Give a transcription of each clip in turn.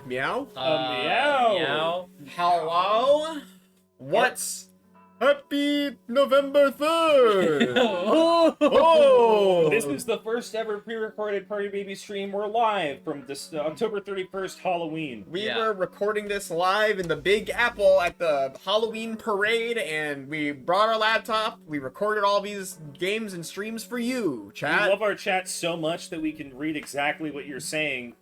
Meow? Meow. Meow. Hello? What's... Happy November 3rd! Oh! This is the first ever pre-recorded Party Baby stream. We're live from this October 31st Halloween. We were recording this live in the Big Apple at the Halloween parade, and we brought our laptop. We recorded all these games and streams for you, chat. We love our chat so much that we can read exactly what you're saying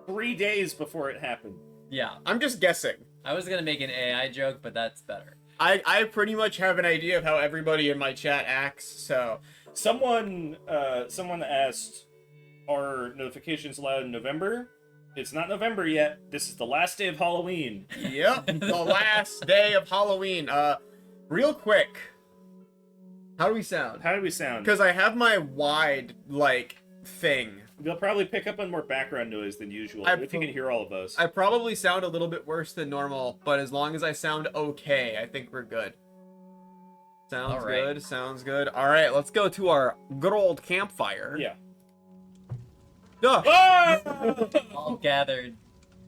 3 days before it happened. Yeah. I'm just guessing. I was gonna make an AI joke, but that's better. I pretty much have an idea of how everybody in my chat acts, so... Someone asked, are notifications allowed in November? It's not November yet. This is the last day of Halloween. Yep, the last day of Halloween. Real quick, how do we sound? How do we sound? Because I have my wide, like, thing. They'll probably pick up on more background noise than usual, if you can hear all of us. I probably sound a little bit worse than normal, but as long as I sound okay, I think we're good. Sounds good, sounds good. Alright, let's go to our good old campfire. Yeah. All gathered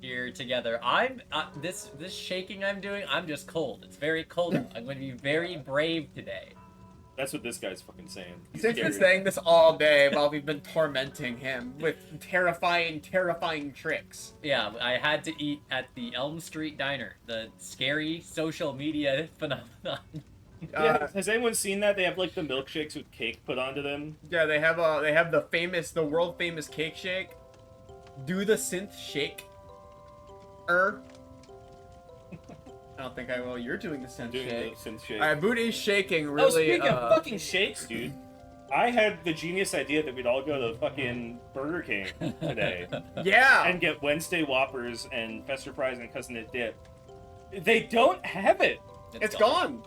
here together. I'm this shaking I'm doing. I'm just cold. It's very cold. I'm going to be very brave today. That's what this guy's fucking saying. He's been saying this all day while we've been tormenting him with terrifying tricks. Yeah, I had to eat at the Elm Street Diner, the scary social media phenomenon. Yeah, has anyone seen that? They have like the milkshakes with cake put onto them. Yeah, they have the world famous cake shake. Do the synth shake. I don't think I will. You're doing the synth shake. The synth shake. Alright, Booty's shaking really. Oh, speaking of fucking shakes, dude. I had the genius idea that we'd all go to fucking Burger King today. Yeah! And get Wednesday Whoppers and Fester Fries and Cousin It Dip. They don't have it. It's gone.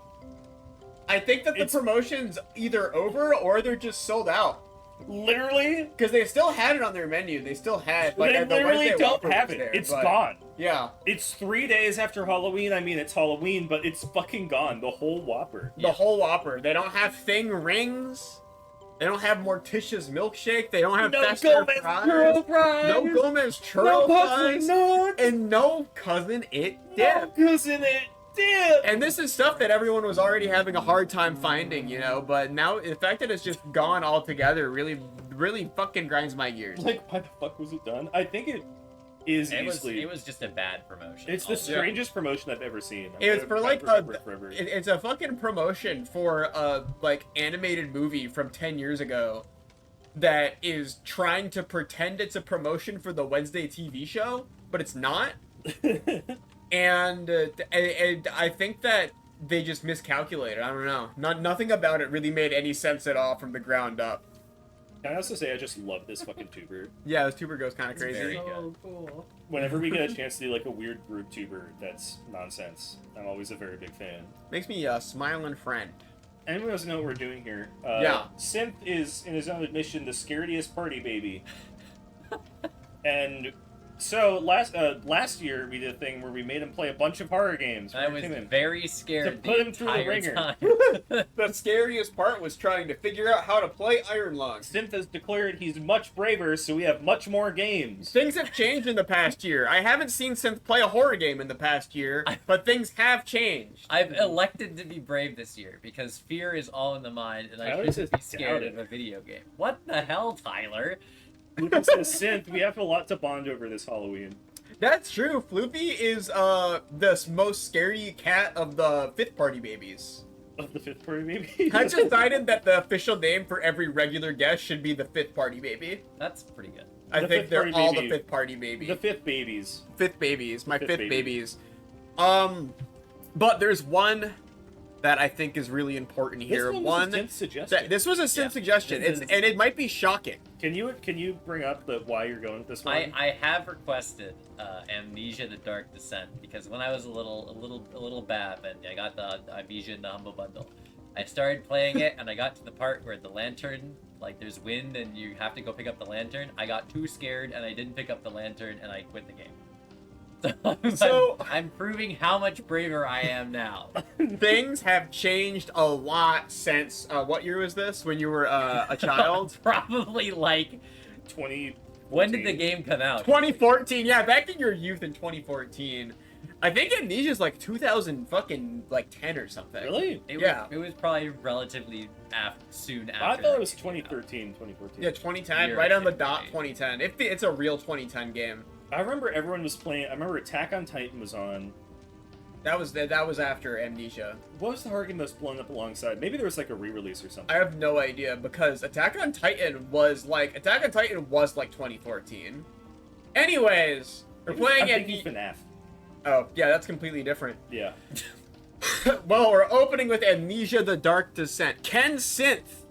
I think that the promotion's either over or they're just sold out. Literally? Because they still had it on their menu. They still had like they literally Wednesday don't Whopper have was it. there, It's but- gone. Yeah. It's 3 days after Halloween. I mean, it's Halloween, but it's fucking gone. The whole Whopper. The whole Whopper. They don't have Thing rings. They don't have Morticia's milkshake. They don't have Fester fries. Churro fries. No Gomez churro No fries. nuts. And no Cousin It Dip. No Cousin It Dip. And this is stuff that everyone was already having a hard time finding, you know, but now the fact that it's just gone altogether really fucking grinds my gears. Like, why the fuck was it done? I think it is easily... It was just a bad promotion. It's the strangest promotion I've ever seen. It was for like it's a fucking promotion for a like animated movie from 10 years ago that is trying to pretend it's a promotion for the Wednesday TV show, but it's not. And I think that they just miscalculated. I don't know. Nothing about it really made any sense at all from the ground up. Can I also say I just love this fucking tuber? Yeah, this tuber goes kind of crazy. Very good. Cool. Whenever we get a chance to do like a weird group tuber that's nonsense, I'm always a very big fan. Makes me a smiling friend. Anyone doesn't know what we're doing here. Yeah. Synth is, in his own admission, the scariest party baby. And so last year we did a thing where we made him play a bunch of horror games. I was very scared to put him through the ringer. The scariest part was trying to figure out how to play Iron Lung. Synth has declared he's much braver, so we have much more games. Things have changed in the past year. I haven't seen Synth play a horror game in the past year, but things have changed. I've elected to be brave this year because fear is all in the mind, and I shouldn't be scared of a video game. What the hell, Tyler? Lucas says, Synth, we have a lot to bond over this Halloween. That's true. Floopy is the most scary cat of the fifth party babies. Of the fifth party baby? I decided that the official name for every regular guest should be the fifth party baby. That's pretty good. I think they're all the fifth party baby. The fifth babies. Fifth babies. My fifth babies. But there's one that I think is really important here. This one was a synth suggestion. This was a synth suggestion, and it might be shocking. Can you bring up why you're going with this one? I have requested Amnesia: The Dark Descent because when I was a little bab and I got the Amnesia in the Humble Bundle, I started playing it and I got to the part where the lantern, like there's wind and you have to go pick up the lantern. I got too scared and I didn't pick up the lantern and I quit the game. So I'm proving how much braver I am now. Things have changed a lot since what year was this? When you were a child? Probably like 20 When did the game come out? 2014. Yeah, back in your youth in 2014. I think Amnesia's like 2000 fucking like 10 or something. Really? It was probably relatively soon after. I thought it was 2013, 2014. Yeah, 2010, Year right on the of dot. it. 2010. It's a real 2010 game. I remember everyone was playing. I remember Attack on Titan was on. That was after Amnesia. What was the horror game that was blown up alongside? Maybe there was like a re-release or something. I have no idea because Attack on Titan was like 2014. Anyways, we're playing I'm thinking Amnesia. FNAF. Oh, yeah, that's completely different. Yeah. Well, we're opening with Amnesia: The Dark Descent. Ken Synth,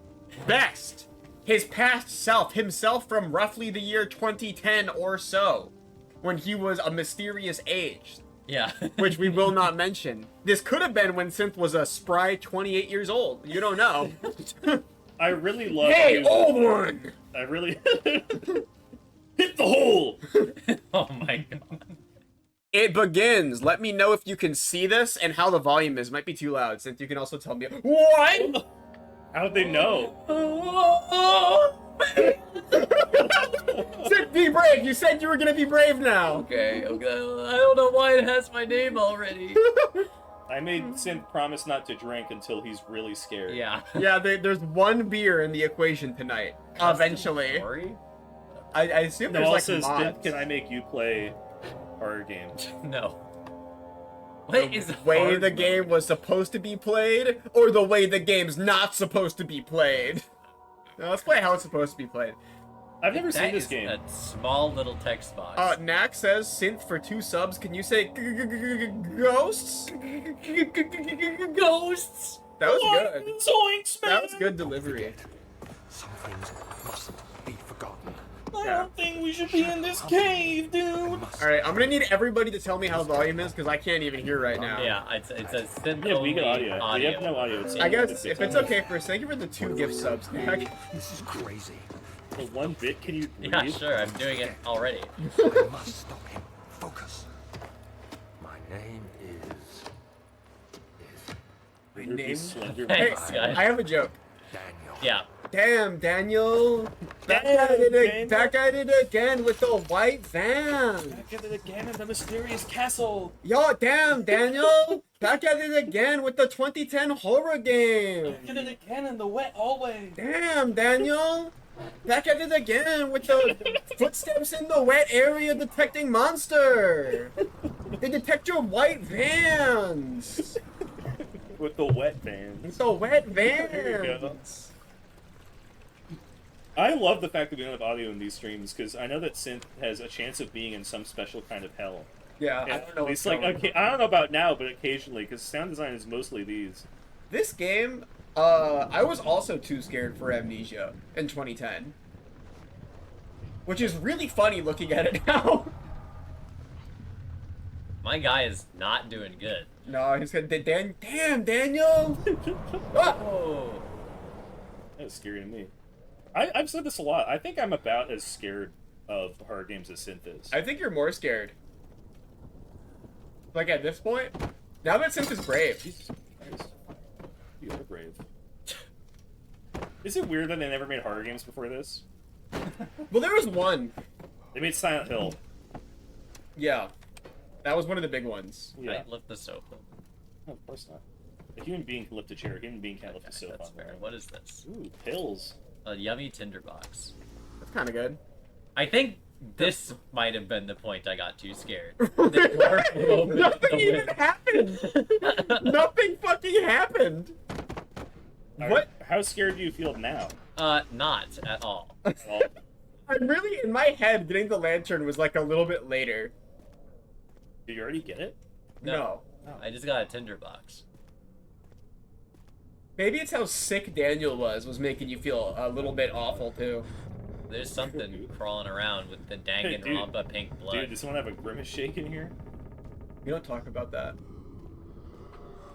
best, his past self, himself from roughly the year 2010 or so, when he was a mysterious age, Yeah. which we will not mention. This could have been when Synth was a spry 28 years old. You don't know. I really love. Hey, old one! I really hit the hole. Oh my god. It begins. Let me know if you can see this and how the volume is. Might be too loud, Synth. You can also tell me. What? How'd they know? Synth, be brave. You said you were gonna be brave now. Okay. I don't know why it has my name already. I made Synth promise not to drink until he's really scared. Yeah. Yeah, there's one beer in the equation tonight. Eventually. Story? I assume No, there's all like says, mods. can I make you play horror games? No. What is The way the game was supposed to be played, or the way the game's not supposed to be played? No, let's play how it's supposed to be played. I've never seen That this is game. a small little text box. Knack says, Synth for 2 subs, can you say ghosts? Ghosts. That was good. Zoinks, man! That was good delivery. Some things mustn't be forgotten. I don't think we should be in this cave, dude. Alright, I'm gonna need everybody to tell me how the volume is, because I can't even hear right now. Yeah, it's a synth Yeah, we only got audio. We have no audio. I guess, if it's okay for us, thank you for the 2 gift subs, Knack. This is crazy. For 1 bit, can you read? Yeah, sure. I'm doing it already. I must stop him. Focus. My name is My Ruby name? Slender. Thanks, guys. I have a joke. Daniel. Yeah. Damn, Daniel. Back Damn, at it, Daniel. back at it again with the white van. Back at it again in the mysterious castle. Yo, damn, Daniel. Back at it again with the 2010 horror game. Back at it again in the wet hallway. Damn, Daniel. Back at it again with the footsteps in the wet area detecting monster. They detect your white vans. With the wet vans. It's the wet There you go. vans. I love the fact that we don't have audio in these streams because I know that Synth has a chance of being in some special kind of hell. Yeah, I don't know. It's like okay, I don't know about now, but occasionally because sound design is mostly these. This game, I was also too scared for Amnesia in 2010. Which is really funny looking at it now. My guy is not doing good. No, he's gonna. Damn, Daniel! Ah! Oh. That was scary to me. I've said this a lot. I think I'm about as scared of horror games as Synth is. I think you're more scared. Like at this point? Now that Synth is brave. Jesus Christ. You are brave. Is it weird that they never made horror games before this? Well, there was one. They made Silent Hill. Yeah. That was one of the big ones. Yeah. Might lift the sofa. No, of course not. A human being can lift a chair. A human being can't lift a sofa. That's fair. What is this? Ooh, pills. A yummy tinderbox. That's kind of good. I think this might have been the point I got too scared. Nothing even happened! Nothing fucking happened! What? How scared do you feel now? Not at all. Well, I'm really, in my head, getting the lantern was like a little bit later. did you already get it? No. I just got a tinderbox. Maybe it's how sick Daniel was making you feel a little bit awful too. There's something crawling around with the Hey, dude. Danganronpa pink blood. Dude, does someone have a grimace shake in here? We don't talk about that.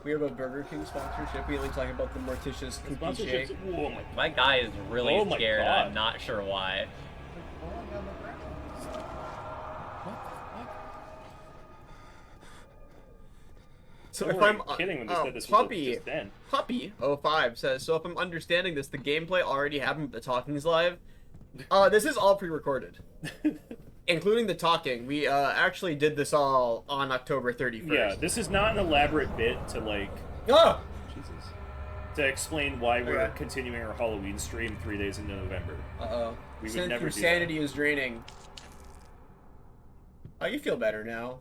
We have a Burger King sponsorship. We only talk about the Morticious Cookie Sponsorships. Shake. Oh my My guy is really Oh my scared. God. I'm not sure why. So They if weren't I'm kidding when they said this was Puppy just then. Puppy 05 says, so if I'm understanding this, the gameplay already happened, but the talking's live. This is all pre-recorded. Including the talking. We actually did this all on October 31st. Yeah, this is not an elaborate bit to, like... Oh! Jesus. To explain why we're continuing our Halloween stream 3 days into November. Uh-oh. We would Since never your do sanity is draining. Oh, you feel better now.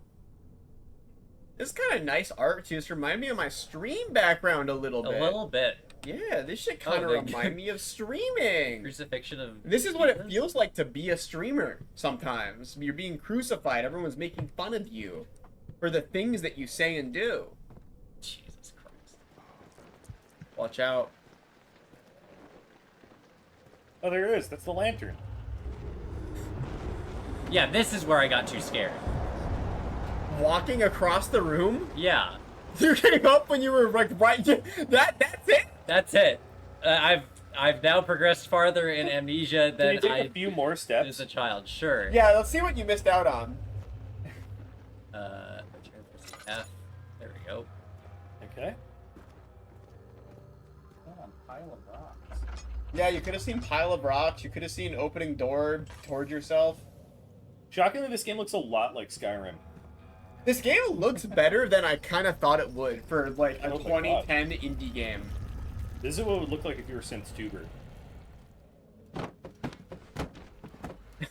This is kind of nice art, too. This reminds me of my stream background a little bit. A little bit. Yeah, this shit kind of remind me of streaming. Crucifixion of... This is what it feels like to be a streamer sometimes. You're being crucified. Everyone's making fun of you for the things that you say and do. Jesus Christ. Watch out. Oh, there it is. That's the lantern. Yeah, this is where I got too scared. Walking across the room? Yeah. You came up when you were like right. That's it. That's it. I've now progressed farther in Amnesia Can than you take I a few more steps? as a child. Sure. Yeah, let's see what you missed out on. Return for F. There we go. Okay. Pile of rocks. Yeah, you could have seen pile of rocks. You could have seen opening door towards yourself. Shockingly, this game looks a lot like Skyrim. This game looks better than I kind of thought it would for like a Oh my 2010 indie game. This is what it would look like if you were Synth-tuber.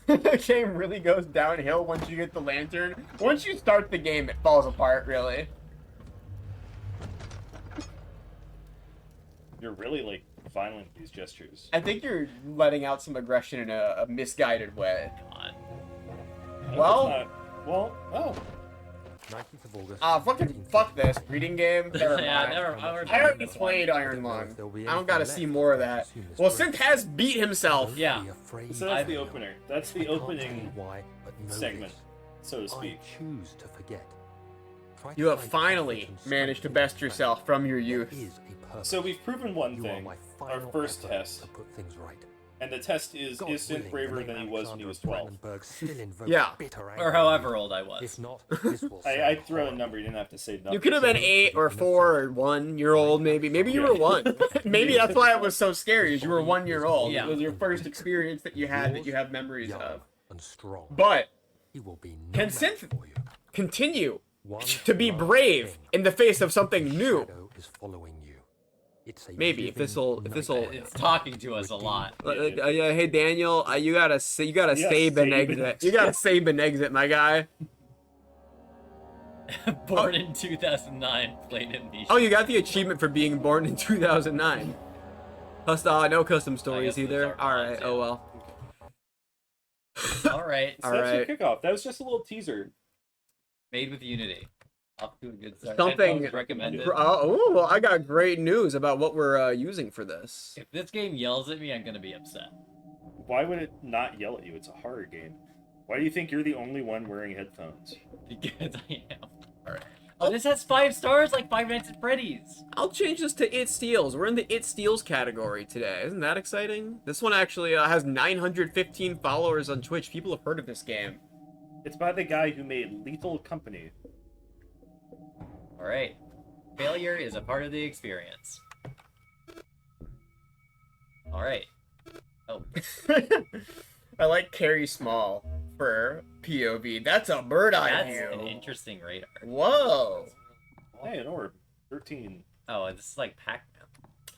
The game really goes downhill once you get the lantern. Once you start the game, it falls apart, really. You're really, like, violent with these gestures. I think you're letting out some aggression in a misguided way. God. Well, oh. 19th of August. fucking fuck this. Reading game? Never Yeah, mind. never. I already played Iron Lung. I don't gotta see more of that. Well, Synth has beat himself. Yeah. So that's the opener. That's the opening segment, so to speak. I choose to forget. Try to You have find finally comfort and managed to strength best in yourself from your There youth. is a purpose. So we've proven one You are thing. my Our final first effort test. to put things right. And the test is God Synth willing, braver the than he name was when he Alexander was of 12? Brandenburg still invokes Yeah. bitter Or anger. however old I If was. not, this will I'd save throw a horror. number, you didn't have to say nothing. You could have been 8 or 4 or 1 year old, maybe. Maybe you were 1. Maybe that's why it was so scary, is you were 1 year old. Yeah. It was your first experience that you had that you have memories Young of. and strong. But He will be no Can match Synth for you. continue One to be last brave thing. in the face of something new. Shadow is following you. It's a Maybe if this'll It's talking to us a lot. Hey Daniel, you gotta save an save an exit. exit. You gotta save an exit, my guy. Born in 2009, played Amnesia. Oh, you got the achievement for being born in 2009. No custom stories those either. are All right. fine, Oh too. well. All right. So All that's right. your kickoff. That was just a little teaser. Made with Unity. Off to a good start. Something- Headphones recommended. Oh, well, I got great news about what we're using for this. If this game yells at me, I'm gonna be upset. Why would it not yell at you? It's a horror game. Why do you think you're the only one wearing headphones? Because I am. Alright. Oh, this has 5 stars like Five Nights at Freddy's. I'll change this to It Steals. We're in the It Steals category today. Isn't that exciting? This one actually has 915 followers on Twitch. People have heard of this game. It's by the guy who made Lethal Company. Alright. Failure is a part of the experience. Alright. Oh. I like Carrie Small for POV. That's a bird eye That's view. an interesting radar. Whoa. Hey, an orb. 13. Oh, this is like Pac-Man.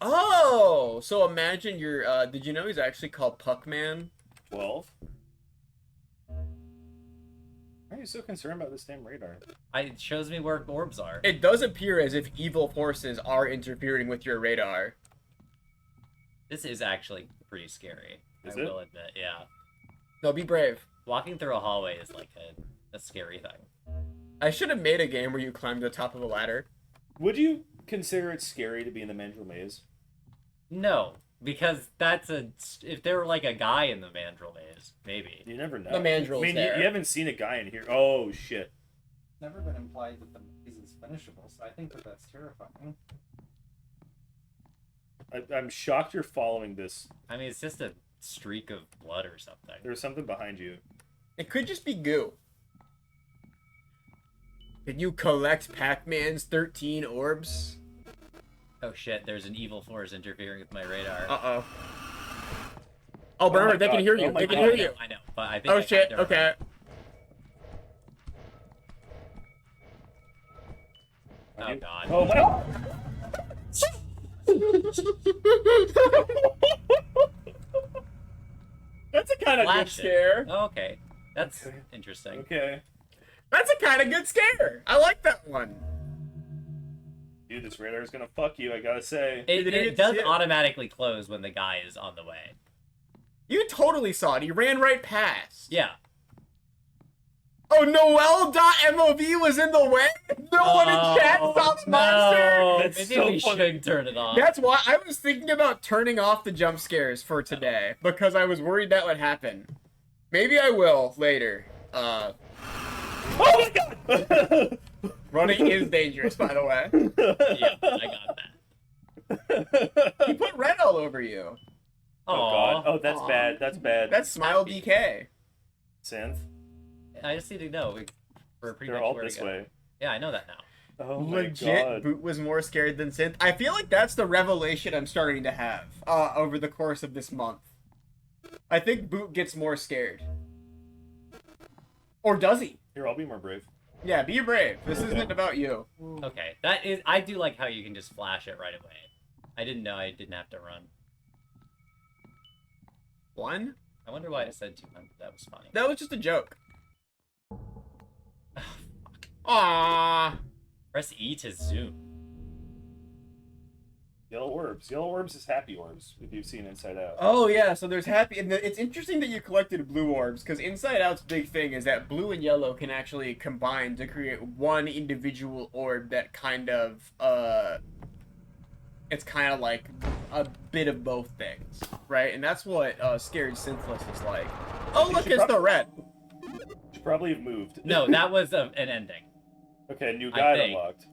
Oh, so imagine you're. Did you know he's actually called Puckman? 12. Why are you so concerned about this damn radar? It shows me where orbs are. It does appear as if evil forces are interfering with your radar. This is actually pretty scary. Is I it? will admit, yeah. No, be brave. Walking through a hallway is like a scary thing. I should have made a game where you climb to the top of a ladder. Would you consider it scary to be in the Mandrill Maze? No, because if there were like a guy in the Mandrill Maze, maybe. You never know. The Mandrill's I mean, there. you haven't seen a guy in here. Oh, shit. It's never been implied that the maze is finishable, so I think that that's terrifying. I'm shocked you're following this. I mean, it's just a streak of blood or something. There's something behind you. It could just be goo. Can you collect Pac-Man's 13 orbs? Oh shit, there's an evil force interfering with my radar. Uh-oh. Oh, my remember, they can God. hear you. Oh my They can God. hear you. I know, but I think Oh I shit. kinda Okay. remember. Oh god. Oh my. That's a kind of good Flash it. scare. Oh, okay. That's Okay. interesting. Okay. That's a kind of good scare. I like that one. Dude, this radar is gonna fuck you, I gotta say. It, Did you it get does to see it? automatically close when the guy is on the way. You totally saw it. He ran right past. Yeah. Oh, Noel.mov was in the way? No one in chat saw the monster? No. That's Maybe so we funny. should turn it off. That's why I was thinking about turning off the jump scares for today, because I was worried that would happen. Maybe I will later. Oh my god! Running is dangerous, by the way. Yeah, I got that. He put red all over you. Oh god. Oh, that's Aw. bad. That's bad. That's Smile DK. Synth. I just need to know. We're pretty They're much all where to this go. way. Yeah, I know that now. Oh my Legit, god. Boot was more scared than Synth. I feel like that's the revelation I'm starting to have over the course of this month. I think Boot gets more scared. Or does he? Here, I'll be more brave. Yeah, be brave. This isn't about you. Okay, that is. I do like how you can just flash it right away. I didn't know I didn't have to run. One? I wonder why it said 200. That was funny. That was just a joke. Aww. Press E to zoom. Yellow orbs. Yellow orbs is happy orbs, if you've seen Inside Out. Oh yeah, so there's happy, and it's interesting that you collected blue orbs, because Inside Out's big thing is that blue and yellow can actually combine to create one individual orb that kind of, it's kind of like a bit of both things, right? And that's what Scared Synthless is like. Oh look, it's the red. Should probably have moved. No, that was an ending. Okay, new I guide think. unlocked.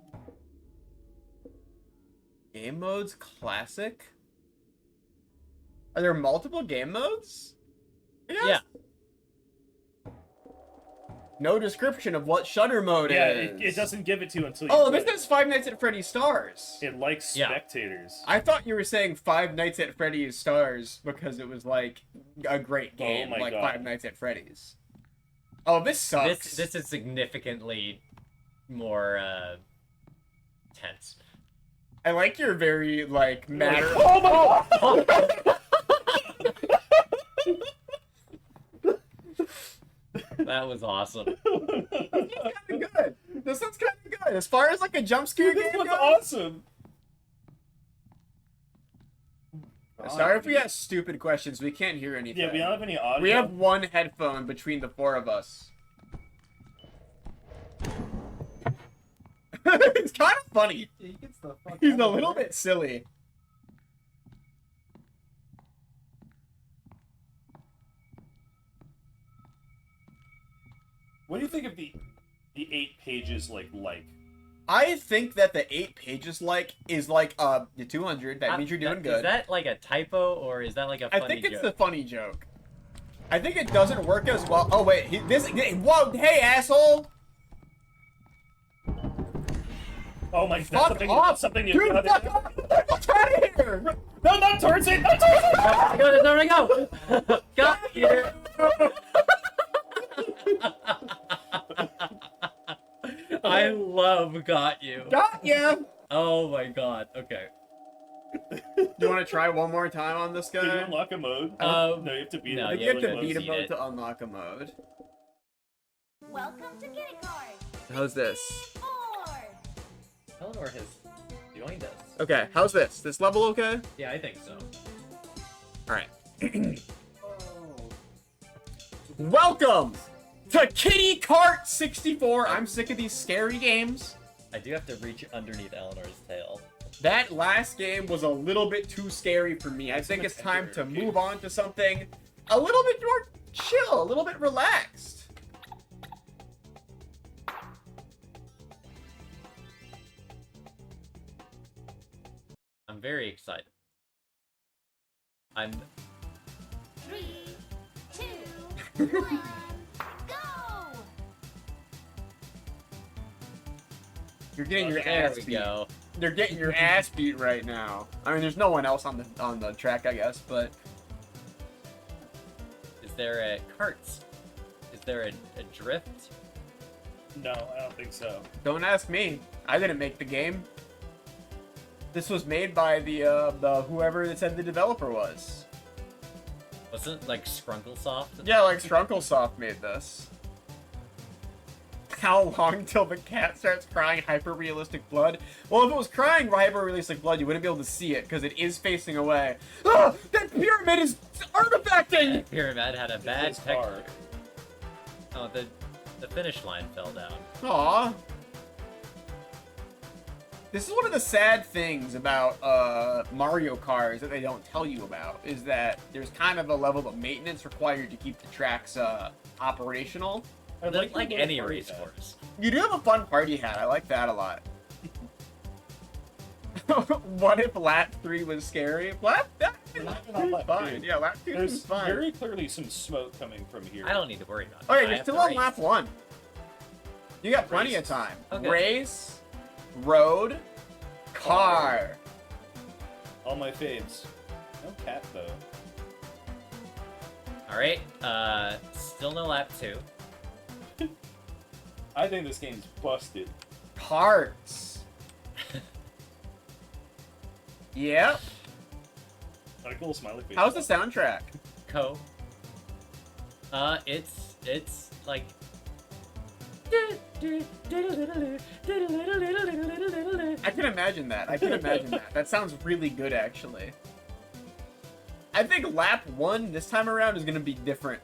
Game modes classic? Are there multiple game modes? Yeah. No description of what Shutter mode Yeah, is. it doesn't give it to you until you Oh, play this is Five Nights at Freddy's Stars. it likes Yeah. spectators. I thought you were saying Five Nights at Freddy's Stars because it was like a great game, my like God. Five Nights at Freddy's. Oh, this sucks. This is significantly more tense. I like your very like matter. Oh my god! That was awesome. Kind of good. This one's kind of good. As far as like a jump scare This game one's goes. awesome! Sorry if we ask stupid questions. We can't hear anything. Yeah, we don't have any audio. We have one headphone between the four of us. It's kind of funny. He gets the fuck He's out a of little there. bit silly. What do you think of the 8 pages like? I think that the 8 pages is like the 200. That means you're doing good. Is that like a typo or is that like a I funny think it's joke? the funny joke. I think it doesn't work as well. Oh wait, whoa, hey asshole! Oh my! Fuck off! Something you. Dude, fuck off! Get out of here! No, not towards it! Not towards it! Go, there we go! Got you! I love got you. Got ya! Oh my god. Okay. You want to try one more time on this Did you guy? unlock a mode? No, No, you have to beat no, it. You have to yeah, beat a beat mode it. to unlock a mode. Welcome to Get a Card. How's this? 4. Eleanor has joined us. Okay, how's this? This level okay? Yeah, I think so. Alright. Oh. Welcome to Kitty Kart 64. I'm sick of these scary games. I do have to reach underneath Eleanor's tail. That last game was a little bit too scary for me. I think it's time to move on to something a little bit more chill, a little bit relaxed. I'm very excited. I'm 3, 2, 1, go! You're getting your there ass we beat. go. They're getting your ass beat right now. I mean, there's no one else on the track, I guess, but there a carts? Is there a drift? No, I don't think so. Don't ask me. I didn't make the game. This was made by the whoever that said the developer was. Wasn't it like Scrunklesoft? Yeah, like Strunklesoft made this. How long till the cat starts crying hyper-realistic blood? Well, if it was crying hyper-realistic blood, you wouldn't be able to see it, because it is facing away. Ah! That pyramid is artifacting! Pyramid had a bad His car. texture. Oh, the finish line fell down. Aw. This is one of the sad things about Mario Kart that they don't tell you about, is that there's kind of a level of maintenance required to keep the tracks operational. I Like the any party race hat. course. You do have a fun party hat. I like that a lot. What if lap 3 was scary? Lap Not even 2 on is lap fine. 2. Yeah, lap 2 There's is fine. very clearly some smoke coming from here. I don't need to worry about it. Okay, I you're have still to on race. lap 1. You got plenty of Race. time. Okay. Race, road, car. All my faves. No cat though. Alright, still no lap 2. I think this game's busted. Carts. Yep. Got a cool smiley face. How's the soundtrack? Co. It's like. I can imagine that. I can imagine that. That sounds really good, actually. I think lap 1 this time around is going to be different.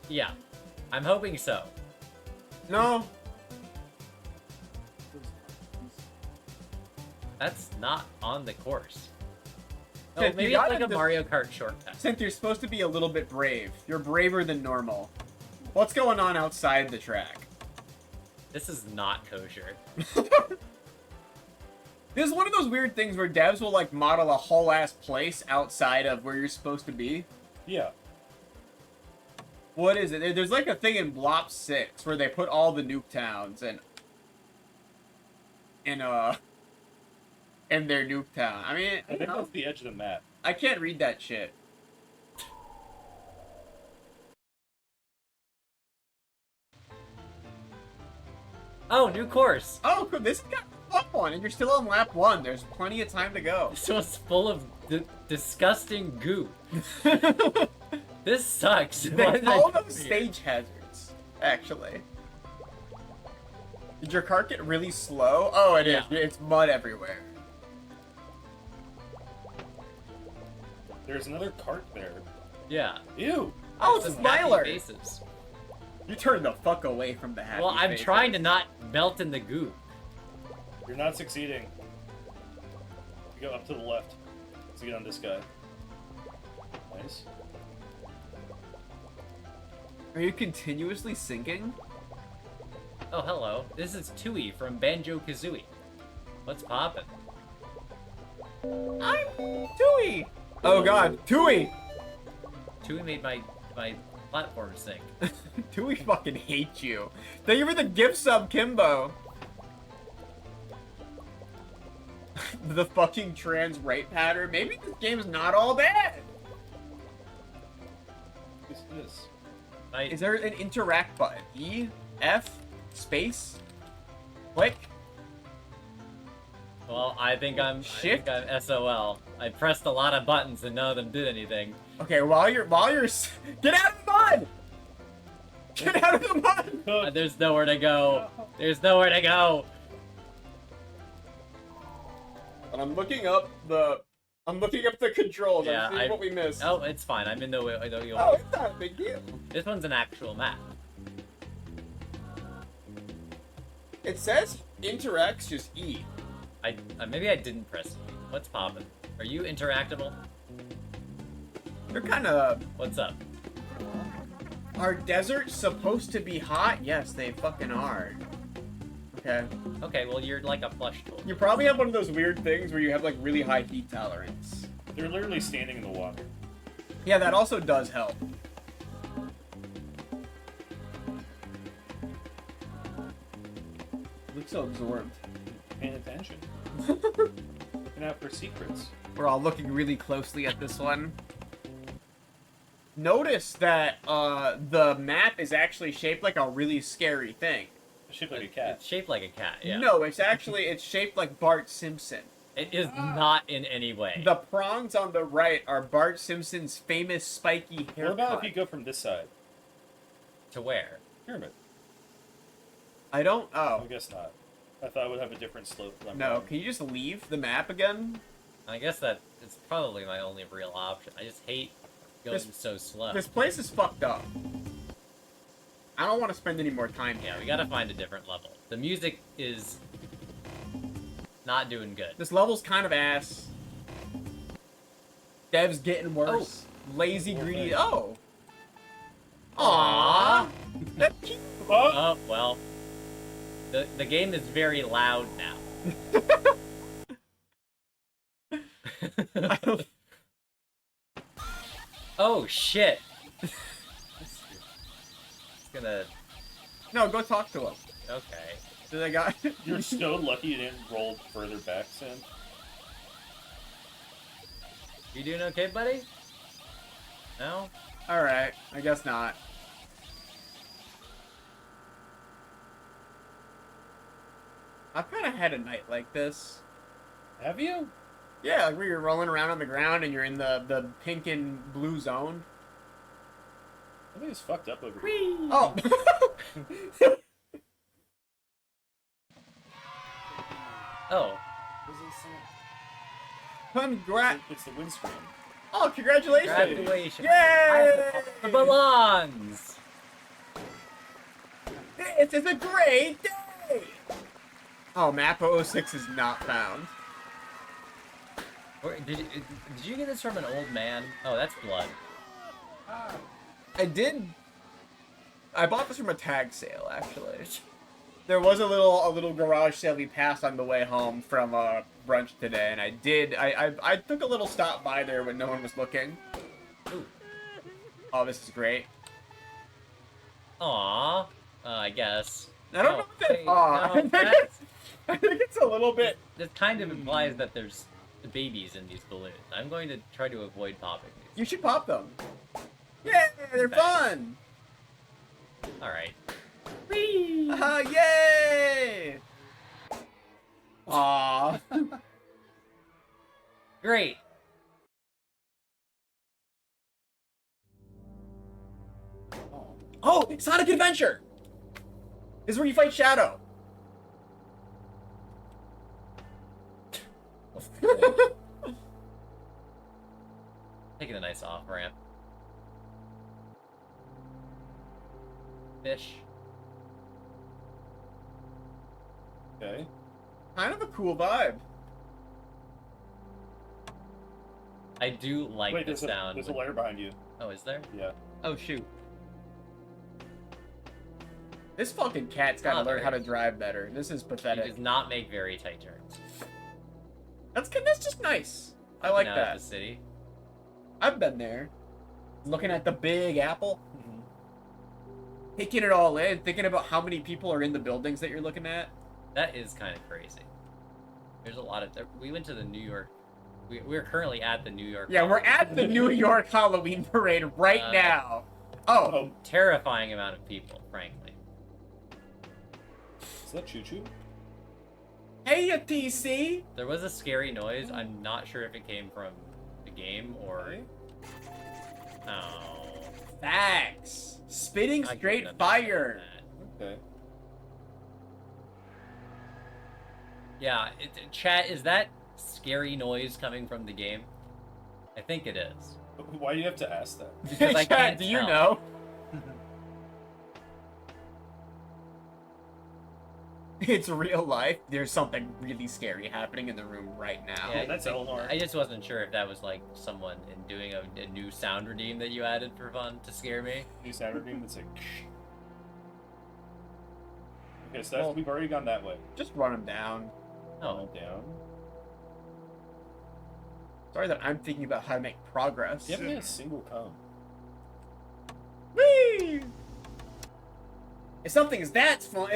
Yeah, I'm hoping so. No. That's not on the course. Oh, Synth, you maybe it's gotta like a just- Mario Kart shortcut. Synth, you're supposed to be a little bit brave. You're braver than normal. What's going on outside the track? This is not kosher. This is one of those weird things where devs will, like, model a whole-ass place outside of where you're supposed to be. Yeah. What is it? There's, like, a thing in Blop 6 where they put all the nuke towns in their nuke town. I mean, I think that's the edge of the map. I can't read that shit. Oh, new course! Oh, cool. This has got a fun one, and you're still on lap 1. There's plenty of time to go. This one's full of disgusting goo. This sucks. Why They did I call come those here? stage hazards, actually. Did your cart get really slow? Oh, it is. Yeah. It's mud everywhere. There's another cart there. Yeah. Ew. Oh, it's Some happy Smiler. faces. You turned the fuck away from the happy Well, I'm faces. trying to not melt in the goo. You're not succeeding. You go up to the left to get on this guy. Nice. Are you continuously sinking? Oh, hello. This is Tui from Banjo-Kazooie. What's poppin'? I'm Tui. Oh god, Tui. Tui made my platform sink. Tui fucking hates you. Thank you for the gift sub, Kimbo. The fucking trans rape pattern. Maybe this game's not all bad. What's this? Is there an interact button? E, F, space, click. Well, I think I'm Shift? SOL. I pressed a lot of buttons and none of them did anything. Okay, while you're get out of the mud. Get out of the mud. There's nowhere to go. There's nowhere to go. And I'm looking up the controls. Yeah, I'm seeing what we missed. Oh, it's fine. I'm in the way. Oh, it's not a big deal. This one's an actual map. It says interacts just E. Maybe I didn't press E. What's poppin'? Are you interactable? They're kind of. What's up? Are deserts supposed to be hot? Yes, they fucking are. Okay. Okay, well you're like a plush tool. You probably have one of those weird things where you have like really high heat tolerance. They're literally standing in the water. Yeah, that also does help. Look so absorbed. Paying attention. Looking out for secrets. We're all looking really closely at this one. notice that the map is actually shaped like a really scary thing. It's shaped like a cat. It's shaped like a cat, yeah. No, it's shaped like Bart Simpson. It is not in any way. The prongs on the right are Bart Simpson's famous spiky haircut. What about if you go from this side? To where? Pyramid. I don't. I Oh guess not. I thought it would have a different slope. Than I'm no! going. Can you just leave the map again? I guess that it's probably my only real option. I just hate going so slow. This place is fucked up. I don't want to spend any more time here. Yeah, we gotta find a different level. The music is not doing good. This level's kind of ass. Dev's getting worse. Lazy, greedy. Oh. Aww. That's cute. Oh! Oh, well. The game is very loud now. Oh, shit. It's gonna... No, go talk to him. Okay. Do they got? You're so lucky you didn't roll further back, Sam. You doing okay, buddy? No? All right. I guess not. I've kind of had a night like this. Have you? Yeah, like where you're rolling around on the ground and you're in the pink and blue zone. I think it's fucked up over here. Oh. Oh. Congrats. It's the windscreen. Oh, congratulations. Congratulations. Yay! The belongs! This is a great day. Oh, map 006 is not found. Did you get this from an old man? Oh, that's blood. I did. I bought this from a tag sale, actually. There was a little garage sale we passed on the way home from brunch today, and I took a little stop by there when no one was looking. Ooh. Oh, this is great. Aww. I guess. I don't know if that's wait, aw. no, that's- I think it's a little bit. That kind of implies that there's babies in these balloons. I'm going to try to avoid popping these. You should pop them. Yeah, they're fun. Alright. Yay! Aw. Great. Oh, Sonic Adventure! This is where you fight Shadow. Taking a nice off ramp. Fish. Okay. Kind of a cool vibe. I do like Wait, the there's sound. a layer behind you. Oh, is there? Yeah. Oh, shoot. This fucking cat's gotta Oh, learn there how it to is. drive better. This is He pathetic. does not make very tight turns. That's just nice. I like Looking out at that. the city. I've been there. Looking at the Big Apple. Mm-hmm. Taking it all in. Thinking about how many people are in the buildings that you're looking at. That is kind of crazy. There's a lot of... We went to the New York... We're currently at the New York... Yeah, we're at the New York Halloween Parade right now. Oh. Oh, Terrifying amount of people, frankly. is that Choo Choo? Hey, ya TC. There was a scary noise. I'm not sure if it came from the game or... Okay. Oh... Facts. Spitting I straight couldn't fire. understand that. Okay. Yeah, chat, is that scary noise coming from the game? I think it is. Why do you have to ask that? Because I Chat, can't do you tell. know? It's real life. There's something really scary happening in the room right now. Yeah, that's Eleanor. I just wasn't sure if that was like someone doing a new sound redeem that you added for fun to scare me. New sound redeem that's like. Okay, so that's, we've already gone that way. Just run him down. Oh, Down. Sorry that I'm thinking about how to make progress. You haven't had a single come. Whee! If something is that fun,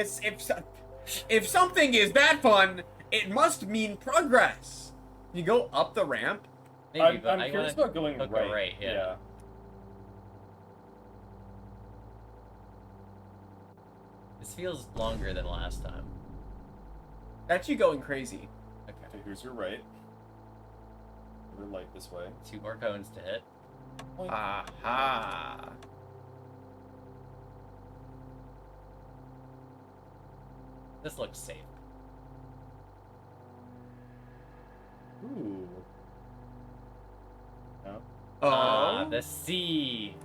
if something is that fun, it must mean progress. You go up the ramp. maybe, but I'm I curious wanna about going hook a right. right, yeah. This feels longer than last time. That's you going crazy. Okay. Okay, here's your right. Your light this way. 2 more cones to hit. Aha. This looks safe. Ooh. No. Ah, the C.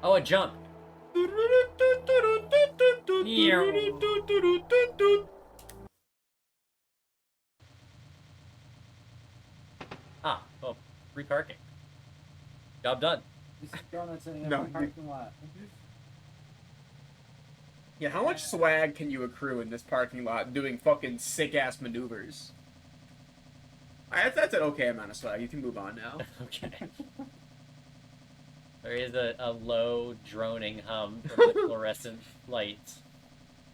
Oh, a jump. Ah, well, free parking. Job done. These donuts in No, the parking lot. Yeah, how much swag can you accrue in this parking lot doing fucking sick-ass maneuvers? That's an okay amount of swag. You can move on now. Okay. There is a low droning hum from the fluorescent lights.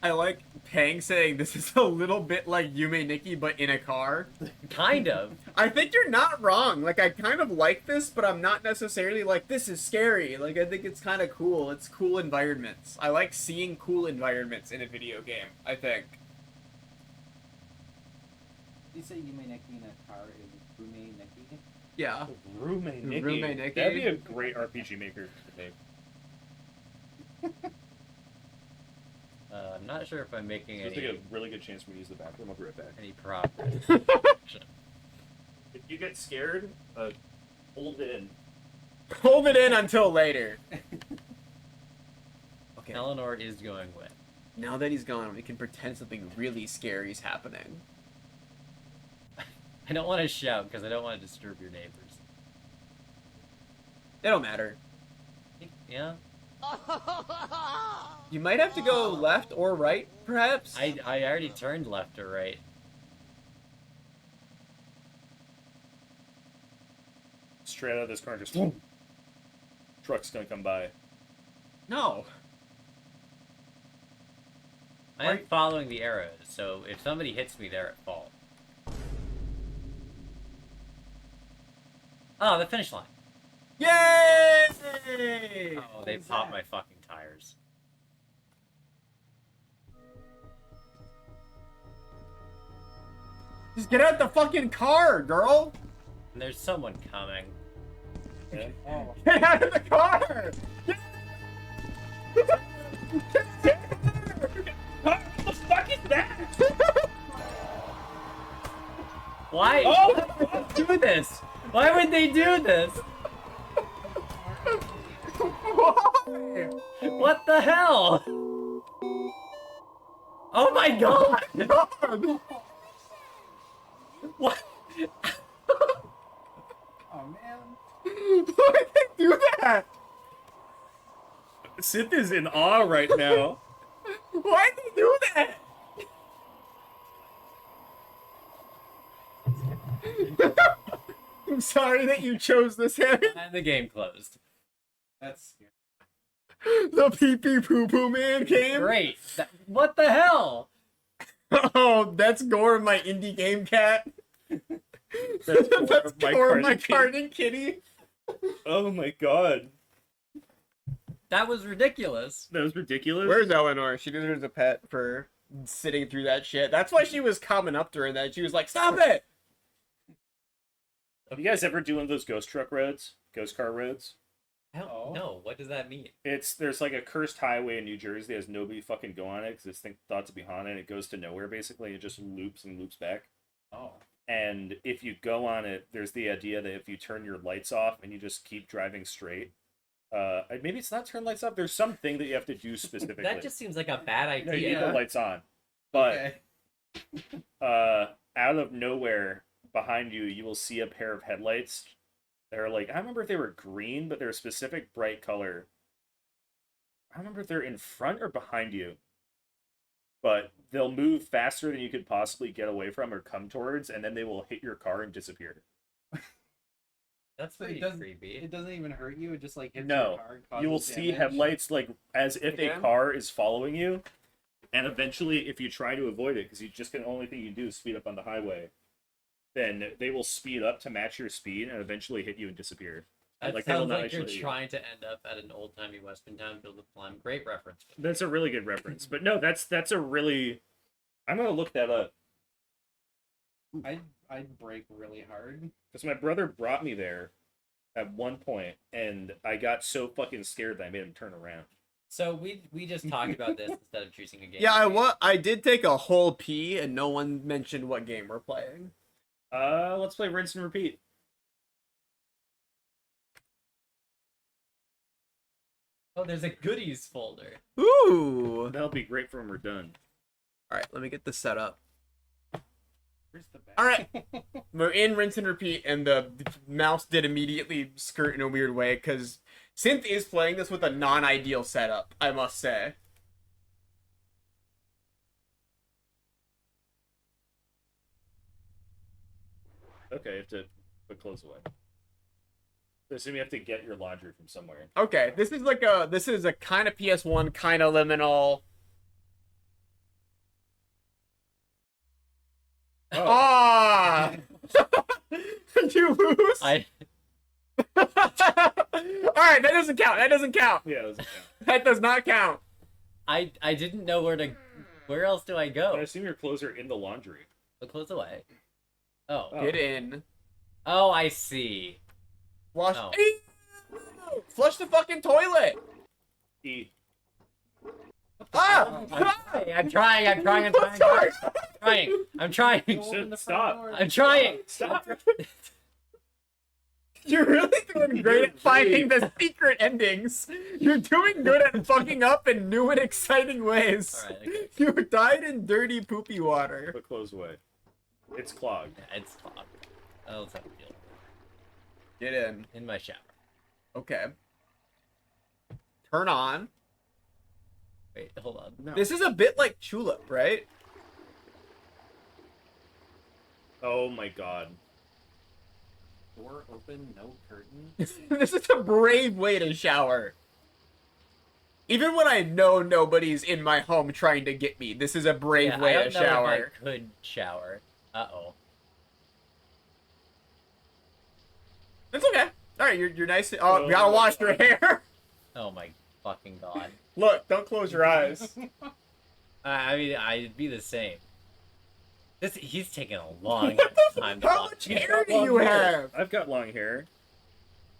I like Pang saying this is a little bit like Yume Nikki, but in a car. Kind of. I think you're not wrong. Like, I kind of like this, but I'm not necessarily like, this is scary. Like, I think it's kind of cool. It's cool environments. I like seeing cool environments in a video game, I think. You say you may Nikki in a car is Rume Nikki? Yeah. Roommate Nikki. Roommate Nikki. That'd be a great RPG maker to make. I'm not sure if I'm making There's like any a really good chance for me to use the bathroom. I'll be right back. any progress. If you get scared, hold it in. Hold it in until later. Okay. Eleanor is going with. Now that he's gone, we can pretend something really scary is happening. I don't want to shout because I don't want to disturb your neighbors. It don't matter. Yeah. You might have to go left or right, perhaps? I already turned left or right. Straight out of this car, just truck's gonna come by. No. I am following the arrows, so if somebody hits me, they're at fault. Oh, the finish line. Yay! Oh, they popped my fucking tires. Just get out the fucking car, girl! And there's someone coming. Yeah. Oh, Get out of the car! Get What the fuck is that? Why? Oh! Why would they do this? Why would they do this? Why? What the hell? Oh my god! God! What? oh man. Why did they do that? Synth is in awe right now. Why did they do that? I'm sorry that you chose this, Harry. And the game closed. That's scary. The pee pee poo poo man came. Great. What the hell? Oh, that's Gore, my indie game cat. That's That's Gore, my Cardi garden kitty. Oh my god. That was ridiculous. That was ridiculous. Where's Eleanor? She deserves a pet for sitting through that shit. That's why she was coming up during that. She was like, "Stop it!" Have you guys ever do one of those ghost truck roads? Ghost car roads? I don't Oh. know. What does that mean? There's like a cursed highway in New Jersey that has nobody fucking go on it because it's thought to be haunted. It goes to nowhere basically. It just loops and loops back. Oh. And if you go on it, there's the idea that if you turn your lights off and you just keep driving straight, maybe it's not turn lights off. There's something that you have to do specifically. That just seems like a bad No, you need idea. the lights on. But Okay. out of nowhere behind you, you will see a pair of headlights. They're like, I don't remember if they were green, but they're a specific bright color. I don't remember if they're in front or behind you. But they'll move faster than you could possibly get away from or come towards, and then they will hit your car and disappear. That's So pretty it doesn't, creepy. it doesn't even hurt you. It just like hits No, your car. And You will causes see damage. headlights like as if a Again? car is following you, and eventually, if you try to avoid it, because you just can only thing you do is speed up on the highway, then they will speed up to match your speed and eventually hit you and disappear. That Like, they will sounds not like you're actually- trying to end up at an old-timey western town filled with slime. Great reference. That's a really good reference. But no, that's a really. I'm gonna look that up I'd break really hard. because my brother brought me there at one point, and I got so fucking scared that I made him turn around. So we just talked about this instead of choosing a game. Yeah, I did take a whole pee, and no one mentioned what game we're playing. Let's play rinse and repeat. Oh, there's a goodies folder. Ooh. That'll be great for when we're done. All right, let me get this set up. Where's the back? All right, we're in rinse and repeat, and the mouse did immediately skirt in a weird way because Synth is playing this with a non-ideal setup, I must say. Okay, you have to put clothes away. So assume you have to get your laundry from somewhere. Okay, this is a kind of PS1, kind of liminal. Oh. Ah! Did you lose? I All right, that doesn't count. That doesn't count. Yeah, that doesn't count. That does not count. I didn't know where to. Where else do I I go? assume your clothes are in the laundry. Put clothes away. Oh. Oh. Get in. Oh, I see. Wash. Oh. Flush the fucking toilet. E. Ah! I'm trying. I'm trying. Stop. I'm trying. Stop. You're really doing great at finding the secret endings. You're doing good at fucking up in new and exciting ways. All right. Okay. You died in dirty, poopy water. Put clothes away. It's clogged. Yeah, it's clogged. Let's have a deal. Get in. In my shower. Okay. Turn on. Wait, hold on. No. This is a bit like Tulip, right? Oh my god. Door open, no curtain. This is a brave way to shower. Even when I know nobody's in my home trying to get me, this is a brave Yeah, way I to don't know shower. if I could shower. Uh-oh. It's okay. All right, you're nice. Oh, you gotta wash your hair. Oh my fucking god. Look, don't close your eyes. I mean, I'd be the same. He's taking a long time to How wash much his hair do you have? I've got long hair.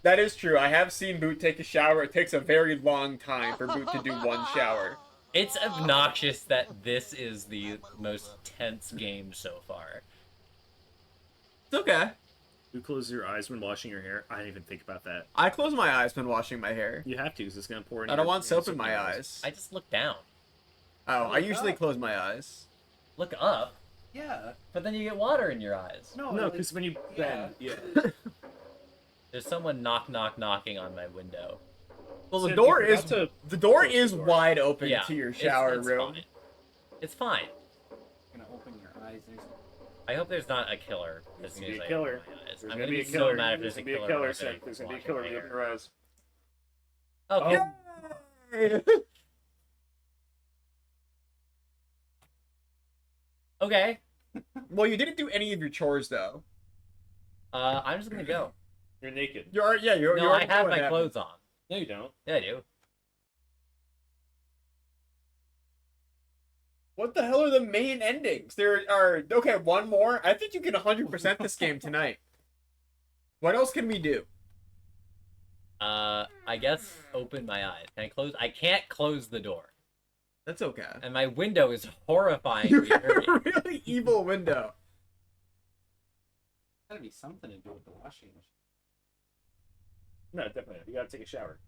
That is true. I have seen Boot take a shower. It takes a very long time for Boot to do one shower. It's obnoxious that this is the most tense game so far. It's okay. You close your eyes when washing your hair. I didn't even think about that. I close my eyes when washing my hair. You have to, because it's gonna pour in. I don't want soap in my eyes. I just look down. Oh, I usually close my eyes. Look up, Yeah. but then you get water in your eyes. No, No, like, because when you bend, yeah. There's someone knocking on my window. Well, the Sid, door you is forgot to the door close the is door. wide open Yeah, to your shower it's room. Fine. It's fine. gonna open your eyes. I hope there's not a killer. There's As gonna soon be as a I killer. open my eyes. There's I'm gonna gonna be be a so killer. mad if There's there's gonna a be a killer. killer, I'm Sid. gonna There's gonna be a wash killer my when you open hair. your eyes. Okay. Okay. Well, you didn't do any of your chores though. I'm just gonna go. You're naked. You're No, I already have know my what clothes on. No, you don't. Yeah, I do. What the hell are the main endings? There are okay, one more. I think you can 100% this game tonight. What else can we do? I guess open my eyes. Can I close? I can't close the door. That's okay. And my window is horrifying. You have a really evil window. Gotta be something to do with the washing machine. No, definitely not. You gotta take a shower.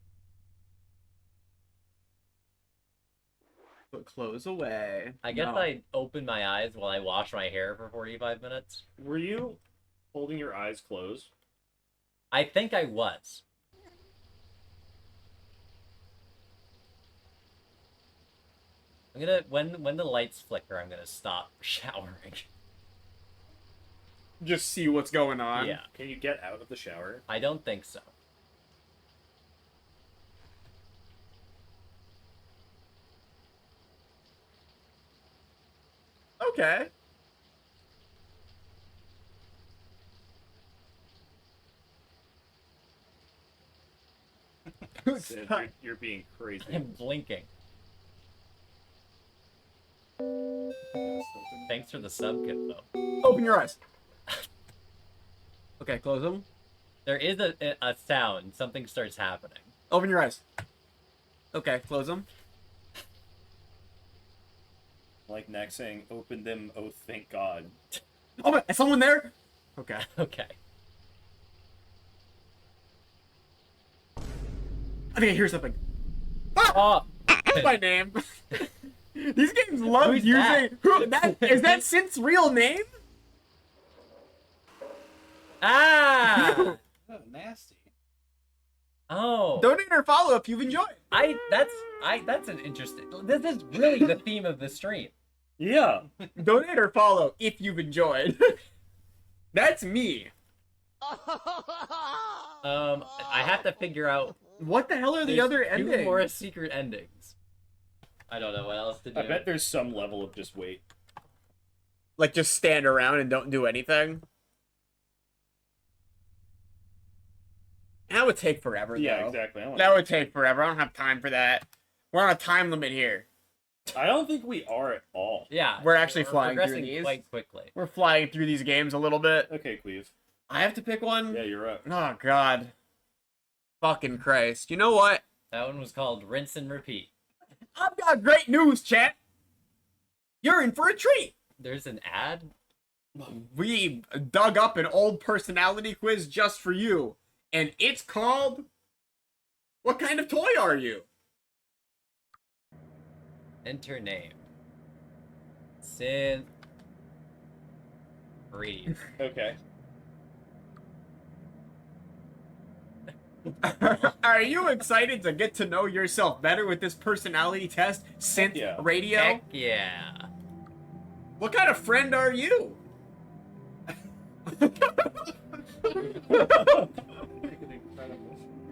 Put clothes away. I guess No. I open my eyes while I wash my hair for 45 minutes. Were you holding your eyes closed? I think I was. I'm gonna when the lights flicker, I'm gonna stop showering. Just see what's going on. Yeah, Can you get out of the shower? I don't think so. Okay. Sid, you're being crazy. I'm blinking. Thanks for the sub kit, though. Open your eyes. Okay, close them. There is a sound. Something starts happening. Open your eyes. Okay, close them. Like next saying, open them, oh thank God. Oh, is someone there? Okay. Okay. I think I hear something. Oh, That's my name. These games love Who's using. that? Who? That is that Synth's real name? ah! Oh, nasty. Oh. Donate or follow if you've enjoyed. That's an interesting. This is really the theme of the stream. Yeah. Donate or follow if you've enjoyed. That's me. I have to figure out. What the hell are the There's other 2 endings? more secret endings. I don't know what else to do. I bet there's some level of just wait. Like just stand around and don't do anything. That would take forever. Yeah, though. exactly. That would take forever. I don't have time for that. We're on a time limit here. I don't think we are at all. Yeah, We're actually flying through progressing these. quite quickly. We're flying through these games a little bit. Okay, Qweave. I have to pick one? Yeah, you're up. Oh, God. Fucking Christ. You know what? That one was called Rinse and Repeat. I've got great news, chat. You're in for a treat. There's an ad? We dug up an old personality quiz just for you. And it's called... What kind of toy are you? Enter name. Synth. Breathe. Okay. Are you excited to get to know yourself better with this personality test, Synth Yeah. Radio? Heck yeah. What kind of friend are you?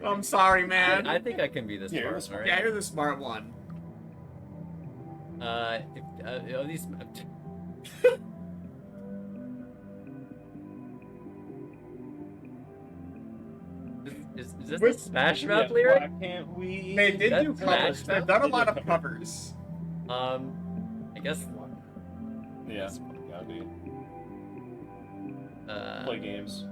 I'm sorry, man. I think I can be this Yeah, you're smart, smart. right? Yeah, you're the smart one. These. Is this the Smash Mouth Yeah, lyric? why can't we? They did That's do Smash covers. They've Mouth? done a They did lot of covers. covers. I guess. Yeah. Gotta be. Play games.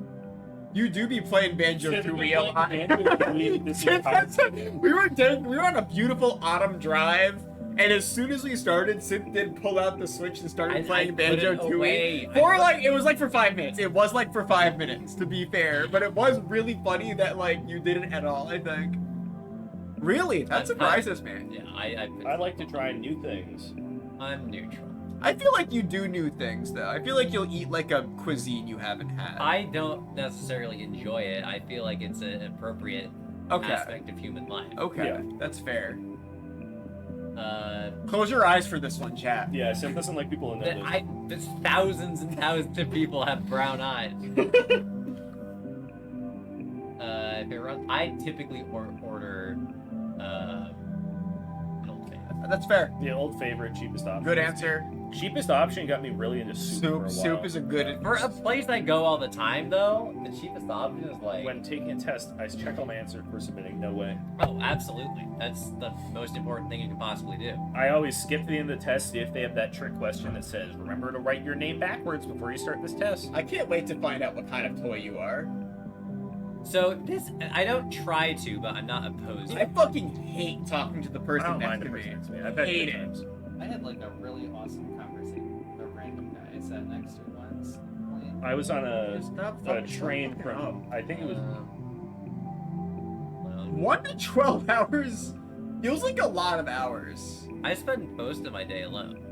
You do be playing Banjo Sid, Tooie we a played lot. Banjo Tooie this entire time. we were on a beautiful autumn drive, and as soon as we started, Synth did pull out the Switch and started playing put Banjo it Tooie. away. For like, it was like for 5 minutes. It was like for 5 minutes, to be fair, but it was really funny that like you didn't at all. I think. Really, that surprises me. Yeah, I like to try new things. I'm neutral. I feel like you do new things though. I feel like you'll eat like a cuisine you haven't had. I don't necessarily enjoy it. I feel like it's an appropriate Okay. aspect of human life. Okay, Yeah. that's fair. Uh, Close your eyes for this one, chat. Yeah, Sim doesn't like people in there. there's thousands and thousands of people have brown eyes. If it runs, I typically order an Old Faithful. That's fair. The old favorite, cheapest option. Good answer. Cheapest option got me really into soup for a while. Soup is a good. For a place I go all the time, though, the cheapest option is like. When taking a test, I check all my answers before submitting. No way. Oh, absolutely. That's the most important thing you can possibly do. I always skip to the end of the test if they have that trick question that says, "Remember to write your name backwards before you start this test." I can't wait to find out what kind of toy you are. So this, I don't try to, but I'm not opposed. I fucking hate talking to the I person don't next mind to it. me. Man. I've had Hate good it. times. I had like a really awesome conversation with a random guy I sat next to once. Playing. I was on a Stop train fucking from, I think it was, Well, 1 to 12 hours feels like a lot of hours. I spend most of my day alone.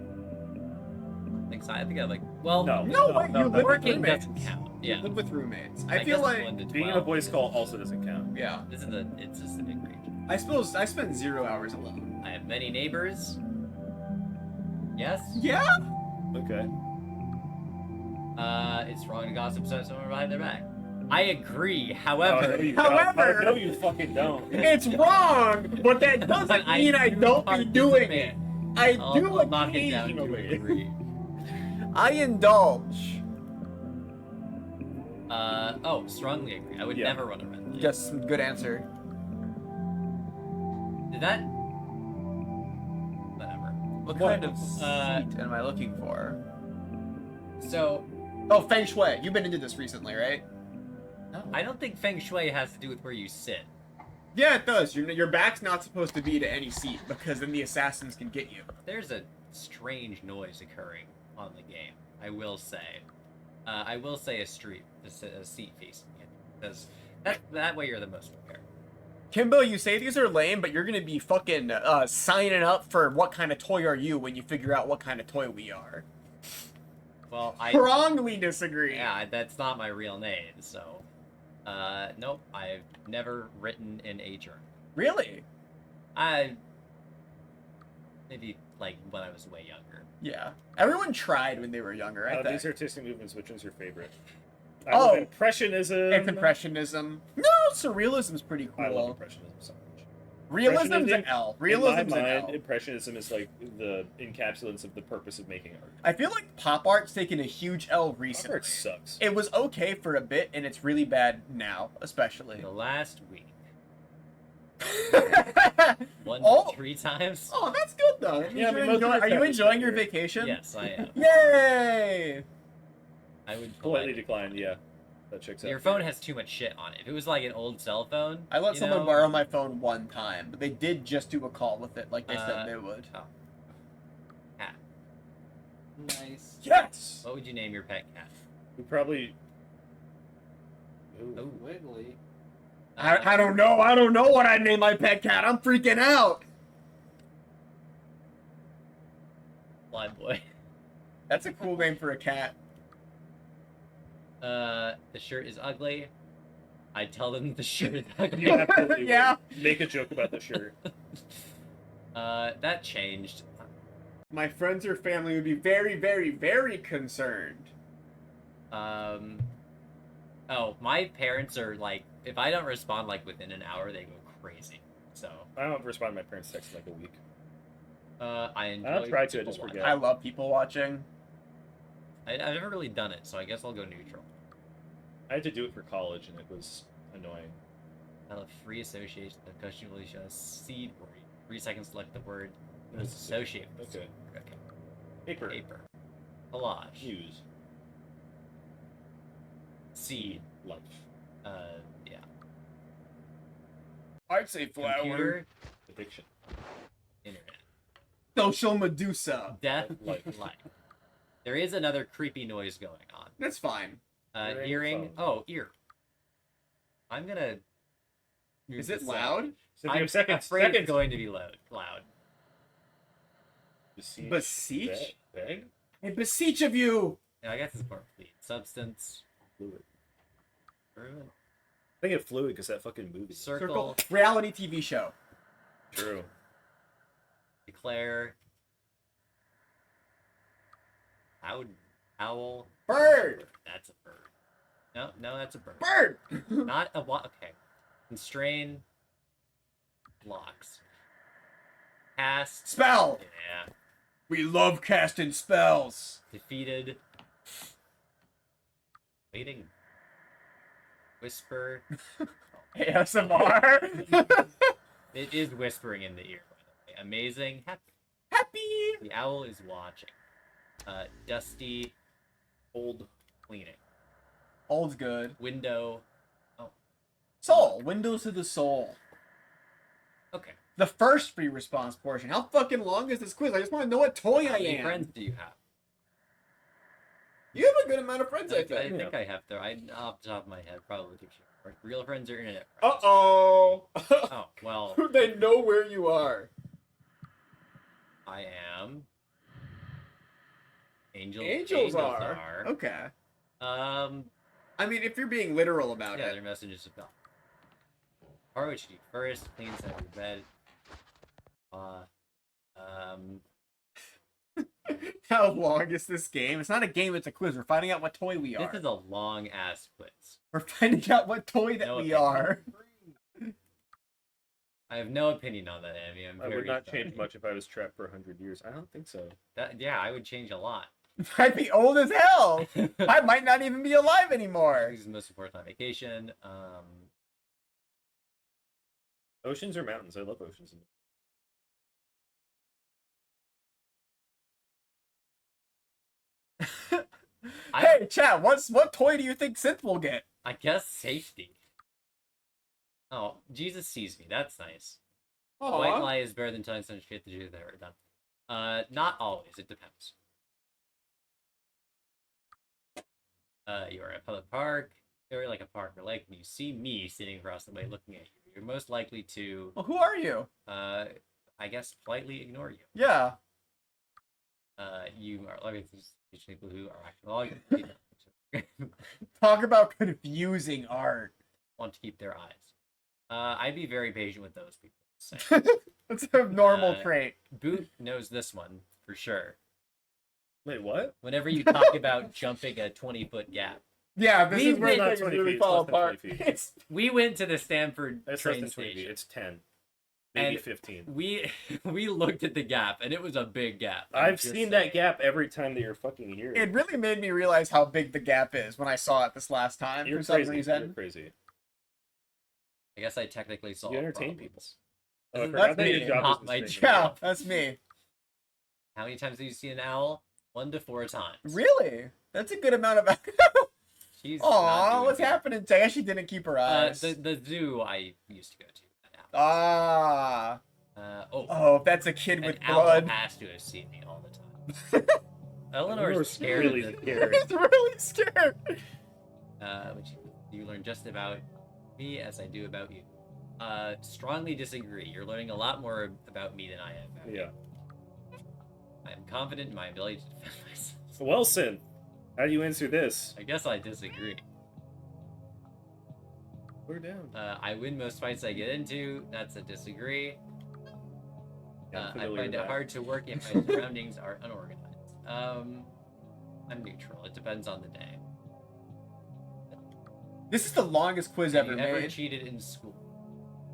I think I like. Well, no, No way, you live with working roommates. doesn't count. You Yeah. live with roommates. I I feel guess like 1 to 12. being in a voice call also doesn't count. yeah. This is it's just a big range. I suppose I spend 0 hours alone. I have many neighbors. Yes. Yeah. Okay. It's wrong to gossip about someone behind their back. I agree. Oh, However, no, you However- don't. No, you fucking don't. It's wrong, but that doesn't I mean I do don't be doing participate. it. I do I'll knock it down to occasionally. agree. I indulge. Oh, strongly agree. I would Yeah. never run a red light. Just good answer. Did that? Whatever. What kind of seat am I looking for? So, Oh, Feng Shui. You've been into this recently, right? no, I don't think Feng Shui has to do with where you sit. Yeah, it does. Your back's not supposed to be to any seat because then the assassins can get you. There's a strange noise occurring on the game. I will say. I will say a seat facing it, because that way you're the most prepared. Kimbo, you say these are lame, but you're gonna be fucking signing up for what kind of toy are you when you figure out what kind of toy we are. Well, I Strongly disagree. yeah, that's not my real name, so nope, I've never written in a journal. Really? Maybe like when I was way younger. Yeah. Everyone tried when they were younger, I think. These artistic movements, which one's your favorite? I Oh. love Impressionism. It's Impressionism. No, Surrealism's pretty cool. I love Impressionism so much. Realism's an Impressionism- L. Realism's In an my L. mind, Impressionism is like the encapsulance of the purpose of making art. I feel like pop art's taken a huge L Pop recently. art sucks. It was okay for a bit, and it's really bad now, especially. The last week, one Oh. to 3 times. Oh, that's good though. That means Yeah, I mean, you're most of enjoying- the are you stuff is enjoying your better. vacation? Yes, I am. Yay! I would Politely declined, yeah. That checks out. Your phone has too much shit on it. If it was like an old cell phone, I let you someone know, borrow my phone one time, but they did just do a call with it, like they Uh, said they would. cat. Nice. Yes. What would you name your pet cat? We probably. Ooh. Oh, Wiggly. I don't know. I don't know what I'd name my pet cat. I'm freaking out. Fly boy. That's a cool name for a cat. The shirt is ugly. I tell them the shirt is ugly. You absolutely would. Yeah. Make a joke about the shirt. That changed. My friends or family would be very, very, very concerned. Oh, my parents are like, if I don't respond like within an hour, they go crazy. So, I don't respond to my parents' text in like a week. I enjoy. I'll try to, I people just watching. forget. I love people watching. I've never really done it, so I guess I'll go neutral. I had to do it for college, and it was annoying. I love free association. The question will show a seed word. 3 seconds to select the word it was associated with. Okay. Okay. Paper. Paper. Collage. News. Seed. Life. Yeah. I'd say flower. Computer. Addiction. Internet. Social Medusa. Death. Life. Life. There is another creepy noise going on. That's fine. Hearing Hearing. phone. Oh, ear. I'm gonna. move Is it this loud? out. So I'm I'm seconds. afraid it's Seconds. going to be loud. Loud. Beseech? Beg? I beseech of you. Yeah, I guess it's more complete. Substance. Fluid. Fluid. I think it fluid because that fucking movie. Circle. Reality TV show. True. Declare. Loud. Owl. Bird. That's a bird. No, that's a bird. Bird. Not a what? Okay. Constrain. Blocks. Cast. Spell. Yeah. We love casting spells. Defeated. Waiting. Whisper. ASMR. It is whispering in the ear, by the way. Amazing. Happy. Happy. The owl is watching. Dusty. Old. Cleaning. Old's good. Window. Soul. Windows to the soul. Okay. The first free response portion. How fucking long is this quiz? I just want to know what toy How I many am. friends do you have? You have a good amount of friends, I I think. think I have to. Off the top of my head, probably do shit. Real friends or internet friends? Uh-oh. Oh, well, They know where you are. I am. Angels are. Okay. I mean, if you're being literal about Yeah, it. their messages about. Or what you do first, clean side of your bed. How long is this game? It's not a game, it's a quiz. We're finding out what toy we are. This is a long ass quiz. We're finding out what toy that No we opinion. are. I have no opinion on that, Amy. I'm I would very not sorry. change much if I was trapped for 100 years. I don't think so. Yeah, I would change a lot. I'd be old as hell. I might not even be alive anymore. This is the most important on vacation. Oceans or mountains? I love oceans. Hey, chat, what toy do you think Synth will get? I guess safety. Oh, Jesus sees me. That's nice. White lie is better than telling someone shit to do they're done. Not always. It depends. You are at a public park, or like a park or lake, and you see me sitting across the way looking at you. You're most likely to, Well, who are you? I guess, politely ignore you. Yeah. You are like people who are actually Talk about confusing art. want to keep their eyes. I'd be very patient with those people. So. That's a normal trait. Boot knows this one for sure. Wait, what? Whenever you talk about jumping a 20-foot gap. Yeah, this is where not things 20 really feet, fall it's less than apart. 20 feet. It's We went to the Stanford It's less train than 20 feet. station. It's 10. Maybe And 15. We looked at the gap, and it was a big gap. I've seen that gap every time that you're fucking here. it really made me realize how big the gap is when I saw it this last time You're for some crazy. reason. You're crazy. I guess I technically saw. You entertain people. Oh, I That's forgot that me, your job not is my this thing. Yeah, that's me. How many times have you seen an owl? 1 to 4 times. Really? That's a good amount of. She's not Aw, doing what's good. happening? I guess she didn't keep her eyes. The zoo I used to go to. An owl. Ah. Oh, if that's a kid an with owl blood. has to have seen me all the time. Eleanor's Eleanor's scared. really of the- scared. He's really scared. Which you learn just about me as I do about you. Strongly disagree. You're learning a lot more about me than I am. Yeah. I'm confident in my ability to defend myself. Wilson, how do you answer this? I guess I disagree. We're down. I win most fights I get into. That's a disagree. Yeah, I'm I familiar find with it that. hard to work if my surroundings are unorganized. I'm neutral. It depends on the day. This is the longest quiz Have ever you ever made. cheated in school?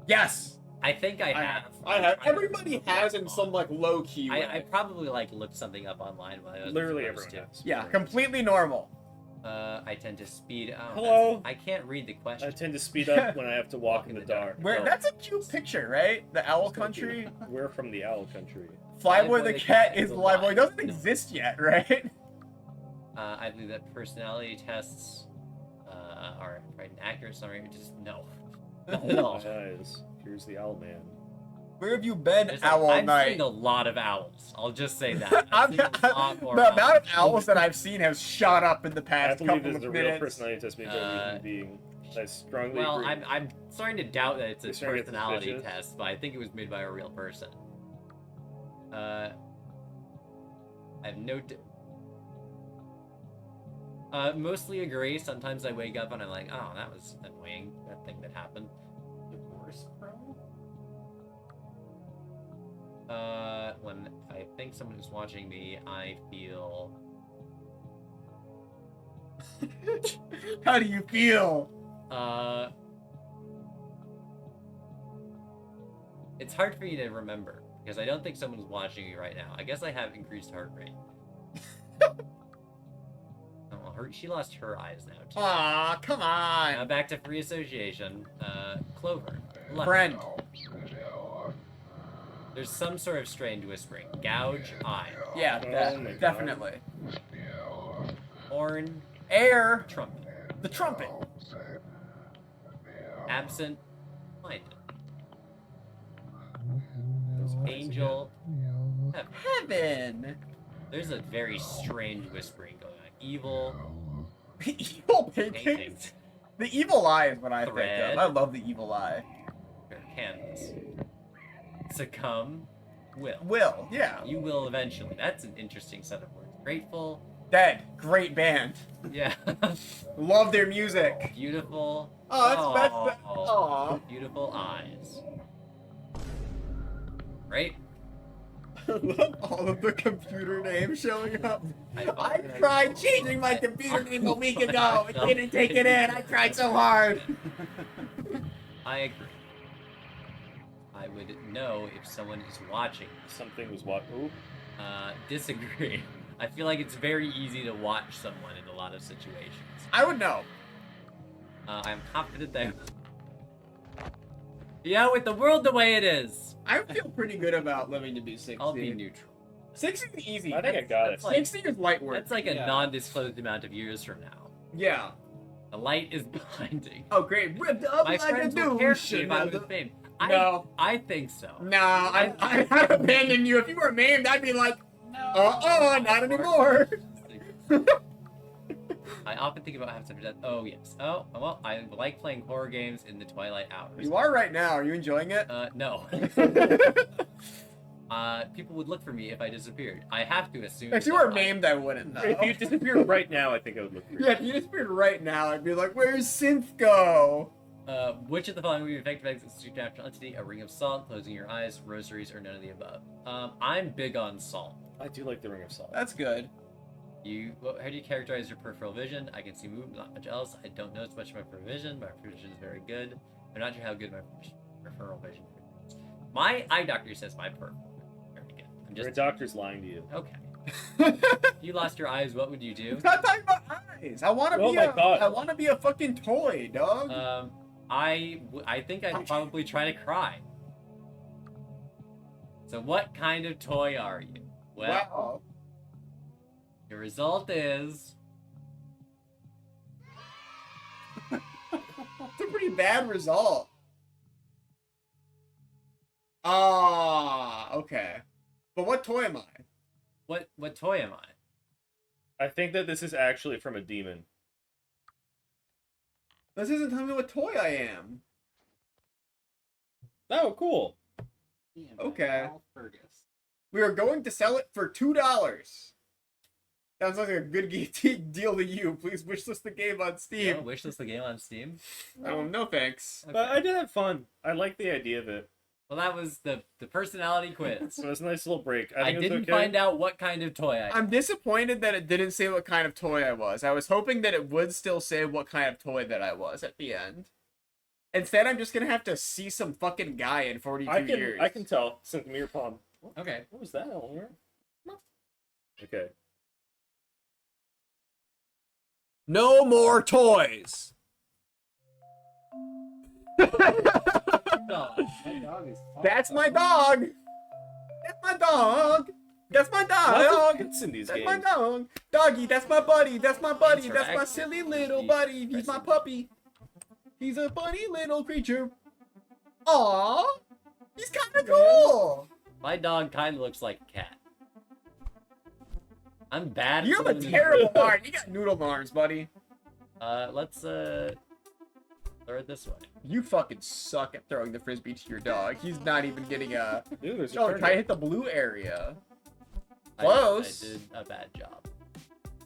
Yes, I think I have. I have. Everybody has in some like low key way. I probably like looked something up online while I was Literally supposed everyone to. has. Yeah, completely normal. I tend to speed. Oh, Hello? I can't read the I question. tend to speed up when I have to walk in the dark. Where that's a cute picture, right? The owl country. We're from the owl country. Flyboy the cat is alive. Well, he doesn't exist yet, right? I believe that personality tests are right an accurate summary. Just no, not at all. Guys, here's the owl man. Where have you been, There's Owl I've Night? seen a lot of owls. I'll just say that. I've seen a lot more the amount of owls. owls that I've seen has shot up in the I past believe couple this is of a real minutes. personality test made by a human being. I strongly Well, agree. I'm starting to doubt that it's a You're starting to get personality suspicious? test, but I think it was made by a real person. I have no. Mostly agree. Sometimes I wake up and I'm like, oh, that was annoying. That thing that happened. Divorce pro? When I think someone is watching me, I feel. How do you feel? It's hard for me to remember because I don't think someone's watching me right now. I guess I have increased heart rate. Oh, she lost her eyes now too. Aw, come Now on. back to free association. Clover. Left. Friend. There's some sort of strained whispering. Gouge eye. Yeah, Oh my God. definitely. Horn. Air. Trumpet. The trumpet. Absent. Minded. Angel. Heaven. Heaven. There's a very strange whispering going on. Evil. Evil paintings. Paintings. The evil eye is what I think Thread. of. I love the evil eye. Canvas. Succumb. Will. Will, yeah. You will eventually. That's an interesting set of words. Grateful. Dead. Great band. Yeah. Love their music. Beautiful. Oh, that's aw. Beautiful eyes. Right? Love all of the computer names showing up. I I- tried changing my computer name a week ago. It didn't take it in. I tried so hard. I agree. I would know if someone is watching. Something was what? Ooh. Disagree. I feel like it's very easy to watch someone in a lot of situations. I would know. I'm confident that Yeah, with the world the way it is. I feel pretty good about living to be 60. I'll be neutral. 60 is easy. I think I got it. That's like- 60 is light work. That's like a Yeah. non-disclosed amount of years from now. Yeah. The light is blinding. Oh, great. Ripped up My like a friends will care douche. for me if I was maimed. No. I think so. Nah, I'd abandon you. If you were maimed, I'd be like, No. not anymore. I often think about having such death. Oh, yes. Oh, well, I like playing horror games in the twilight hours. You are right now. Are you enjoying it? No. People would look for me if I disappeared. I have to assume. If you that were I- maimed, I wouldn't know. If you disappeared right now, I think I would look for you. Yeah, if you disappeared right now, I'd be like, where's Synth go? Which of the following would be effective as a supernatural entity? A ring of salt, closing your eyes, rosaries, or none of the above? I'm big on salt. I do like the Ring of Salt. That's good. How do you characterize your peripheral vision? I can see movement, not much else. I don't notice much of my peripheral vision. My peripheral vision is very good. I'm not sure how good my peripheral vision is. My eye doctor says my peripheral vision is very good. I'm Your just doctor's lying to you. okay. If you lost your eyes, what would you do? I'm not talking about eyes. I want to Oh be my a. God. I want to be a fucking toy, dog. I think I'd probably try to cry. So what kind of toy are you? Well, Wow. your result is It's a pretty bad result. Ah, okay. But what toy am I? what toy am I? I think that this is actually from a demon. This isn't telling me what toy I am. Oh, cool. Ian, Okay. Al Fergus. We are going to sell it for $2. Sounds like a good deal to you. Please wishlist the game on Steam. Oh, wishlist the game on Steam. No thanks. But I did have fun. I like the idea of it. Well, that was the personality quiz. So it was a nice little break. I think it was didn't okay. find out what kind of toy I. I'm disappointed that it didn't say what kind of toy I was. I was hoping that it would still say what kind of toy that I was at the end. Instead, I'm just gonna have to see some fucking guy in 42 years. I can tell. Send me your palm. Okay. What was that, Eleanor? Okay. No more toys. My dog is. That's my dog. That's my dog. That's my Lots of dog. hits in these That's games. my dog. Doggy, that's my buddy. That's my buddy. That's my Interactive. silly little buddy. He's my puppy. He's a funny little creature. Aww. He's kind of cool. My dog kind of looks like a cat. I'm bad. at You have a filling in- terrible arm. You got noodle arms, buddy. Let's throw it this way. You fucking suck at throwing the frisbee to your dog. He's not even getting a. Ooh, there's a Oh, turtle. try to hit the blue area. I Close. did a bad job.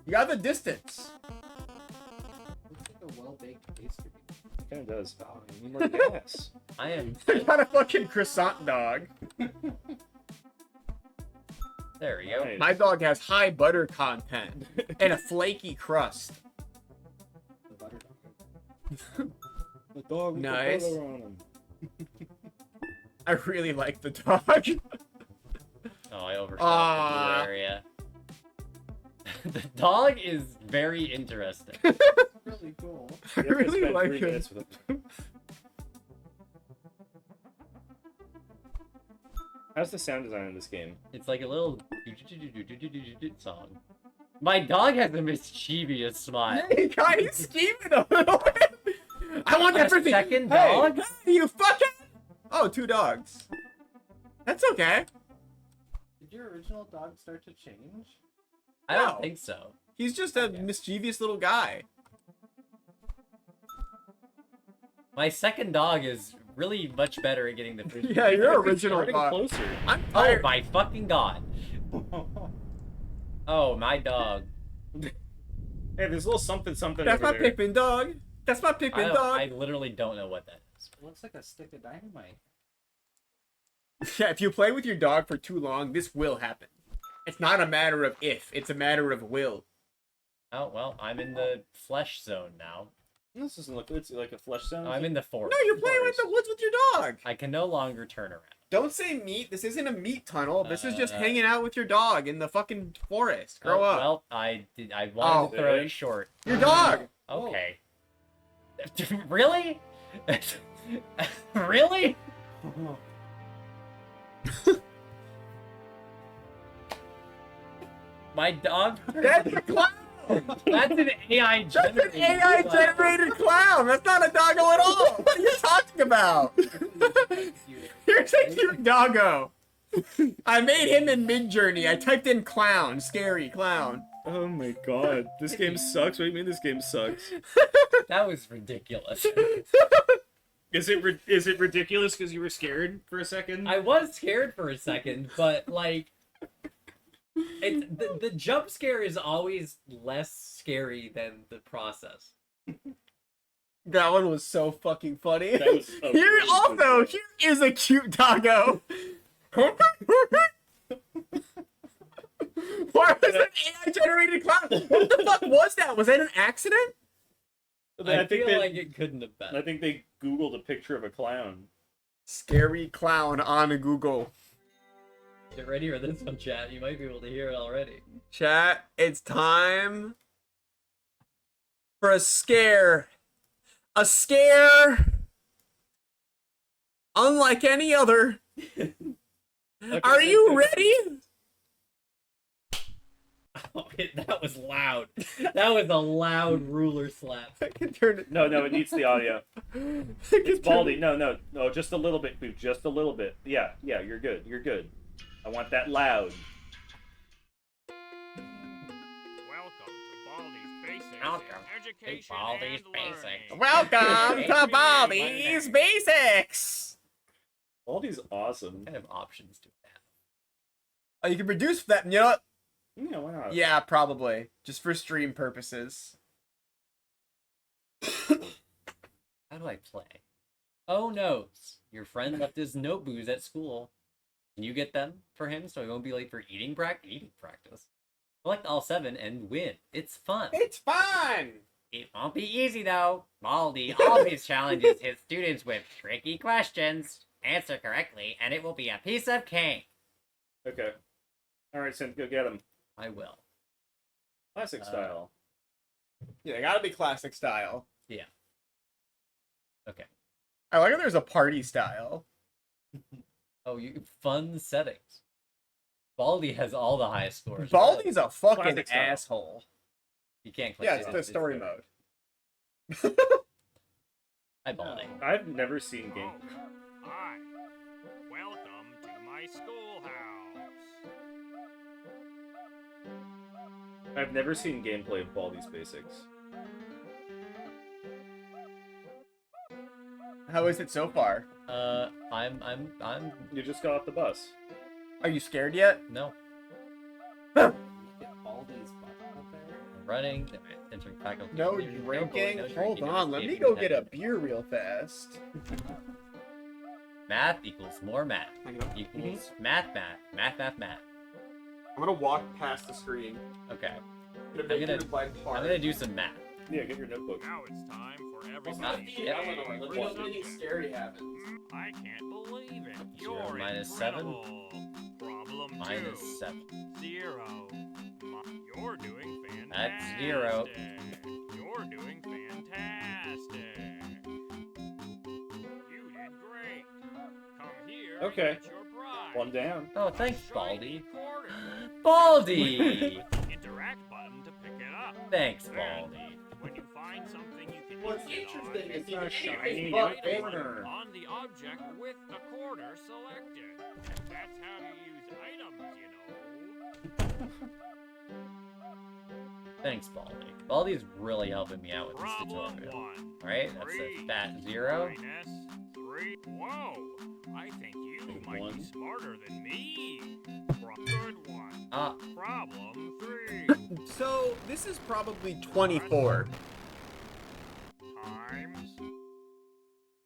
You got the distance. Looks like a well-baked pastry. It kind of does. Oh, I need more gas. I am. You got a fucking croissant dog. There we go. Nice. My dog has high butter content and a flaky crust. The butter. The dog with Nice. the butter on him. I really like the dog. Oh, I overshot Ah. the blue area. The dog is very interesting. Really cool. I You have to really spend like 3 it. minutes with him. How's the sound design in this game? It's like a little song. My dog has a mischievous smile. Hey, guy, he's scheming a little bit. I want that A frisbee. second Hey, dog? hey, you fucking. Oh, 2 dogs. That's okay. Did your original dog start to change? I don't No. think so. He's just a mischievous little guy. My second dog is really much better at getting the frisbee. Yeah, your original Getting dog. closer. I'm Oh tired. my fucking god. Oh, my dog. Hey, there's a little something something That's over my there. Pippin dog. That's my Pippin dog. I literally don't know what that is. It looks like a stick of dynamite. Yeah, if you play with your dog for too long, this will happen. It's not a matter of if, it's a matter of will. Oh, well, I'm in the flesh zone now. This doesn't look. It's like a flesh sound. I'm in the forest. No, you're playing with the woods with your dog. I can no longer turn around. Don't say meat. This isn't a meat tunnel. This is just Uh, hanging out with your dog in the fucking forest. Grow Oh, up. Well, I wanted to throw Oh. it short. Your dog. Okay. Really? Really? My dog. That's a clown! That's an AI That's an generated. AI generated clown! That's not a doggo at all! What are you talking about? Here's a cute doggo! I made him in Midjourney. I typed in clown, scary clown. Oh my god, this game sucks. What do you mean this game sucks? That was ridiculous. Is it ridiculous because you were scared for a second? I was scared for a second, but like, the jump scare is always less scary than the process. That one was so fucking funny. That was a Here really also, good here is a cute doggo. Why was that AI generated clown? What the fuck was that? Was that an accident? I feel they, like it couldn't have been. I think they Googled a picture of a clown. Scary clown on Google. Get ready for this one, chat. You might be able to hear it already. Chat, it's time for a scare. A scare unlike any other. Okay, Are you ready? Oh, that was loud. That was a loud ruler slap. I can turn it. No, it needs the audio. It's Baldi. No, just a little bit, Qweave. Just a little bit. Yeah, you're good. You're good. I want that loud. Welcome to Baldi's Basics Welcome in to Education Baldi's and Basics. Learning. Welcome to Baldi's Basics. Baldi's awesome. What kind of options do we have? Oh, you can reduce that. You know what? Yeah, why not? Yeah, probably. Just for stream purposes. How do I play? Oh no, your friend left his note booze at school. Can you get them for him so he won't be late for eating practice? Select all 7 and win. It's fun. It's fun. It won't be easy though. Baldi always challenges his students with tricky questions. Answer correctly, and it will be a piece of cake. Okay. All right, Synth, go get him. I will. Classic style. Yeah, they gotta be classic style. Yeah. Okay. I like how there's a party style. Oh, you fun settings. Baldi has all the highest scores. Baldi's a fucking Classic style. asshole. You can't click Yeah, it. it's the story mode. Hi, Baldi. I've never seen game. Hi. Welcome to my schoolhouse. I've never seen gameplay of Baldi's Basics. How is it so far? I'm You just got off the bus. Are you scared yet? no. Get Baldi's butt up there. I'm running. Entering faculty. No community, drinking? no Hold drinking, on, let me escaping go get a detection. beer real fast. Math equals more math. Hang on. Equals math. I'm gonna walk past the screen. Okay. I'm gonna do some math. Yeah, get your notebook. Now it's time for not everybody's yet. favorite Let me know if anything subject. scary happens. I can't believe it. 0 You're minus 7. incredible. Problem 2. Minus 7. 0. You're doing fantastic. That's 0. You're doing fantastic. You did great. Come here. Okay. And get your prize. One down. Oh, thanks, Shiny Baldi. quarter. Baldi! Interact button to pick it up. Thanks, Then, Baldi. when you find something you can What's use it on, interesting is it's not a shiny, but item corner. on the object with the quarter selected. That's how you use items, you know. Thanks, Baldi. Baldi's really helping me out with this Problem tutorial. 1. Alright, that's a 3 fat 0. minus 3. Whoa! I think you Big might one. be smarter than me. Good one. Ah, Problem 3 So, this is probably 24. times.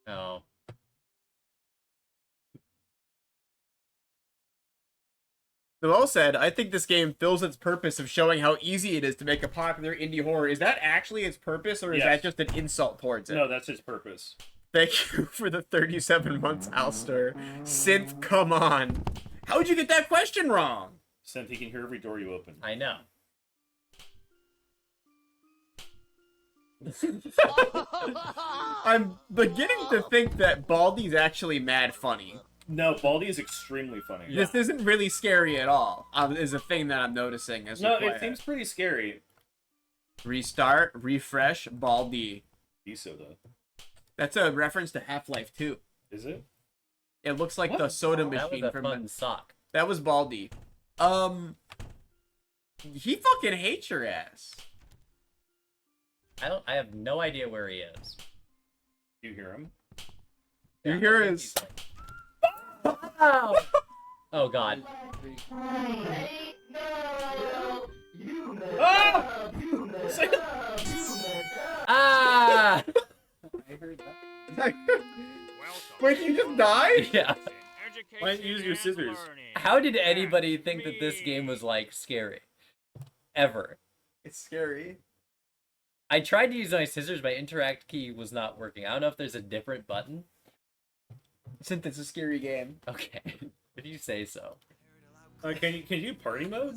no. Noel said, I think this game fills its purpose of showing how easy it is to make a popular indie horror. Is that actually its purpose, or is Yes. that just an insult towards it? No, that's his purpose. Thank you for the 37 months, Alster. Synth, come on. How'd you get that question wrong? Synth, he can hear every door you open. I know. I'm beginning to think that Baldi's actually mad funny. No, Baldi is extremely funny. This isn't really scary at all, is a thing that I'm noticing as No, we play it seems pretty scary. Restart, refresh, Baldi. E-soda. That's a reference to Half-Life 2. Is it? It looks like What? the soda That was machine a from fun sock. That was Baldi. He fucking hates your ass. I have no idea where he is. You hear him? You Yeah, hear I think his... he's like- Oh god. Ah! Ah! I heard that. Wait, you just died? Yeah. Why don't you use your scissors? How did anybody think that this game was like scary? Ever. It's scary. I tried to use my scissors, my interact key was not working. I don't know if there's a different button. Since it's a scary game. Okay. If you say so. Can you do party mode?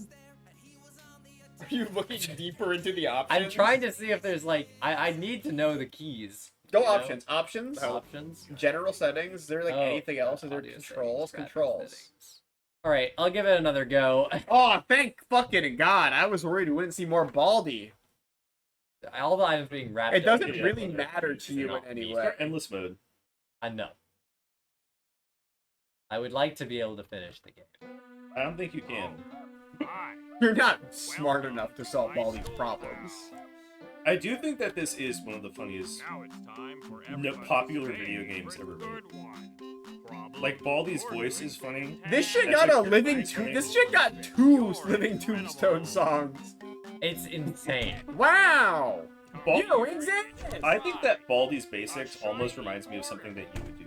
Are you looking deeper into the options? I'm trying to see if there's like I need to know the keys. Go you know? options. Options. Options. General settings. Is there like Oh, anything else? Is there audio controls? settings, graphics Controls. settings. Alright, I'll give it another go. Oh, thank fucking God. I was worried we wouldn't see more Baldi. All the items being wrapped It doesn't up. Yeah, really yeah. matter to you in Not any me. way. Endless mode. No. I would like to be able to finish the game. I don't think you can. You're not smart enough to solve Baldi's problems. I do think that this is one of the funniest Now it's time for popular video games ever made. Like, Baldi's voice is funny. This shit That's got a like living pretty funny. This shit got 2 Living Tombstone songs. It's insane. Wow. Bal- You exist. I think that Baldi's Basics almost reminds me of something that you would do.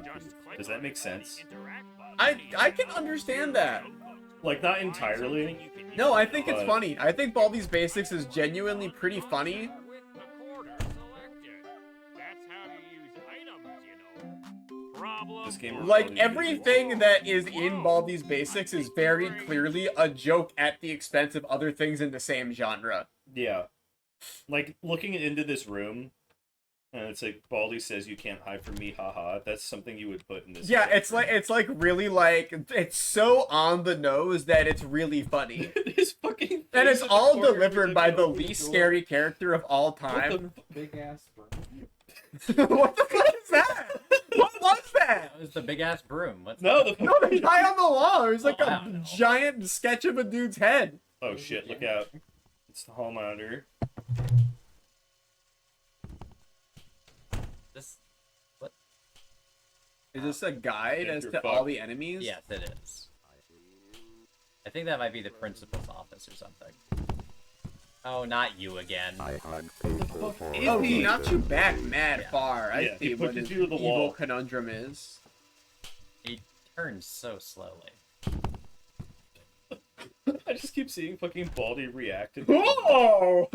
Does that make sense? I can understand that. Like, not entirely. No, I think it's But- funny. I think Baldi's Basics is genuinely pretty funny. This game Like, really everything that is in Baldi's Basics is very clearly a joke at the expense of other things in the same genre. Yeah. Like, looking into this room, and it's like, Baldi says you can't hide from me, haha. That's something you would put in this. Yeah, game. it's like really like, it's so on the nose that it's really funny. His fucking And face it's in the all corner delivered is by like, the "Open least door." scary character of all time. Big ass broom. What the fuck is that? What was that? That was the big ass broom. What's No, that? the No, the guy on the wall. There's like Oh, I a don't know. giant sketch of a dude's head. Oh shit, look out. It's the hall monitor. This Is this a guide Yeah, as you're to fucked. all the enemies? yes, it is. I think that might be the principal's office or something. Oh, not you again. Oh, he knocks you back mad Yeah. far. I Yeah, see he what pushes his you to the evil wall. conundrum is. He turns so slowly. I just keep seeing fucking Baldi react. to- Oh!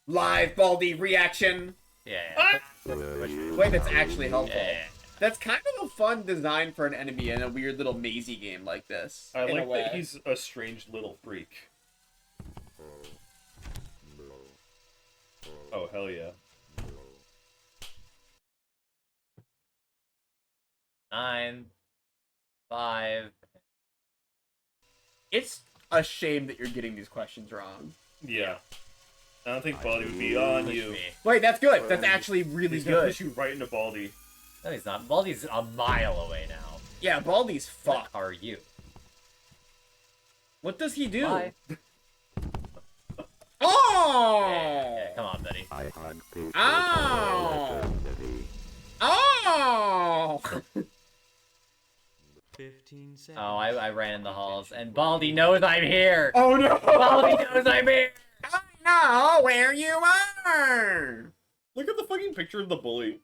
Live Baldi reaction. Yeah. Wait, that's actually helpful. Yeah. That's kind of a fun design for an enemy in a weird little mazy game like this. I in a like way. that he's a strange little freak. Oh, hell yeah. 9, 5. It's a shame that you're getting these questions wrong. Yeah. I don't think Baldi would be on Push you. me. Wait, that's good. That's actually really He's gonna good. push you right into Baldi. No, he's not. Baldi's a mile away now. Yeah, Baldi's What fucked. are you? What does he do? Bye. Oh! Yeah, come on, buddy. Oh! Oh! 15 seconds. Oh, I ran in the halls, and Baldi knows I'm here. Oh no! Baldi knows I'm here. I know where you are. Look at the fucking picture of the bully.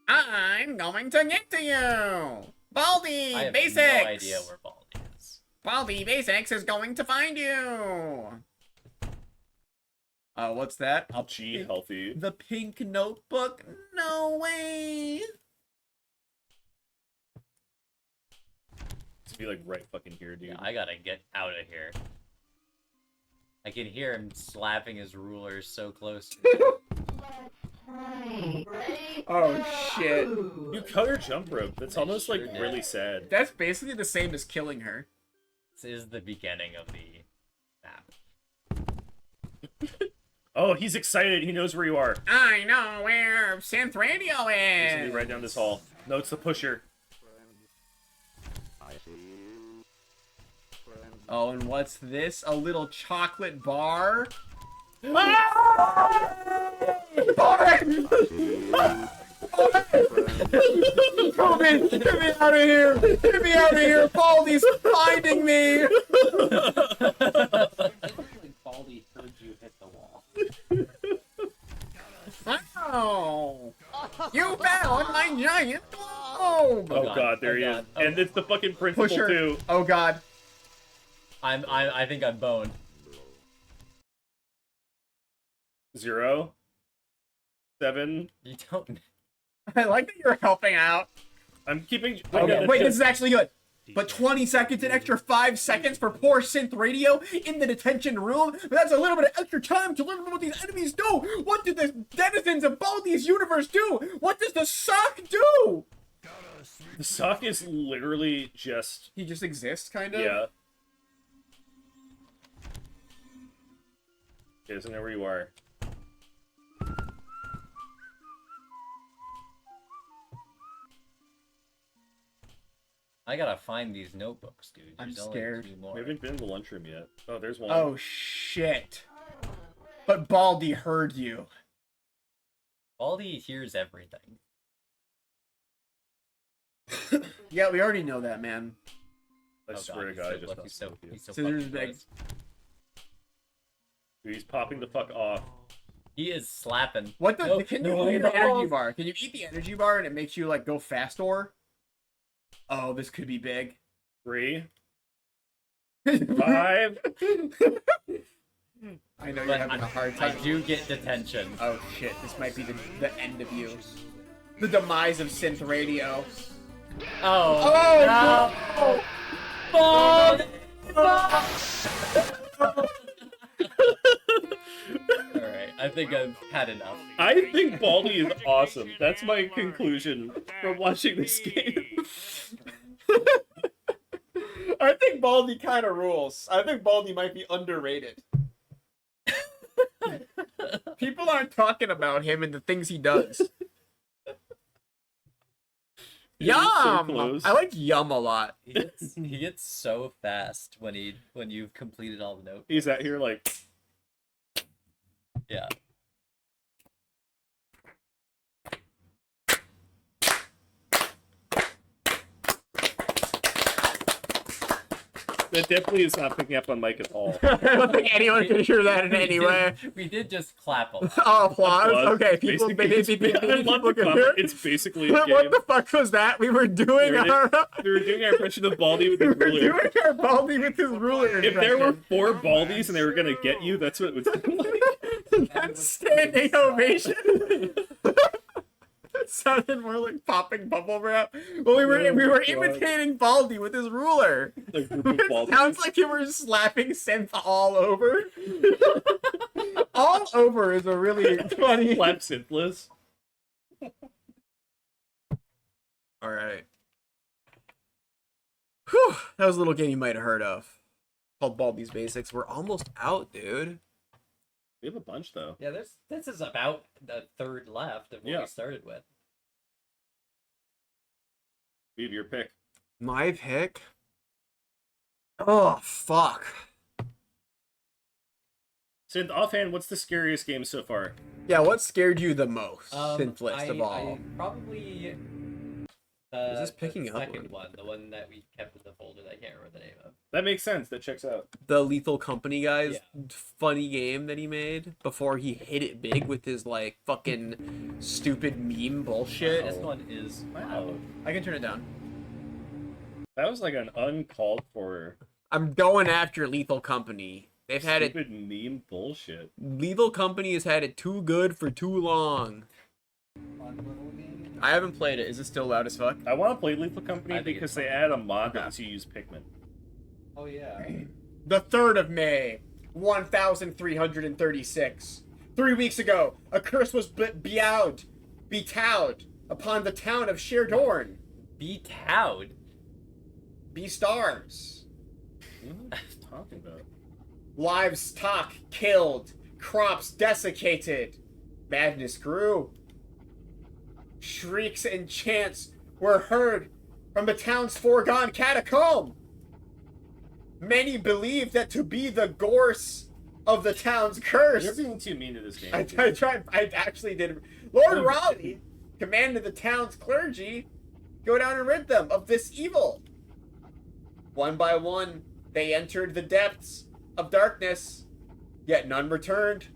I'm going to get to you. Baldi I have Basics. no idea where Baldi is. Baldi Basics is going to find you. What's that? G healthy. The pink notebook? No way. To be like right fucking here, dude. Yeah, I gotta get out of here. I can hear him slapping his ruler so close. Oh shit. You cut her jump rope. That's almost like sure did. really sad. That's basically the same as killing her. This is the beginning of the map. Oh, he's excited. He knows where you are. I know where Synth Radio He's gonna be is. right down this hall. No, it's the pusher. Oh, and what's this? A little chocolate bar? Corbin! Corbin, get me out of here! Get me out of here! Baldi's finding me! Literally, Baldi heard you hit the wall. Ow! You found my giant globe! Oh god, there he is. God. And it's the fucking principal Pusher. too. Oh god. I think I'm boned. 0, 7. You don't. I like that you're helping out. I'm keeping. Okay, wait, this is actually good. But 20 seconds, an extra 5 seconds for poor Synth Radio in the detention room? That's a little bit of extra time to learn what these enemies do! What do the denizens of Baldi's universe do? What does the sock do? The sock is literally just. He just exists, kind of? Yeah. Okay, so know where you are. I gotta find these notebooks, dude. I'm There's only scared. 2 more. We haven't been in the lunchroom yet. Oh, there's one. Oh, shit. But Baldi heard you. Baldi hears everything. Yeah, we already know that, man. I Oh, swear to he's God, I so- just look, not he's so, with you. he's so Scissors fucking big. close. Dude, he's popping the fuck off. He is slapping. What the? No, Can no, you eat no. the energy bar? Can you eat the energy bar and it makes you, like, go faster? Oh, this could be big. 3, 5. I know you're But having a hard I time. do get detention. Oh shit, this might be the end of you. The demise of Synth Radio. Oh, Oh, no! Alright, I think I've had enough. I think Baldi is awesome. That's my conclusion from watching this game. I think Baldi kind of rules. I think Baldi might be underrated. People aren't talking about him and the things he does. He's so Yum! close. I like Yum a lot. He gets so fast when you've completed all the notes. He's out here like. Yeah. That definitely is not picking up on Mike at all. I don't think anyone can hear that in any way. We did just clap a lot. Oh, applause. Applause. Okay, people, Basically, I love the people can comment. hear. It's basically a What game. the fuck was that? We were doing We our were doing our impression of Baldi with we his were ruler. doing our Baldi with his ruler. If there were impression. 4 Baldis and they were gonna get you, that's what it would sound like. That's standing ovation. It sounded more like popping bubble wrap. Well, we were Oh my God. imitating Baldi with his ruler. A group of It Baldis. sounds like you were slapping Synth all over. All over is a really funny. Slap Synthless. All right. Whew, that was a little game you might have heard of. Called Baldi's Basics. We're almost out, dude. We have a bunch though. Yeah, this is about the third left of what Yeah. we started with. Leave your pick. My pick? Oh, fuck. Synth, offhand, what's the scariest game so far? Yeah, what scared you the most? Synthless of all. I probably. Is this picking the up, second or- one, the one that we kept in the folder that I can't remember the name of. That makes sense. That checks out. The Lethal Company guy's funny game that he made before he hit it big with his, like, fucking stupid meme bullshit. This one is Wow. I can turn it down. That was like an uncalled for I'm going after Lethal Company. They've had it. stupid meme bullshit. Lethal Company has had it too good for too long. Fun little game. I haven't played it. Is it still loud as fuck? I want to play Lethal Company I think because it's they fun. add a mod that Okay. lets you use Pikmin. Oh yeah. The 3rd of May. 1336. 3 weeks ago, a curse was bestowed upon the town of Sherdorn. Be-towed? Beastars. What are you talking about? Livestock killed. Crops desiccated. Madness grew. Shrieks and chants were heard from the town's foregone catacomb. Many believe that to be the gorse of the town's curse. You're being too mean to this game. I actually did. Lord Raleigh commanded the town's clergy go down and rid them of this evil. One by one, they entered the depths of darkness, yet none returned.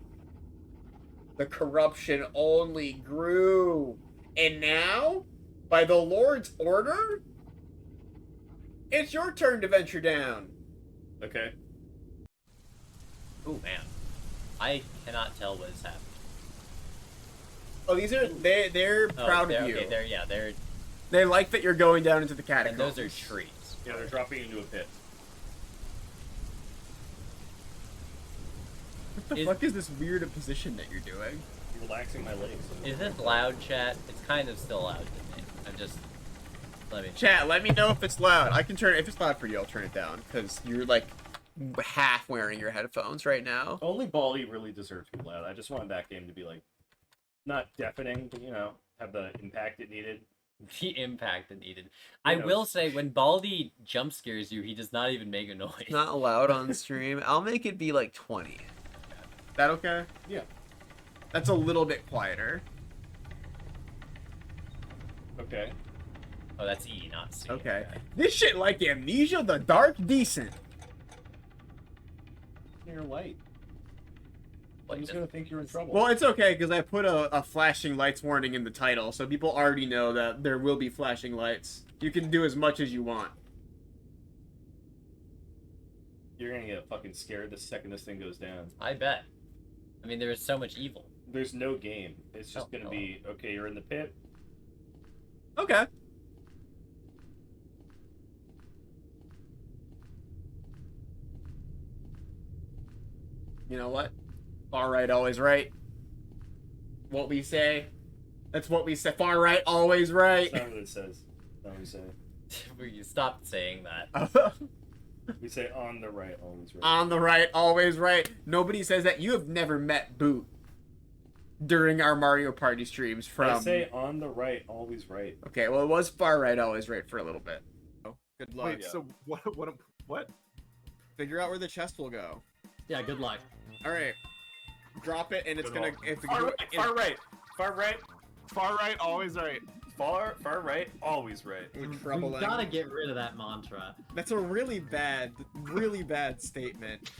The corruption only grew. And now, by the Lord's order, it's your turn to venture down. Okay. Oh man, I cannot tell what is happening. Oh, these are they're proud of you. Okay, They like that you're going down into the and catacombs. those are trees. Yeah, they're dropping into a pit. What the fuck is this weird position that you're doing? You're relaxing my legs. Is this loud, chat? It's kind of still loud to me. I'm just let me. Chat, let me know if it's loud. I can turn it. If it's loud for you, I'll turn it down because you're like half wearing your headphones right now. Only Baldi really deserves to be loud. I just wanted that game to be like, not deafening, but have the impact it needed. The impact it needed. I will say, when Baldi jump scares you, he does not even make a noise. Not allowed on stream. I'll make it be like 20. That okay? Yeah. That's a little bit quieter. Okay. Oh, that's E, not C. Okay. This shit like Amnesia, the Dark Decent. You're light. Like I'm just gonna think you're in trouble. Well, it's okay because I put a flashing lights warning in the title, so people already know that there will be flashing lights. You can do as much as you want. You're gonna get fucking scared the second this thing goes down. I bet. I mean, there is so much evil. There's no game. It's just Oh, gonna no. be, okay, you're in the pit. Okay. You know what? Far right, always right. What we say. That's what we say. Far right, always right. That's not what it says. That's not what we say. You stopped saying that. We say on the right, always right. On the right, always right. Nobody says that. You have never met Boot during our Mario Party streams from... I say on the right, always right. Okay, well, it was far right, always right for a little bit. Oh, good luck. Wait, so what? Figure out where the chest will go. Yeah, good luck. All right. Drop it, and it's Good gonna... luck. If Far right, far right, far right, always right. Far right, always right. We're We troubling. gotta get rid of that mantra. That's a really bad statement.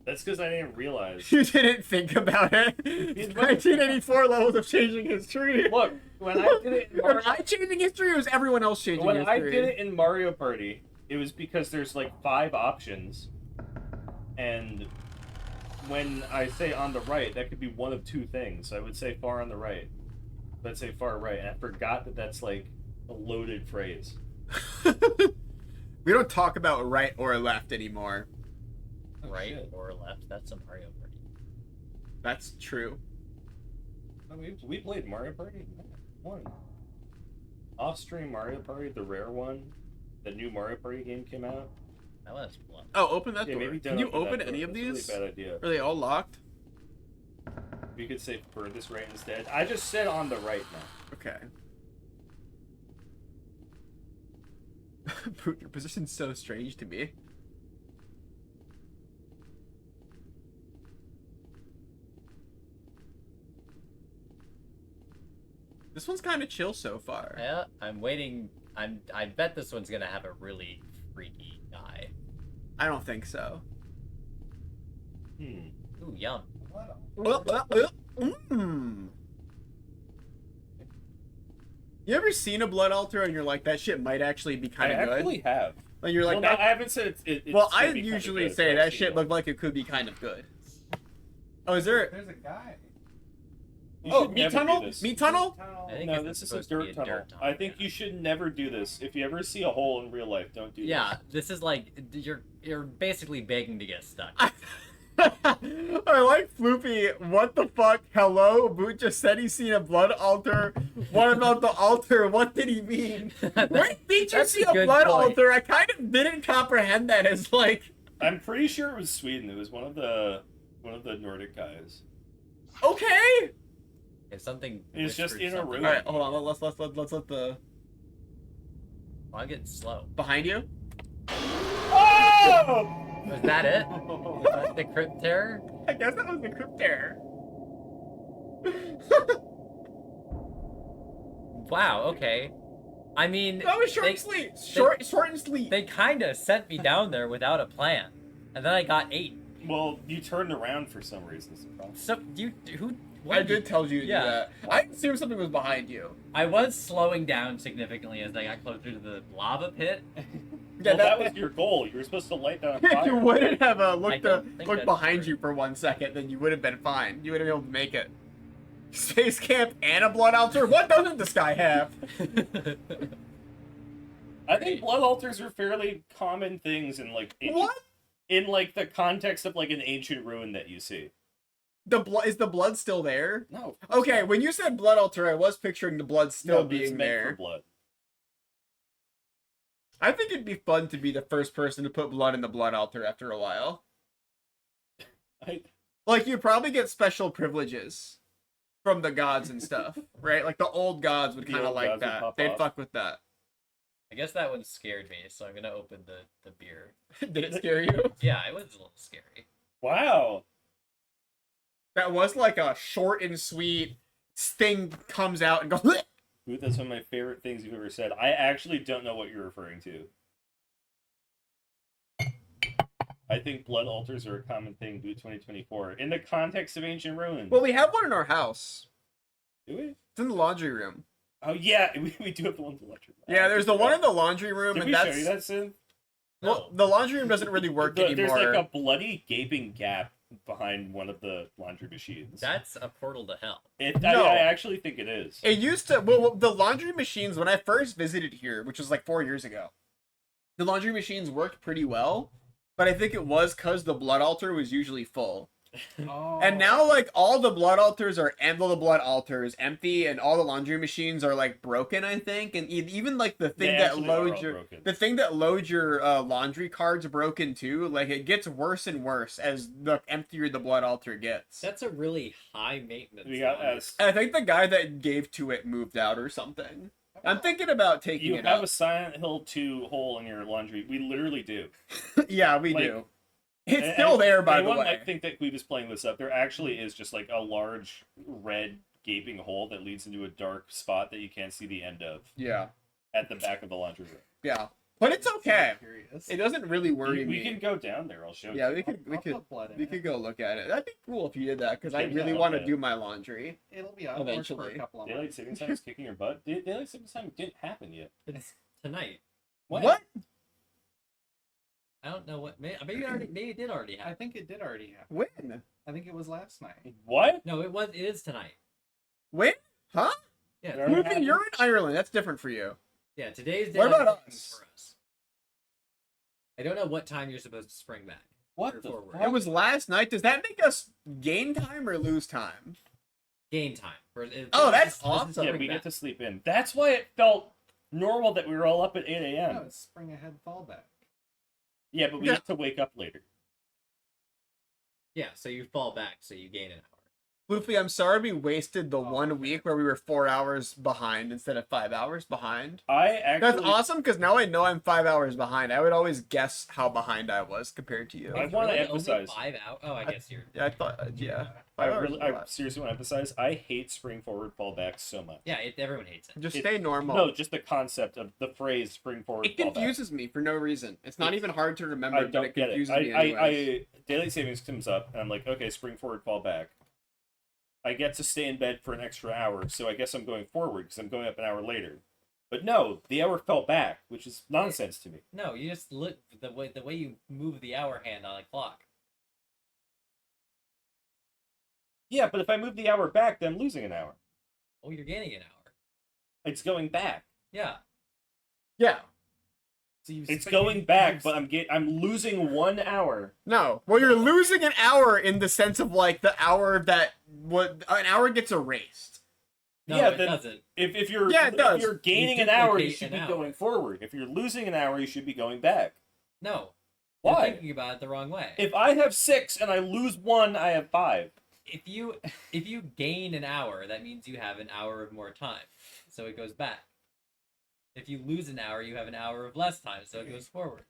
That's because I didn't realize. You didn't think about it. 1984 levels of changing history. Look, when I did it in Was I changing history, or was everyone else changing when history? I did it in Mario Party, it was because there's like 5 options, and when I say on the right, that could be one of 2 things. I would say far on the right, but I'd say far right, and I forgot that that's like a loaded phrase. We don't talk about right or left anymore. Right shit. or left? That's a Mario Party. That's true. Oh, we played Mario Party? One. Off-stream Mario Party, the rare one. The new Mario Party game came out. That was blunt. Oh, open that Yeah, door. maybe Can don't you open that any door. of That's these? a really bad idea. Are they all locked? We could say furthest right instead. I just said on the right now. Okay. Boot, your position's so strange to me. This one's kind of chill so far. Yeah, I'm waiting. I bet this one's gonna have a really freaky guy. I don't think so. Ooh, yum. Mm. You ever seen a blood altar and you're like, that shit might actually be kind of good? actually have. And you're like, Well, that... no, I haven't said it's Well, gonna I be kinda usually good, say but I've that seen shit one. looked like it could be kind of good. Oh, is there... There's a guy. You Oh, should meat never do tunnel? this. Meat tunnel? I think No, it's this is a supposed to be dirt tunnel. dirt tunnel. I think you should never do this. If you ever see a hole in real life, don't do Yeah, this is like you're basically begging to get stuck. I like Floopy. What the fuck? Hello? Boot just said he's seen a blood altar. What about the altar? What did he mean? Where did you That's see a a good blood point. altar? I kind of didn't comprehend that as like. I'm pretty sure it was Sweden. It was one of the Nordic guys. Okay. If something. It's just whispered in a something room. All at right, me. hold on. Let's let the Oh, I'm getting slow. behind you. Oh! Was that it? Was that the Crypt Terror? I guess that was the Crypt Terror. Wow. Okay. I mean, That was short they- and sweet. Short and sweet. They kind of sent me down there without a plan, and then I got 8. Well, you turned around for some reason. is the problem. So who? What I did tell you to Yeah. do that. I assumed something was behind you. I was slowing down significantly as I got closer to the lava pit. Yeah, Well, that was your goal. You were supposed to light down a If fire. you wouldn't have I looked don't think that's behind true. you for 1 second, then you would have been fine. You would have been able to make it. Space camp and a blood altar? What doesn't this guy have? I think blood altars are fairly common things in like What? in like the context of like an ancient ruin that you see. Is the blood still there? No. Okay, when you said blood altar, I was picturing the blood still but it's being meant there. for blood. I think it'd be fun to be the first person to put blood in the blood altar after a while. Like, you probably get special privileges from the gods and stuff, right? Like, the old gods would The kind of old like gods would that. pop They'd off. fuck with that. I guess that one scared me, so I'm gonna open the beer. Did it scare you? Yeah, it was a little scary. Wow. That was like a short and sweet thing comes out and goes, "Bleh!" Ooh, that's one of my favorite things you've ever said. I actually don't know what you're referring to. I think blood altars are a common thing due 2024 in the context of ancient ruins. Well, we have one in our house. Do we? It's in the laundry room. Oh yeah, we do have the one in the electric. Yeah, there's the one in the laundry room, Did and we show that's you that, Synth? well, the laundry room doesn't really work There's anymore. like a bloody gaping gap behind one of the laundry machines. That's a portal to hell. No. I actually think it is. It used to, well, the laundry machines, when I first visited here, which was like 4 years ago, the laundry machines worked pretty well, but I think it was because the blood altar was usually full. Oh. And now, like, all the blood altars are, and all the blood altars empty, and all the laundry machines are, like, broken, I think, and even, like, the thing They that actually are loads all your, broken. the thing that loads your laundry cards broken, too. Like, it gets worse and worse as the emptier the blood altar gets. That's a really high maintenance. We got laundry. us. I think the guy that gave to it moved out or something. I'm thinking about taking You it have out. a Silent Hill 2 hole in your laundry. We literally do. Yeah, we like- do. It's And- still and there, by the anyone way. might think that Qweave is playing this up. There actually is just like a large red gaping hole that leads into a dark spot that you can't see the end of Yeah, at the back of the laundry room. yeah, but it's okay. Curious. It doesn't really worry We me. can go down there. I'll show Yeah, you. we could I'll put blood in we it. could go look at it. That'd be cool if you did that because I Yeah, really I'll want to bet. do my laundry. It'll be out of work for Eventually. a couple of Daylight months. saving time is kicking your butt. Daylight saving time didn't happen yet. It's tonight. What? I don't know what. Maybe it did already I happen. think it did already happen. When? I think it was last night. What? No, it is tonight. When? Huh? Yeah, There- Ruben, you're in Ireland. That's different for you. yeah. Today's What daylight about savings us? for us. I don't know what time you're supposed to spring back. What Or the forward. fuck? It was last night. Does that make us gain time or lose time? Game time. Oh, that's This is awesome. Yeah, spring we back. get to sleep in. That's why it felt normal that we were all up at 8 a.m. No, it's spring ahead fallback. Yeah, but we Yeah. have to wake up later. Yeah, so you fall back, so you gain an hour. Floofy, I'm sorry we wasted the Oh, 1 okay. week where we were 4 hours behind instead of 5 hours behind. I actually. That's awesome because now I know I'm 5 hours behind. I would always guess how behind I was compared to you. I It's wanna really emphasize- only 5 hours. Oh, I guess you're. Yeah, I thought, yeah. I 5 hours really, is a I lot. seriously want to emphasize. I hate spring forward fallback so much. Yeah, everyone hates it. Just it- stay normal. No, just the concept of the phrase spring forward It fallback. confuses me for no reason. It's not even hard to remember, I but don't it get it. confuses me anyways. Daylight savings comes up, and I'm like, okay, spring forward fallback. I get to stay in bed for an extra hour, so I guess I'm going forward because I'm going up an hour later. But no, the hour fell back, which is nonsense to me. No, you just look the way you move the hour hand on a clock. Yeah, but if I move the hour back, then I'm losing an hour. Oh, you're gaining an hour. It's going back. Yeah. Yeah. So It's going back, but I'm losing 1 hour. No. Well, you're losing an hour in the sense of like the hour that an hour gets erased. No, Yeah, it then- doesn't. If you're Yeah, it does. if you're gaining You an hour, you duplicate should an be hour. going forward. If you're losing an hour, you should be going back. No. Why? You're thinking about it the wrong way. If I have 6 and I lose 1, I have 5. If you gain an hour, that means you have an hour of more time, so it goes back. If you lose an hour, you have an hour of less time, so it goes forward.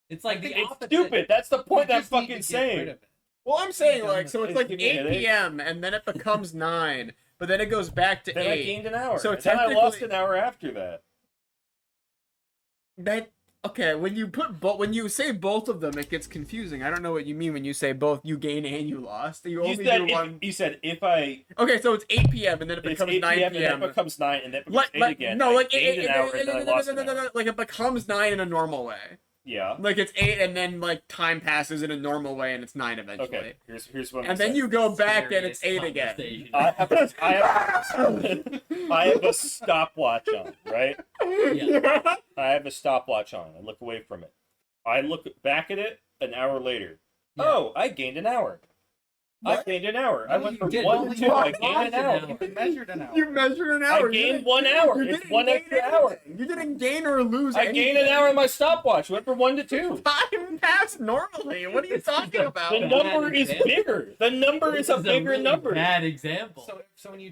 It's like the It's opposite. stupid. That's the point I'm just need to fucking get saying. rid of it. Well, I'm saying like so it's It's like giving me a 8 headache. p.m. and then it becomes 9, but then it goes back to Then I 8. gained an hour. So And then I lost technically- an hour after that. That okay, when you say both of them, it gets confusing. I don't know what you mean when you say both you gain and you lost. You only do one. You said if I Okay, so it's 8 p.m. and then it it's becomes 8 9 p.m. p.m. and then it becomes 9 and then it becomes 8 again. No, I like gained an hour and then I lost an hour. like it becomes 9 in a normal way. Yeah. Like it's 8 and then like time passes in a normal way and it's 9 eventually. Okay. Here's what I'm And then saying. you go back and it's 8 Serious again. conversation. I have a stopwatch on, right? Yeah. I have a stopwatch on. I look away from it. I look back at it an hour later. Yeah. Oh, I gained an hour. I What? gained an hour. I No, went you from didn't. 1 Only to 2. you I lost gained an an hour. hour. You measured an hour. You measured an hour. I gained 1 hour. You It's didn't 1 gain extra hour. anything. You didn't gain or lose I gained an hour on my stopwatch. Went from 1 to 2. Time passed normally. What are you talking about? The number is bigger. The number is a This bigger really number. Bad example. So when you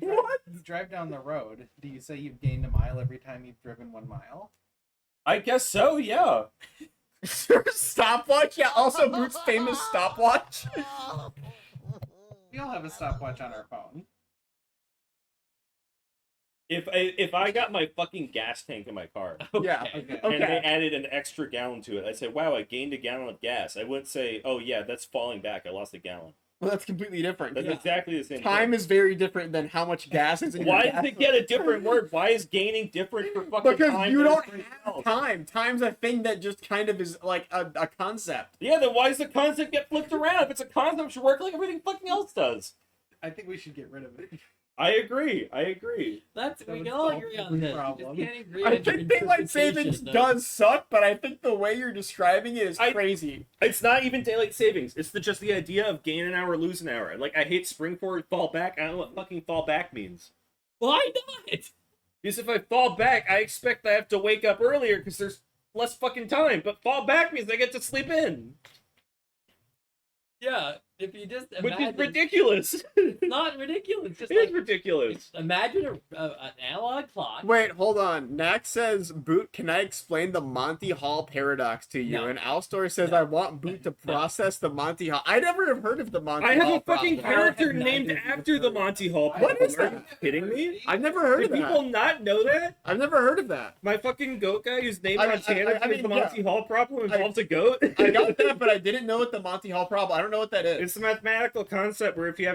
drive down the road, do you say you've gained a mile every time you've driven 1 mile? I guess so, yeah. Your stopwatch? Yeah, also Boot's famous stopwatch. We all have a stopwatch on our phone. If I got my fucking gas tank in my car Yeah. Okay. and they Okay. added an extra gallon to it, I'd say, wow, I gained a gallon of gas. I wouldn't say, oh yeah, that's falling back. I lost a gallon. Well, that's completely different. That's exactly the same Time thing. is very different than how much gas is in your Why gas. does it get a different word? Why is gaining different for fucking Because time you than don't everything have else? time. Time's a thing that just kind of is like a concept. Yeah, then why does the concept get flipped around? If it's a concept, it should work like everything fucking else does. I think we should get rid of it. I agree. That's That we would can all solve agree the on this. problem. You just can't agree I on your think daylight savings interpretation of- does suck, but I think the way you're describing it is crazy. It's not even daylight savings. It's just the idea of gain an hour, lose an hour. Like, I hate spring forward, fall back. I don't know what fucking fall back means. Why not? Because if I fall back, I expect I have to wake up earlier because there's less fucking time. But fall back means I get to sleep in, Yeah, if you just which imagine, is ridiculous. it's not ridiculous. Just It is like ridiculous. imagine an analog clock. Wait, hold on. Nax says, Boot, can I explain the Monty Hall paradox to you? No. And Alstor says, I want Boot to process the Monty Hall. I never have heard of the Monty I have Hall a fucking problem. character have not named even after the heard. Monty Hall. What is Are that? you kidding me? I've never heard Do of that. people not know that? I've never heard of that. My fucking goat guy whose name I- on channel I mean, the Monty Hall problem involves a goat. I got that, but I didn't know what the Monty Hall problem. I don't know what that is. It's a mathematical concept where if you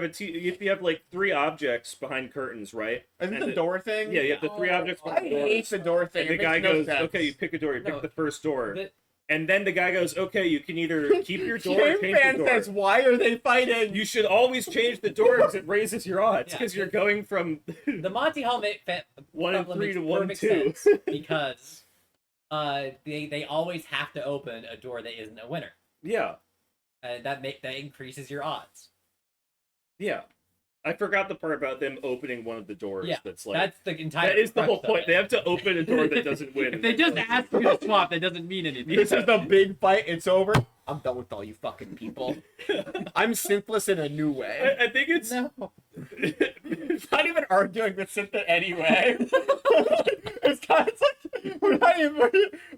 have like 3 objects behind curtains, right? Isn't And the door thing? Yeah, you have the 3 objects I behind doors. hate the door thing. And the It makes guy no goes, sense. okay, you pick a door. You pick No. the first door. The- And then the guy goes, okay, you can either keep your door or Game change fan the door. says, why are they fighting? You should always change the door because it raises your odds. Yeah. Because you're going from The Monty Hall 1 and problem 3 makes to 1 and perfect 2. sense because they always have to open a door that isn't a winner. Yeah, That increases your odds. yeah. I forgot the part about them opening one of the doors. Yeah, That's like That's the entire. that is the whole crux of point. it. They have to open a door that doesn't win. If they just ask you to swap, that doesn't mean anything. This is the big fight. It's over. I'm done with all you fucking people. I'm Synthless in a new way. I think it's It's not even arguing with Synthless anyway. it's like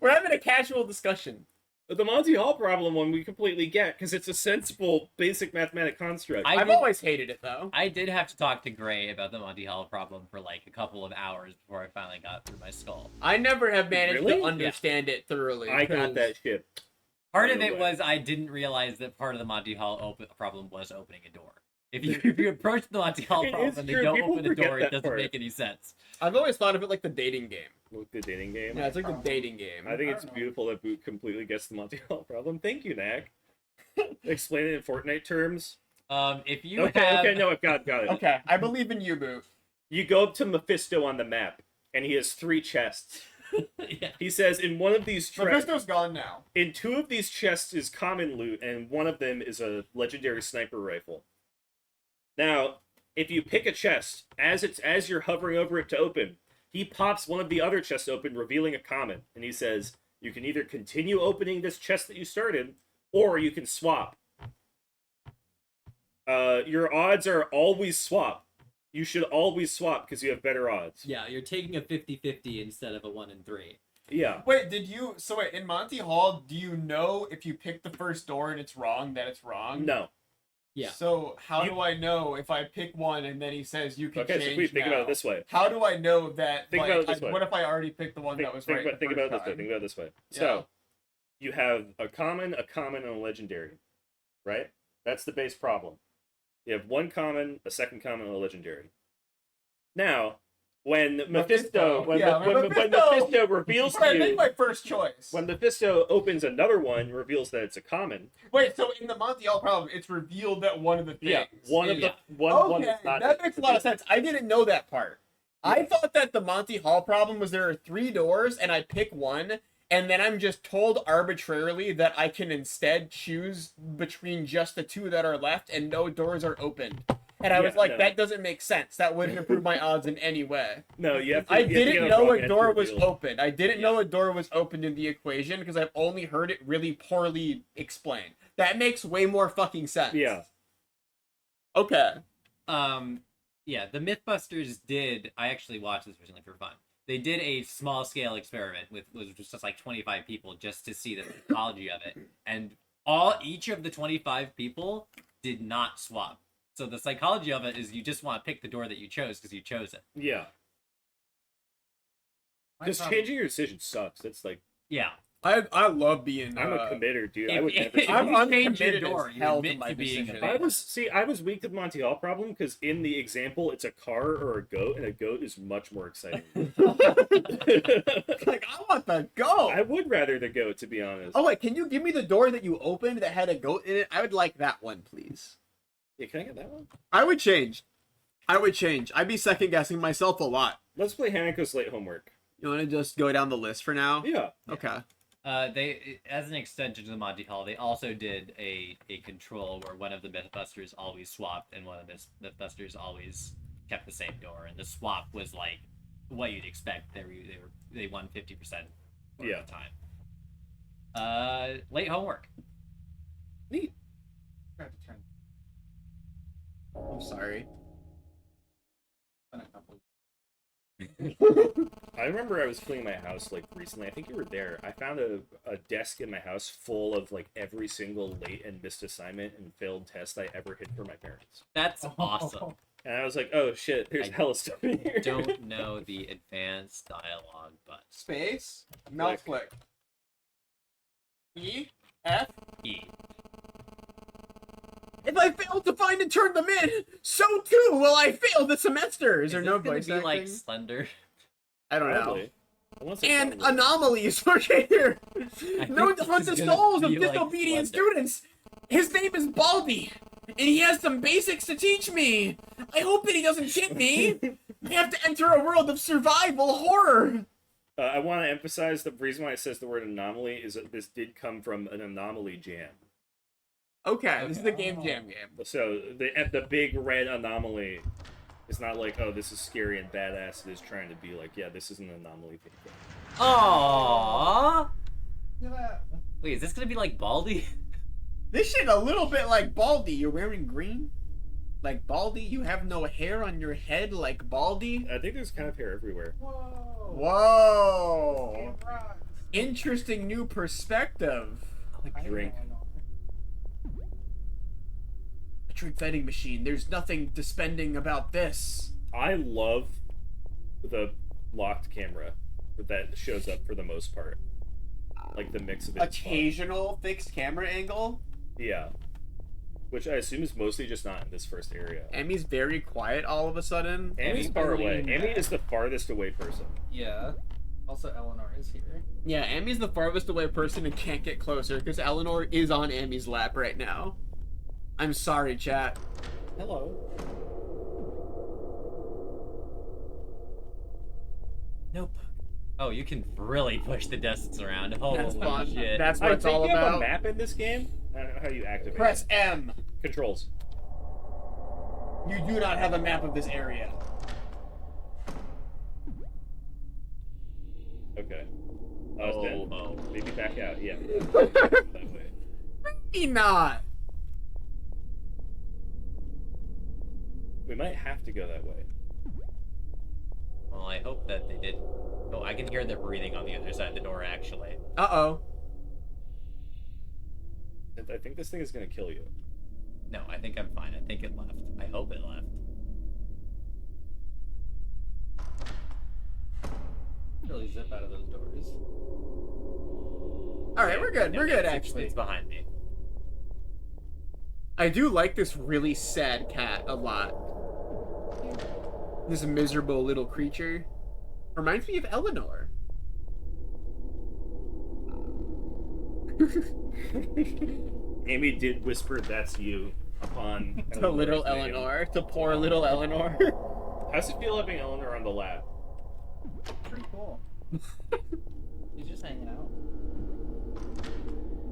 we're having a casual discussion. the Monty Hall problem one we completely get because it's a sensible, basic mathematic construct. I've always hated it though. I did have to talk to Gray about the Monty Hall problem for like a couple of hours before I finally got through my skull. I never have managed Really? to understand it thoroughly. I got that shit. Part of No it way. was I didn't realize that part of the Monty Hall problem was opening a door. If you approach the Monty Hall It is problem and they true. don't People open the forget door, it that doesn't part. make any sense. I've always thought of it like the dating game. With the dating game. Yeah, it's like the dating game. I think it's beautiful that Boot completely gets the Monty Hall problem. Thank you, Knack. Explain it in Fortnite terms. If you Okay, have okay, no, I've got it. Okay, I believe in you, Boo. You go up to Mephisto on the map, and he has 3 chests. Yeah. He says in one of these Mephisto's gone now. in 2 of these chests is common loot, and one of them is a legendary sniper rifle. Now, if you pick a chest, as you're hovering over it to open, he pops one of the other chests open, revealing a common, and he says, you can either continue opening this chest that you started, or you can swap. Your odds are always swap. You should always swap because you have better odds. Yeah, you're taking a 50-50 instead of a 1 in 3. Yeah. Wait, in Monty Hall, do you know if you pick the first door and it's wrong, that it's wrong? No. Yeah. So how do I know if I pick one and then he says you can change so think now? about it this way. How do I know that? Think about it this way. What if I already picked the one that was right? Think about it this way. Yeah. So, you have a common, and a legendary, right? That's the base problem. You have one common, a second common, and a legendary. Now, when Mephisto reveals to I you, think my first choice. when Mephisto opens another one, reveals that it's a common. Wait, so in the Monty Hall problem, it's revealed that one of the things. Yeah, one okay, that's not. that makes a lot of sense. I didn't know that part. I thought that the Monty Hall problem was there are 3 doors and I pick one, and then I'm just told arbitrarily that I can instead choose between just the 2 that are left and no doors are opened. And I was like, that doesn't make sense. That wouldn't improve my odds in any way. No, you have to. I didn't know a door was open. I didn't know a door was opened in the equation because I've only heard it really poorly explained. That makes way more fucking sense. Yeah. Okay. Yeah, the Mythbusters did. I actually watched this recently for fun. They did a small scale experiment was just like 25 people just to see the psychology of it, and each of the 25 people did not swap. So the psychology of it is you just want to pick the door that you chose because you chose it. Yeah. Because changing your decision sucks. That's like. Yeah. I love being. I'm a committer, dude. I would if never. I'm change your committed door, as you hell admit to my to being decision. I was weak to the Monty Hall problem because in the example it's a car or a goat, and a goat is much more exciting. Like, I want the goat. I would rather the goat, to be honest. Oh wait, can you give me the door that you opened that had a goat in it? I would like that one, please. Yeah, can I get that one? I would change. I'd be second guessing myself a lot. Let's play Haneko's late homework. You want to just go down the list for now? Yeah. Okay. They, as an extension to the Monty Hall, they also did a control where one of the Mythbusters always swapped and one of the Mythbusters always kept the same door, and the swap was like what you'd expect. They won 50% of the time. Late homework. Neat. I'm sorry. I remember I was cleaning my house like recently. I think you were there. I found a desk in my house full of like every single late and missed assignment and failed test I ever hit for my parents. That's awesome. And I was like, oh shit, there's hella stuff in here. Don't know the advanced dialogue, but Space. Mouse click. E. F. E. If I fail to find and turn them in, so too will I fail the semester. Is there no voice be acting? like Slender? I don't know. Probably. And anomalies for here. No think hunt this the is gonna souls of be like disobedient Slender. students. His name is Baldi, and he has some basics to teach me. I hope that he doesn't get me. I have to enter a world of survival horror. I want to emphasize the reason why it says the word anomaly is that this did come from an anomaly jam. Okay, this is the Game Jam game. So the big red anomaly is not like, oh, this is scary and badass. It is trying to be like, yeah, this is an anomaly thing. Aww. Wait, is this gonna be like Baldi? This shit a little bit like Baldi. You're wearing green? Like Baldi? You have no hair on your head like Baldi? I think there's kind of hair everywhere. Whoa. Interesting new perspective. Drink. A trick vending machine. There's nothing dispending about this. I love the locked camera that shows up for the most part. Like the mix of it. Occasional fixed camera angle. Yeah. Which I assume is mostly just not in this first area. Amy's very quiet all of a sudden. Amy's far away. Amy is the farthest away person. Yeah. Also, Eleanor is here. Yeah, Amy's the farthest away person and can't get closer because Eleanor is on Amy's lap right now. I'm sorry, chat. Hello. Nope. Oh, you can really push the desks around. Holy That's fun. shit. That's what I it's think all you have a about. map in this game. I don't know how you activate Press it. M. Controls. You do not have a map of this area. Okay. It's dead. Oh. Maybe back out. Yeah. That way. Maybe not. We might have to go that way. Well, I hope that they did. Oh, I can hear their breathing on the other side of the door, actually. Uh-oh. I think this thing is gonna kill you. No, I think I'm fine. I think it left. I hope it left. Really zip out of those doors. All right, we're good. No, We're good, it's- actually. It's behind me. I do like this really sad cat a lot. This miserable little creature. Reminds me of Eleanor. Amy did whisper, "That's you," upon To little Eleanor's name. Eleanor. To poor little Eleanor. How's it feel having Eleanor on the lap? Pretty cool. He's just hanging out.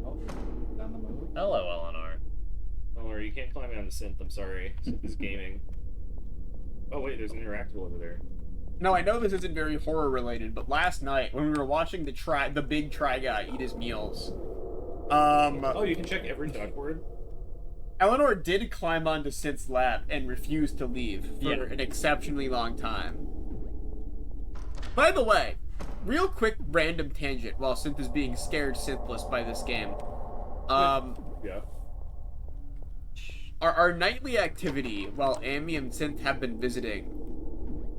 Oh, on the move. Hello, Eleanor. Eleanor, you can't climb me on the synth. I'm sorry. Synth is gaming. Oh wait, there's an interactable over there. No, I know this isn't very horror related, but last night when we were watching the big try guy eat his meals, Oh, you can check every dog word. Eleanor did climb onto Synth's lap and refused to leave for Yeah. an exceptionally long time. By the way, real quick random tangent while Synth is being scared Synthless by this game. Yeah. Our nightly activity while Amy and Synth have been visiting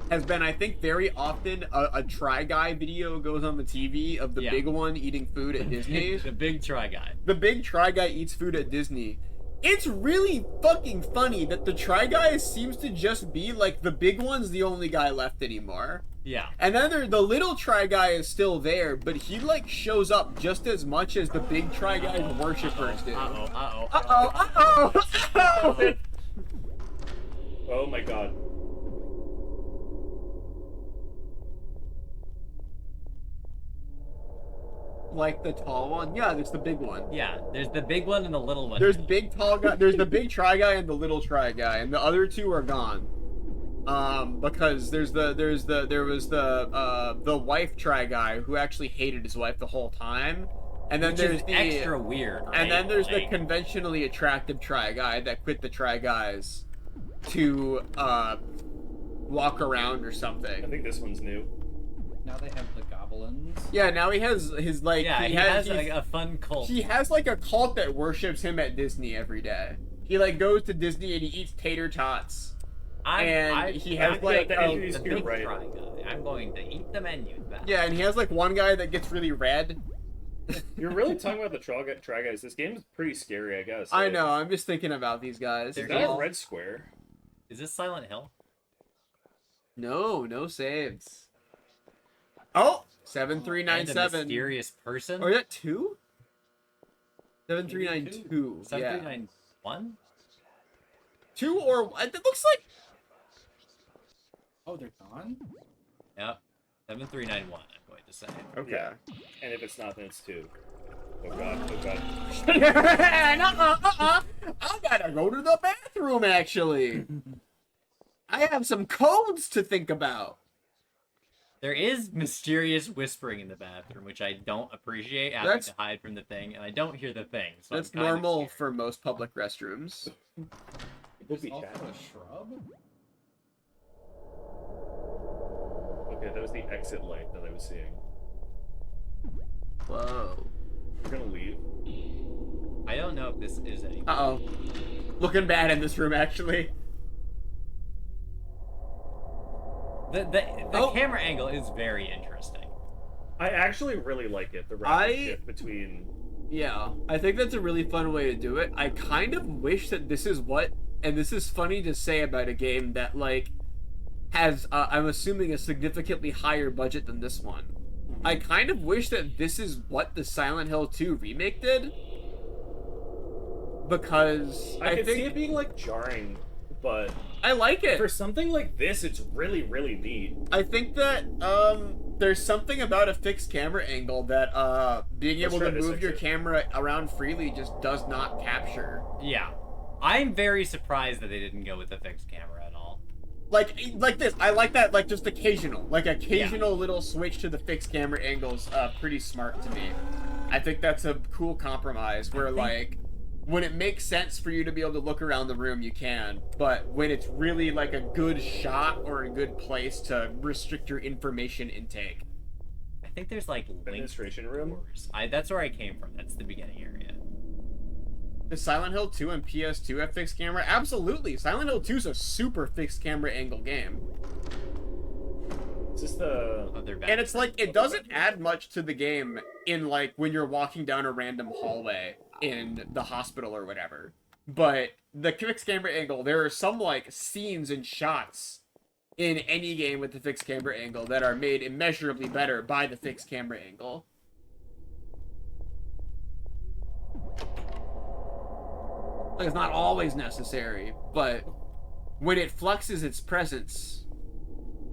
has been, I think, very often a Try Guy video goes on the TV of the Yeah. big one eating food at Disney. The big try guy. The big Try Guy eats food at Disney. It's really fucking funny that the Try Guy seems to just be like the big one's the only guy left anymore. Yeah. And then the little Try Guy is still there, but he like shows up just as much as the big Try Guy's worshippers do. Uh-oh. Uh-oh. Oh my god. Like the tall one? Yeah, there's the big one. Yeah, there's the big one and the little one. There's the big tall guy, there's the big Try Guy and the little Try Guy, and the other two are gone. Because there was the wife Try Guy who actually hated his wife the whole time. And then Which there's is the extra weird, right? And then there's the Like, conventionally attractive Try Guy that quit the Try Guys to walk around or I something. think this one's new. Now they have the goblins. Yeah, now he has his like yeah, he has like a fun cult. he has like a cult that worships him at Disney every day. He like goes to Disney and he eats tater tots. He has like the a- entries the here, big right? try guy. I'm going to eat the menu back. yeah, and he has like one guy that gets really red. You're really talking about the Try Guys. This game is pretty scary, I guess. I know. I'm just thinking about these guys. Is that a red square? Is this Silent Hill? No saves. Oh, And a 7397. mysterious person? Or is that 2? 7392. Yeah. 7391? 2 or it looks like Oh, they're gone? Yep. 7391, I'm going to say. okay. Yeah. And if it's not, then it's 2. Oh god, oh god. I gotta go to the bathroom actually. I have some codes to think about. There is mysterious whispering in the bathroom, which I don't appreciate having That's- to hide from the thing, and I don't hear the thing. So That's I'm kinda normal scared. for most public restrooms. There's Booby also chat. a shrub? Okay, that was the exit light that I was seeing. Whoa. We're gonna leave. I don't know if this is any. Uh-oh. Looking bad in this room actually. The Oh. camera angle is very interesting. I actually really like it, the rapid I- shift between... Yeah, I think that's a really fun way to do it. I kind of wish that this is what, and this is funny to say about a game that, like, has, I'm assuming, a significantly higher budget than this one. I kind of wish that this is what the Silent Hill 2 remake did. Because I could think see it being, like, jarring, but I like it. for something like this, it's really, really neat. I think that there's something about a fixed camera angle that being Let's able try to this move your exit. camera around freely just does not capture. Yeah. I'm very surprised that they didn't go with the fixed camera at all. Like this. I like that. Like just occasional little switch to the fixed camera angles. Pretty smart to me. I think that's a cool compromise where like when it makes sense for you to be able to look around the room, you can. But when it's really like a good shot or a good place to restrict your information intake. I think there's like Administration room. doors. That's where I came from. That's the beginning area. Does Silent Hill 2 and PS2 have fixed camera? Absolutely. Silent Hill 2 is a super fixed camera angle game. Is this the? Other And it's like, it doesn't add much to the game in like when you're walking down a random hallway in the hospital or whatever. But the fixed camera angle, there are some like scenes and shots in any game with the fixed camera angle that are made immeasurably better by the fixed camera angle. Like, it's not always necessary, but when it fluxes its presence,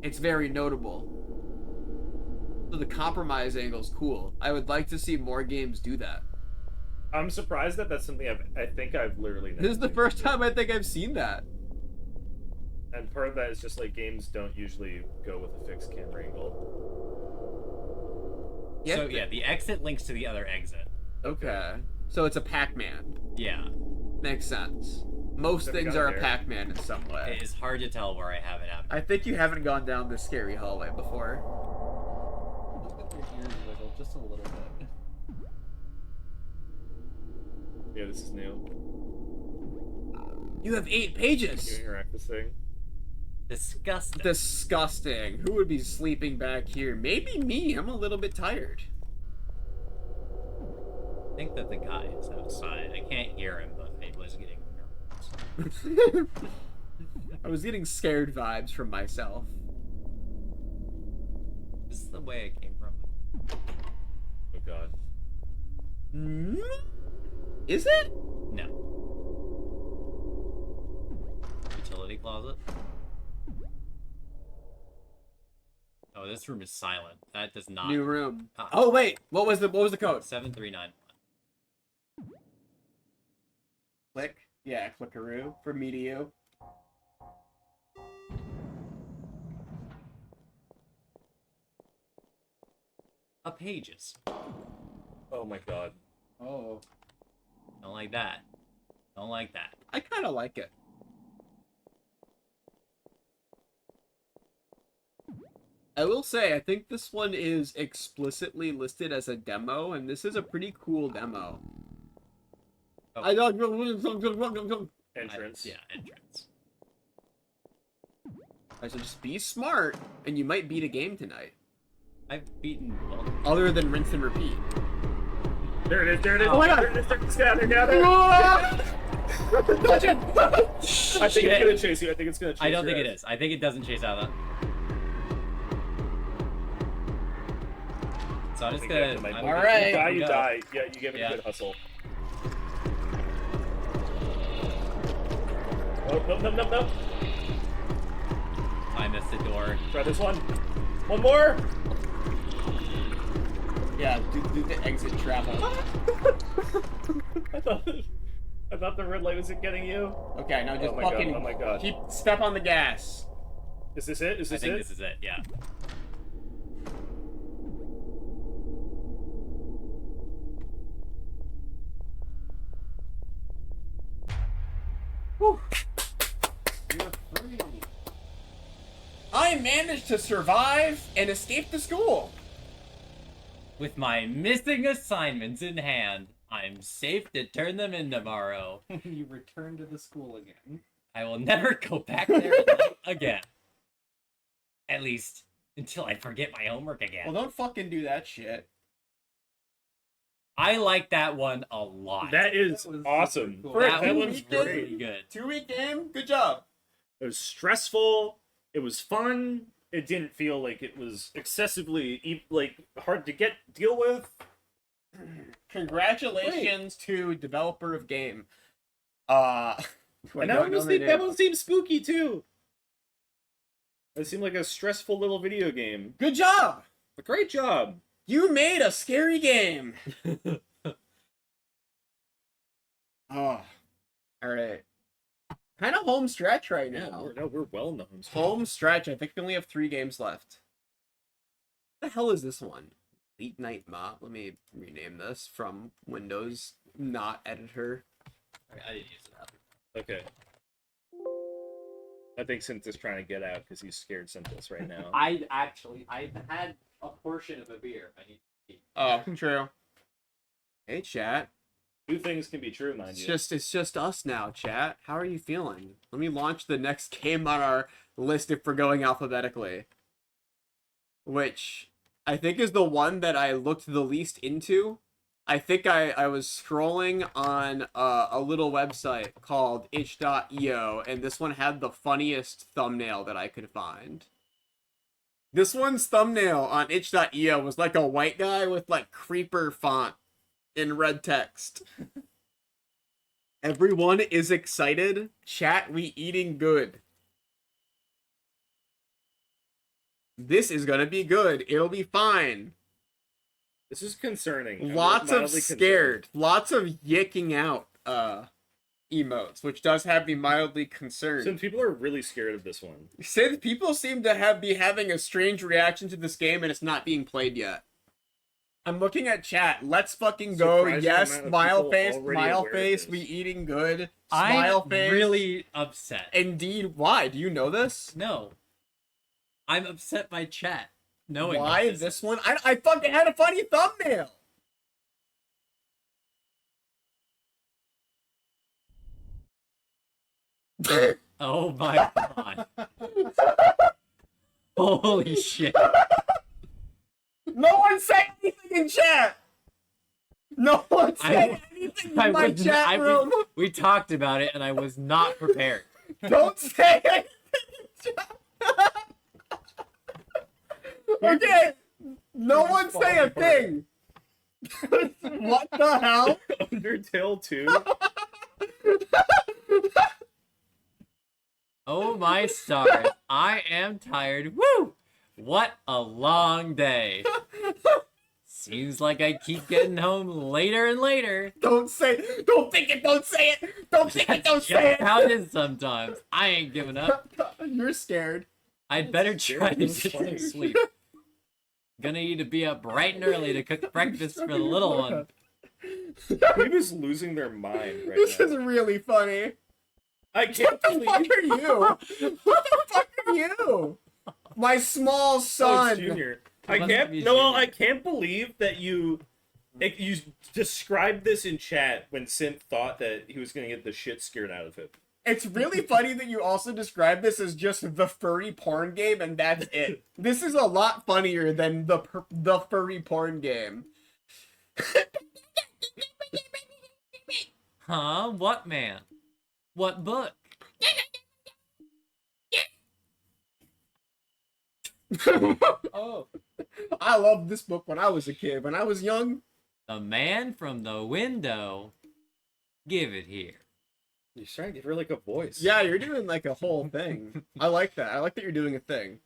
it's very notable. So the compromise angle is cool. I would like to see more games do that. I'm surprised that that's something I think I've literally. This is the first time I think I've seen that. And part of that is just like games don't usually go with a fixed camera angle. So yeah, the exit links to the other exit. Okay. So it's a Pac-Man. Yeah. Makes sense. Most Have we things gone are a there? Pac-Man in some way. It is hard to tell where I have it happening. I think you haven't gone down this scary hallway before. Look at your ears wiggle just a little bit. Yeah, this is new. You have 8 You pages! interact this thing. Disgusting. Disgusting. Who would be sleeping back here? Maybe me. I'm a little bit tired. I think that the guy is outside. I can't hear him, but I was getting nervous. I was getting scared vibes from myself. This is the way I came from. Oh god. Is it? No. Utility closet. Oh, this room is silent. That does not. New room. Ah. Oh wait, what was the code? 7391. Click. Yeah, clickaroo from me to you. Pages. Oh my god. Oh. Don't like that. Don't like that. I kind of like it. I will say, I think this one is explicitly listed as a demo, and this is a pretty cool demo. Oh. I don't. Entrance. Yeah, entrance. I should just be smart, and you might beat a game tonight. I've beaten multiple. Other than rinse and repeat. There it is, there it is. Oh my god! There it is, there it is. Get out there, get out there. Touch it! I think it's gonna chase you. I think it's gonna chase I don't your think it ass. is. I think it doesn't chase out of that. So I'm I just think you have gonna. to make- I'm All gonna- right. You die, you go. die. Yeah, you give it Yeah. a good hustle. Oh, nope, nope, nope, nope. I missed the door. Try this one. One more. Yeah, do the exit travel. I thought the red light was getting you. Okay, now just Oh my god, fucking oh my god. keep step on the gas. Is this it? Is I this think it? this is it. Yeah. Whew. You're free. I managed to survive and escape the school. With my missing assignments in hand, I'm safe to turn them in tomorrow. You return to the school again. I will never go back there again. At least until I forget my homework again. Well, don't fucking do that shit. I like that one a lot. That is That was awesome. super cool. For a That That one's one's two-week pretty great. good. 2-week game, good job. It was stressful. It was fun. It didn't feel like it was excessively hard to deal with. Congratulations to developer of game. And that one seems spooky too. It seemed like a stressful little video game. Good job. Great job. You made a scary game. Oh, all right. Kind of home stretch right now. We're well in the home stretch. Home stretch. I think we only have 3 games left. What the hell is this one? Night Mop. Let me rename this from Windows, not editor. I didn't use it. Okay. I think Synthless trying to get out because he's scared Synthless right now. I've had a portion of a beer. I need to eat. Oh, true. Hey, chat. 2 things can be true, mind you. It's just us now, chat. How are you feeling? Let me launch the next game on our list if we're going alphabetically. Which I think is the one that I looked the least into. I think I was scrolling on a little website called itch.io, and this one had the funniest thumbnail that I could find. This one's thumbnail on itch.io was like a white guy with like creeper font in red text. Everyone is excited. Chat, we eating good. This is gonna be good. It'll be fine. This is concerning. Lots of mildly scared. Lots of yicking out emotes, which does have me mildly concerned. Some people are really scared of this one. Since people seem to be having a strange reaction to this game and it's not being played yet. I'm looking at chat. Let's fucking go. Surprising Yes, amount of smile people face, already smile aware of face, this. we eating good. Smile I'm face. really upset. Indeed. Why? Do you know this? No. I'm upset by chat. Knowing Why that this one? I fucking had a funny thumbnail. Oh my god. Holy shit. No one say anything in chat. No one say anything in my chat room. We talked about it and I was not prepared. Don't say anything in chat. Okay. No one say a thing. What the hell? Undertale 2? Oh my stars. I am tired. Woo! What a long day. Seems like I keep getting home later and later. Don't say it. Don't think it. Don't say it. Don't think it. Don't say Just how it. it is sometimes. I ain't giving up. You're scared. I'd better try to That's get funny. some sleep. Gonna need to be up bright and early to cook breakfast for the little one. Qweave is losing their mind right This now. is really funny. I can't What the fuck believe are you? What the fuck are you? My small Oh, son. it's Junior. I must can't. be No, Junior. I can't believe that you described this in chat when Synth thought that he was gonna get the shit scared out of him. It's really funny that you also describe this as just the furry porn game, and that's it. This is a lot funnier than the furry porn game. Huh? What man? What book? Oh, I loved this book when I was a kid. When I was young, The man from the window. Give it here. You're trying to give her like a voice. yeah, you're doing like a whole thing. I like that. I like that you're doing a thing.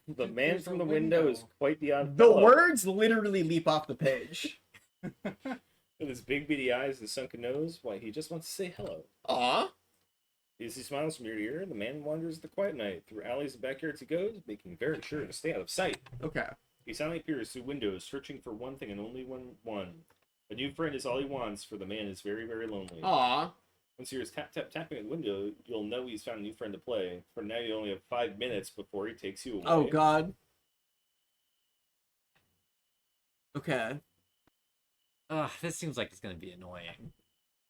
The man There's from a the window window. is quite the odd The fellow. words literally leap off the page. With his big beady eyes and sunken nose, why he just wants to say hello. Aw. As he smiles from ear to ear, the man wanders the quiet night. Through alleys and backyards he goes, making very sure to stay out of sight. Okay. He silently peers through windows, searching for one thing and only one. A new friend is all he wants, for the man is very, very lonely. Aw. Once he hears tap, tap, tapping at the window, you'll know he's found a new friend to play. For now, you only have 5 minutes before he takes you away. Oh god. Okay. Ugh, this seems like it's gonna be annoying.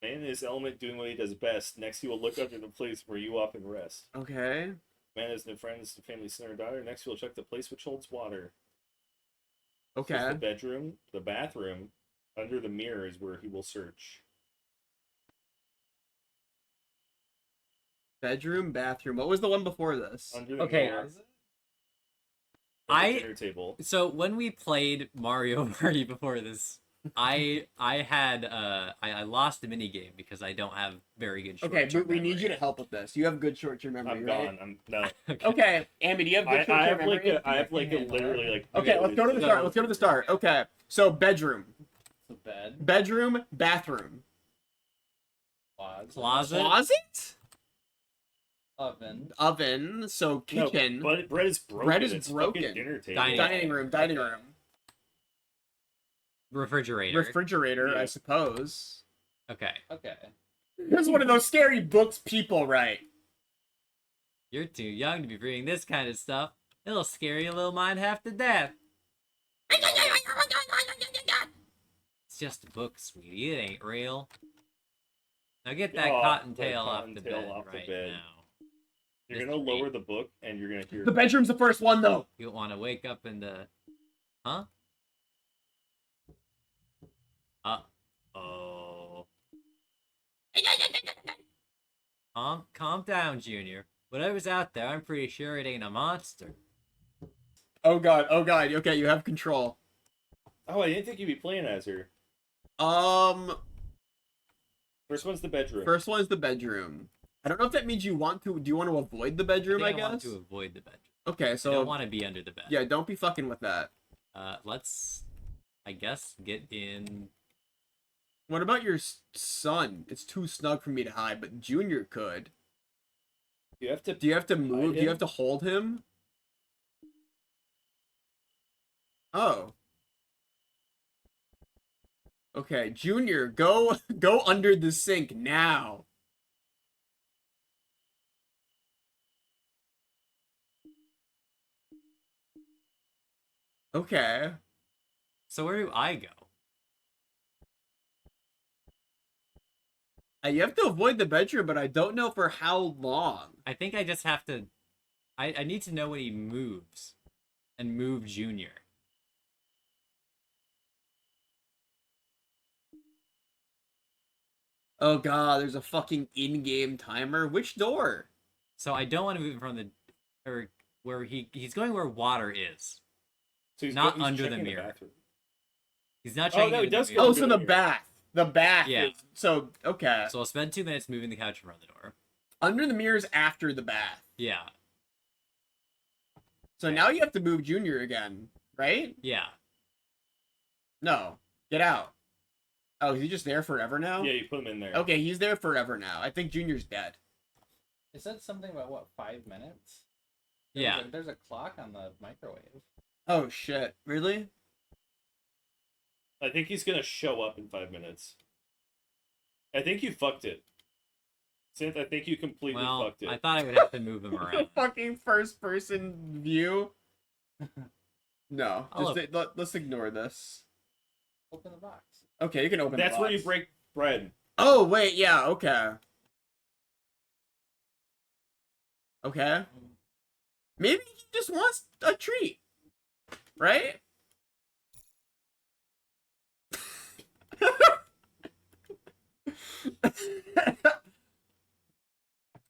Man in his element doing what he does best. Next, he will look under the place where you often rest. Okay. Man has no friends, the family son or daughter. Next, he will check the place which holds water. Okay. The bedroom, the bathroom, under the mirror is where he will search. Bedroom, bathroom. What was the one before this? Under the Okay, mirror, I- the dinner table. So when we played Mario Party before this I had I lost the mini game because I don't have very good short Okay, but we need you to help with this. You have good short-term memory, I'm right? gone. I'm no. Okay, Amy, do you have good short-term I have memory? I have like a literally like. Okay, let's go to the start. Let's go to the start. Okay, so bedroom, The bed. bedroom, bathroom, Closet. closet, Oven. oven. So kitchen, No, but bread is broken. Bread is It's broken. fucking dinner table. Dining dining room, Refrigerator. refrigerator. Yeah. I suppose. Okay. Okay. Here's one of those scary books people write. You're too young to be reading this kind of stuff. It'll scare your little mind half to death. It's just a book, sweetie. It ain't real. Now get that Oh, cottontail that off the cottontail bed off the right bed. now. You're gonna Mr. lower Reed. the book and you're gonna hear. The bedroom's the first one, though. You don't want to wake up in the... Huh? Uh-oh. Calm down, Junior. Whatever's out there, I'm pretty sure it ain't a monster. Oh god, oh god. Okay, you have control. Oh, I didn't think you'd be playing as her. First one's the bedroom. First one is the bedroom. I don't know if that means you want to. Do you want to avoid the bedroom? I think I want guess. to avoid the bedroom. Okay, I so don't want to be under the bed. yeah, don't be fucking with that. Let's, I guess, get in... What about your son? It's too snug for me to hide, but Junior could. You have to. Do you have to move? Do you him? have to hold him? Oh. Okay, Junior, go under the sink now. Okay. So where do I go? You have to avoid the bedroom, but I don't know for how long. I think I just have to... I need to know when he moves. And move Junior. Oh god, there's a fucking in-game timer. Which door? So I don't want to move in front of the... Or where he's going where water is. So Not he's under the checking mirror. bathroom. He's not Oh, checking no, he into the does mirror. go Oh, under so the the mirror. bath. The bath. Yeah. So, okay. So I'll spend 2 minutes moving the couch in front of the door. Under the mirror's after the bath. Yeah. So now you have to move Junior again, right? Yeah. No. Get out. Oh, is he just there forever now? Yeah, you put him in there. Okay, he's there forever now. I think Junior's dead. It said something about what, 5 minutes? Yeah. There's a clock on the microwave. Oh, shit. Really? I think he's gonna show up in 5 minutes. I think you fucked it. Synth, I think you completely Well, fucked it. I thought I would have to move him around. Fucking first-person view? No. I'll Let's ignore this. Open the box. Okay, you can open That's the where you box. break bread. Oh, wait, yeah, okay. Okay. Maybe he just wants a treat. Right?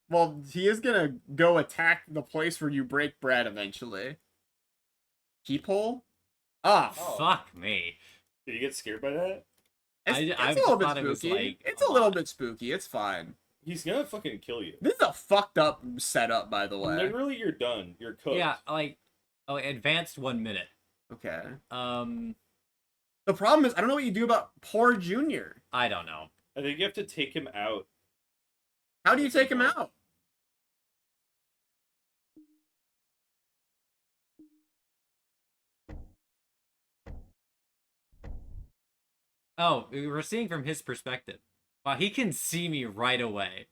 Well, he is gonna go attack the place where you break bread eventually. Peephole? Ah, Oh. Fuck me. Did you get scared by that? it's, I it's just a little bit thought it was, spooky. like, It's a a little lot. bit spooky. It's fine. He's gonna fucking kill you. This is a fucked up setup, by the way. Literally, you're done. You're cooked. Yeah, like... Oh, advanced 1 minute. Okay. The The problem is, I don't know what you do about poor Junior. I don't know. I think you have to take him out. How do you take him out? Oh, we're seeing from his perspective. Wow, he can see me right away.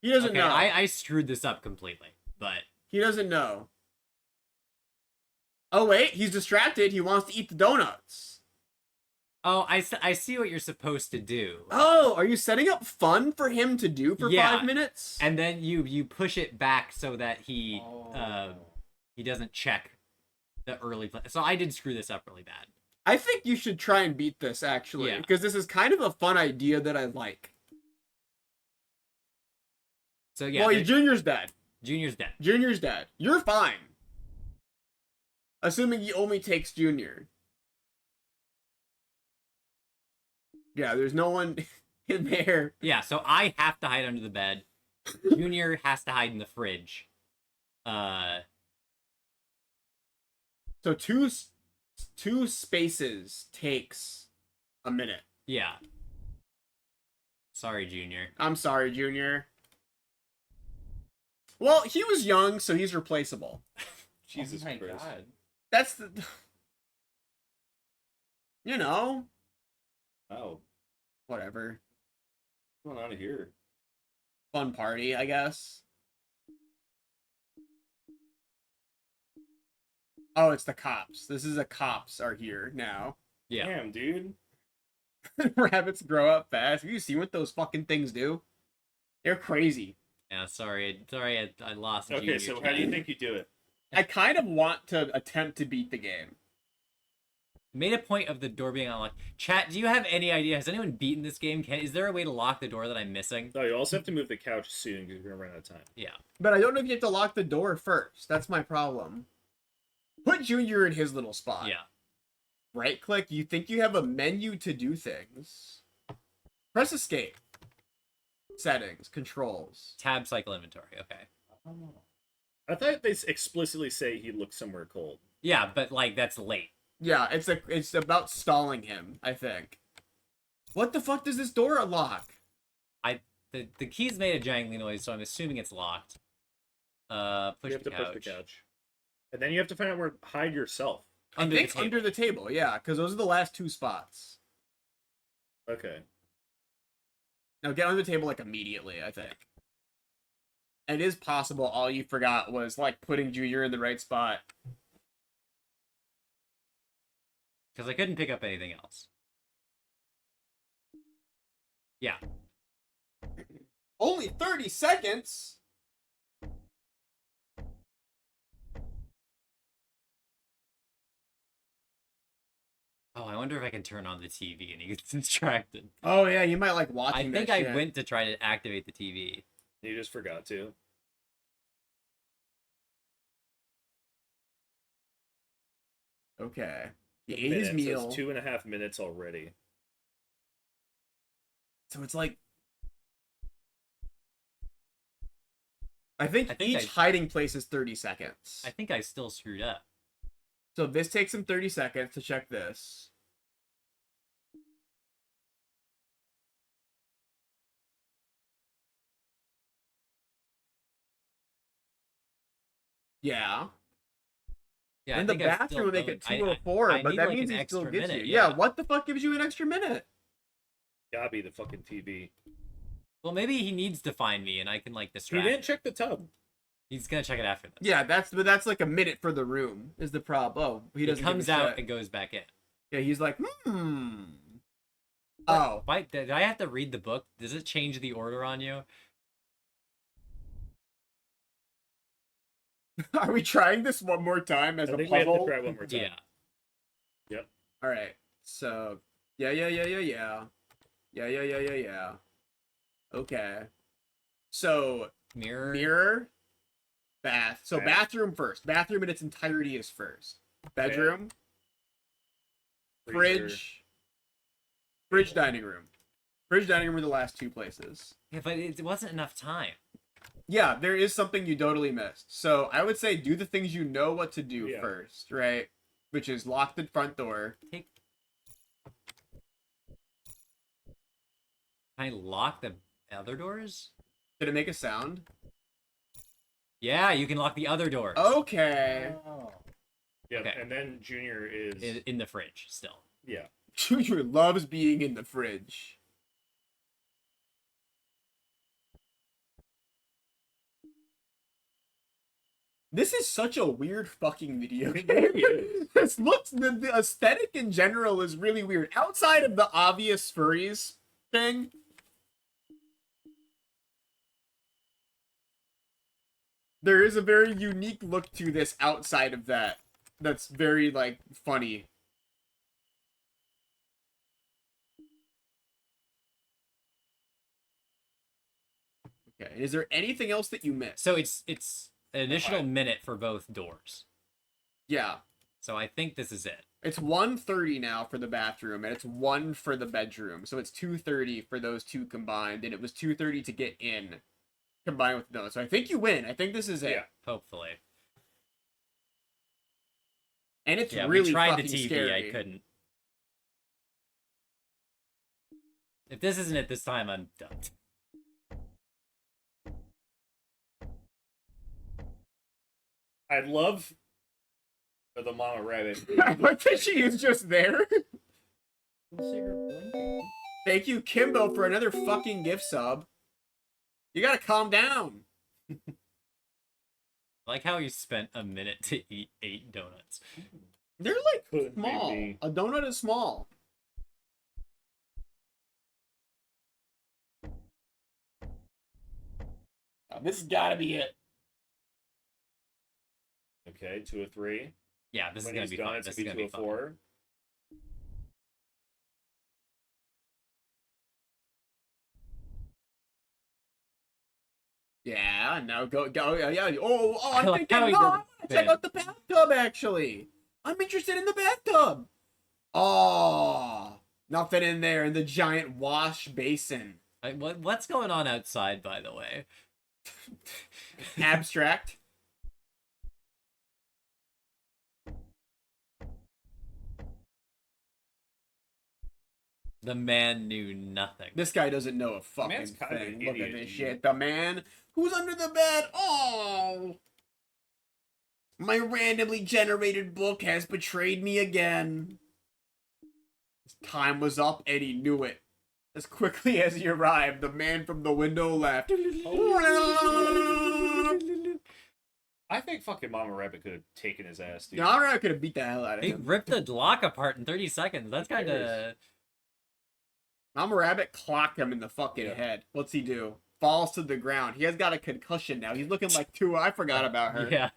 He doesn't Okay, know. I screwed this up completely, but... He doesn't know. Oh, wait. He's distracted. He wants to eat the donuts. Oh, I see what you're supposed to do. Oh, are you setting up fun for him to do for Yeah. 5 minutes? And then you push it back so that he Oh. he doesn't check the early play. So I did screw this up really bad. I think you should try and beat this, actually. Yeah. Because this is kind of a fun idea that I like. So yeah, Well, Junior's dead. Junior's dead. Junior's dead. You're fine. Assuming he only takes Junior. Yeah, there's no one in there. Yeah, so I have to hide under the bed. Junior has to hide in the fridge. So two spaces takes a minute. Yeah. Sorry, Junior. I'm sorry, Junior. Well, he was young, so he's replaceable. Jesus oh my Christ. god. That's the... You know, Oh, whatever. what's going on here? Fun party, I guess. Oh, it's the cops. This is the cops are here now. Yeah. Damn, dude. Rabbits grow up fast. Have you seen what those fucking things do? They're crazy. Yeah, sorry, I lost. Okay, Junior so to how do you that. think you do it? I kind of want to attempt to beat the game. Made a point of the door being unlocked. Chat, do you have any idea? Has anyone beaten this game? Is there a way to lock the door that I'm missing? No, you also have to move the couch soon because we're gonna run out of time. Yeah. But I don't know if you have to lock the door first. That's my problem. Put Junior in his little spot. Yeah. Right click. You think you have a menu to do things. Press escape. Settings. Controls. Tab cycle inventory. Okay. I thought they explicitly say he looked somewhere cold. Yeah, but like that's late. Yeah, it's about stalling him, I think. What the fuck does this door unlock? The keys made a jangly noise, so I'm assuming it's locked. You Push have the to couch. push the couch. And then you have to find out where to hide yourself. Under I the think table. under the table, yeah, because those are the last two spots. Okay. Now get under the table like immediately, I think. It is possible all you forgot was like putting Junior in the right spot. Because I couldn't pick up anything else. Yeah. Only 30 seconds? Oh, I wonder if I can turn on the TV and he gets distracted. Oh yeah, you might like watching I think that I shit. went to try to activate the TV. You just forgot to. Okay. He A ate his minute, meal. So it's 2.5 minutes already. So it's like... I think I each hiding place is 30 seconds. I think I still screwed up. So this takes him 30 seconds to check this. Yeah. Yeah, I In the think I still bathroom, make don't- it I 2:04, I but need, that like, means an he still extra gets minute, you. Yeah, what the fuck gives you an extra minute? Gotta be the fucking TV. Well, maybe he needs to find me and I can like He distract didn't him. check the tub. He's gonna check it after this. Yeah, that's like a minute for the room is the problem. Oh, he He doesn't give comes a out shit. and goes back in. Yeah, he's like, hmm. Oh, Why did I have to read the book? Does it change the order on you? are we trying this one more time as I a think we have to puzzle? try it one more time. Yeah. All right. So, yeah. Okay. So, mirror, bath. So, Bath. bathroom first. Bathroom in its entirety is first. Bedroom, fridge, dining room. Fridge, dining room are the last two places. Yeah, but it wasn't enough time. Yeah, there is something you totally missed. So, I would say do the things you know what to do Yeah. first, right? Which is lock the front door. Can I lock the other doors? Did it make a sound? Yeah, you can lock the other doors. Okay. Oh. Yeah, Okay. and then Junior is... In the fridge still. Yeah. Junior loves being in the fridge. This is such a weird fucking video It game. really is. This looks the aesthetic in general is really weird. Outside of the obvious furries thing. There is a very unique look to this outside of that. That's very like funny. Okay. Is there anything else that you missed? So it's an additional minute for both doors. Yeah. So I think this is it. It's 1:30 now for the bathroom, and it's 1 for the bedroom. So it's 2:30 for those two combined, and it was 2:30 to get in, combined with those. So I think you win. I think this is it. Yeah. Hopefully. And it's Yeah, really we tried fucking the TV. scary. I couldn't. If this isn't it this time, I'm done. I'd love for the mama rabbit. I like that she is just there. Thank you, Kimbo, for another fucking gift sub. You gotta calm down. I like how you spent a minute to eat 8 donuts. They're like Couldn't be small. me. A donut is small. This has gotta be it. Okay, 2 of 3. Yeah, this is When gonna he's be done, fun. it's This gonna is be gonna 2 be of fun. 4. Yeah, now go. Yeah. Oh, I'm I like thinking. how he No, did I want to the check thing. out the bathtub. Actually, I'm interested in the bathtub. Oh, nothing in there in the giant wash basin. What's going on outside, by the way? Abstract. The man knew nothing. This guy doesn't know a fucking man's kind of thing. an Look at idiot, this dude. shit. The man who's under the bed. Oh, my randomly generated book has betrayed me again. His time was up, and he knew it. As quickly as he arrived, the man from the window left. I think fucking Mama Rabbit could have taken his ass, dude. No, I could have beat the hell out of He him. ripped the lock apart in 30 seconds. That's kind of... cares? Mama Rabbit clocked him in the fucking Yeah. head. What's he do? Falls to the ground. He has got a concussion now. He's looking like two. I forgot about her. Yeah.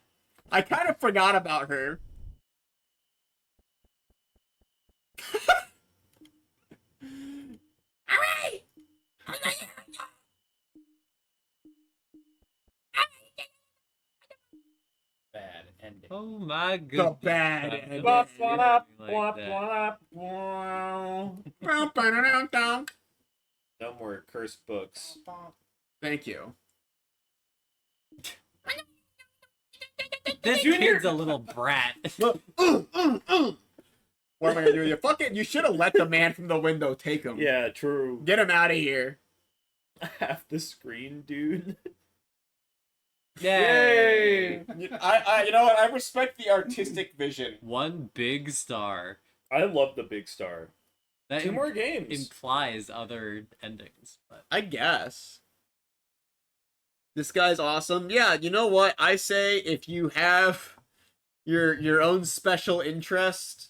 I kind of forgot about her. Alright! Bad ending. Oh my The goodness. bad Uh, ending. Blah, like blah, that. blah, blah, blah. No more cursed books. Thank you. This Junior- kid's a little brat. Look, What am I gonna do? You should have let the man from the window take him. Yeah, true. Get him out of here. Half the screen, dude. Yay! You know what? I respect the artistic vision. One big star. I love the big star. That 2 more games. implies other endings. But I guess. This guy's awesome. Yeah, you know what? I say if you have your own special interest,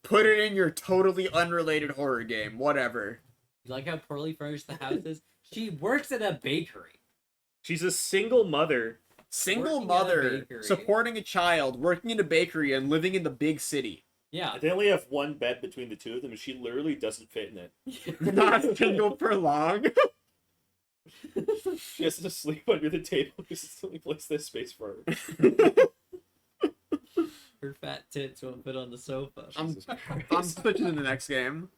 put it in your totally unrelated horror game. Whatever. You like how poorly furnished the house is? She works at a bakery. She's a single mother. Single Working at a mother bakery. supporting a child, working in a bakery, and living in the big city. Yeah. They only have one bed between the two of them, and she literally doesn't fit in it. Not single for long. She has to sleep under the table because it's the only place there's space for her. Her fat tits won't fit on the sofa. I'm switching to the next game.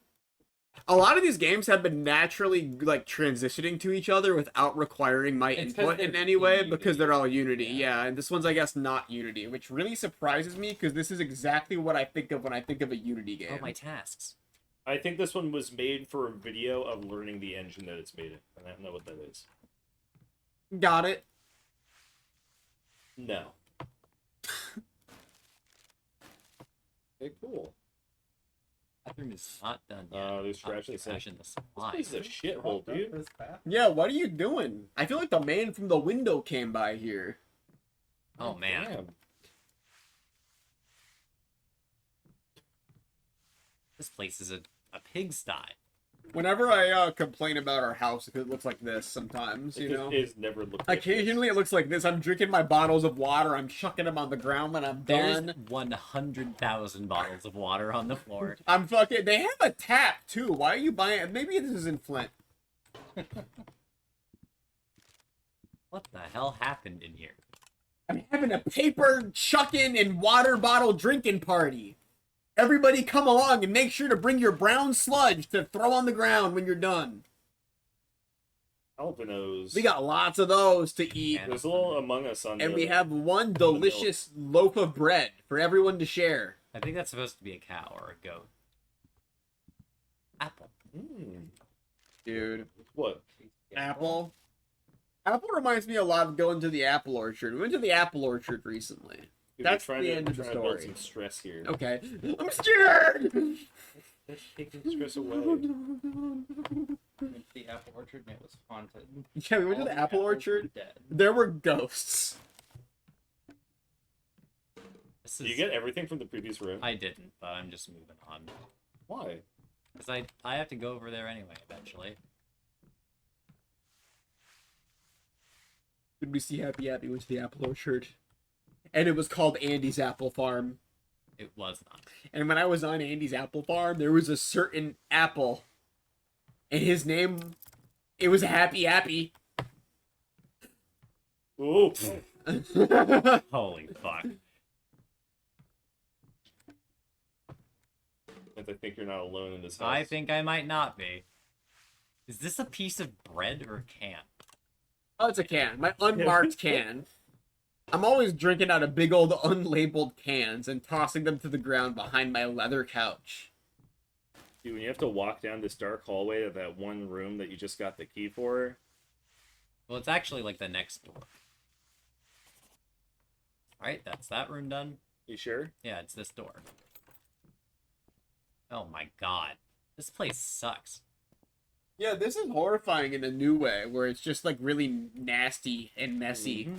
A lot of these games have been naturally like transitioning to each other without requiring my It's 'cause input they're in any way Unity. because they're all Unity. Yeah. Yeah, and this one's I guess not Unity, which really surprises me because this is exactly what I think of when I think of a Unity game. oh, my tasks. I think this one was made for a video of learning the engine that it's made it. And I don't know what that is. Got it. No. Okay, cool. Bathroom is not done yet. Oh, there's trash I'm in the crashing the This supply. place is a shithole, dude. This bath. Yeah, what are you doing? I feel like the man from the window came by here. Oh man. Damn. This place is a pigsty. Whenever I complain about our house, it looks like this sometimes, you know? It is never looked like Occasionally it looks like this. I'm drinking my bottles of water, I'm chucking them on the ground when I'm There's done. 100,000 bottles of water on the floor. I'm fucking. They have a tap too. Why are you buying? Maybe this is in Flint. What the hell happened in here? I'm having a paper chucking and water bottle drinking party. Everybody come along and make sure to bring your brown sludge to throw on the ground when you're done. Albinos. We got lots of those to eat. There's a little Among Us on there. And we have one delicious loaf of bread for everyone to share. I think that's supposed to be a cow or a goat. Apple. Dude. What? Apple. Apple reminds me a lot of going to the apple orchard. We went to the apple orchard recently. Dude, That's we're the end of the trying to build story. some stress here. Okay. I'm scared! Let's take the stress away. Went to the apple orchard and it was haunted. Yeah, we went to All the the apple apples orchard. were dead. There were ghosts. This Did you get everything from the previous room? I didn't, but I'm just moving on. Why? Because I have to go over there anyway, eventually. Did we see Happy Happy went to the apple orchard? And it was called Andy's Apple Farm. It was not. And when I was on Andy's Apple Farm, there was a certain apple. And his name, it was Happy Happy. Ooh. Holy fuck. I think you're not alone in this house. I think I might not be. Is this a piece of bread or a can? Oh, it's a can. My unmarked can. I'm always drinking out of big old unlabeled cans and tossing them to the ground behind my leather couch. Dude, when you have to walk down this dark hallway to that one room that you just got the key for. Well, it's actually like the next door. Alright, that's that room done. You sure? Yeah, it's this door. Oh my god. This place sucks. Yeah, this is horrifying in a new way, where it's just like really nasty and messy.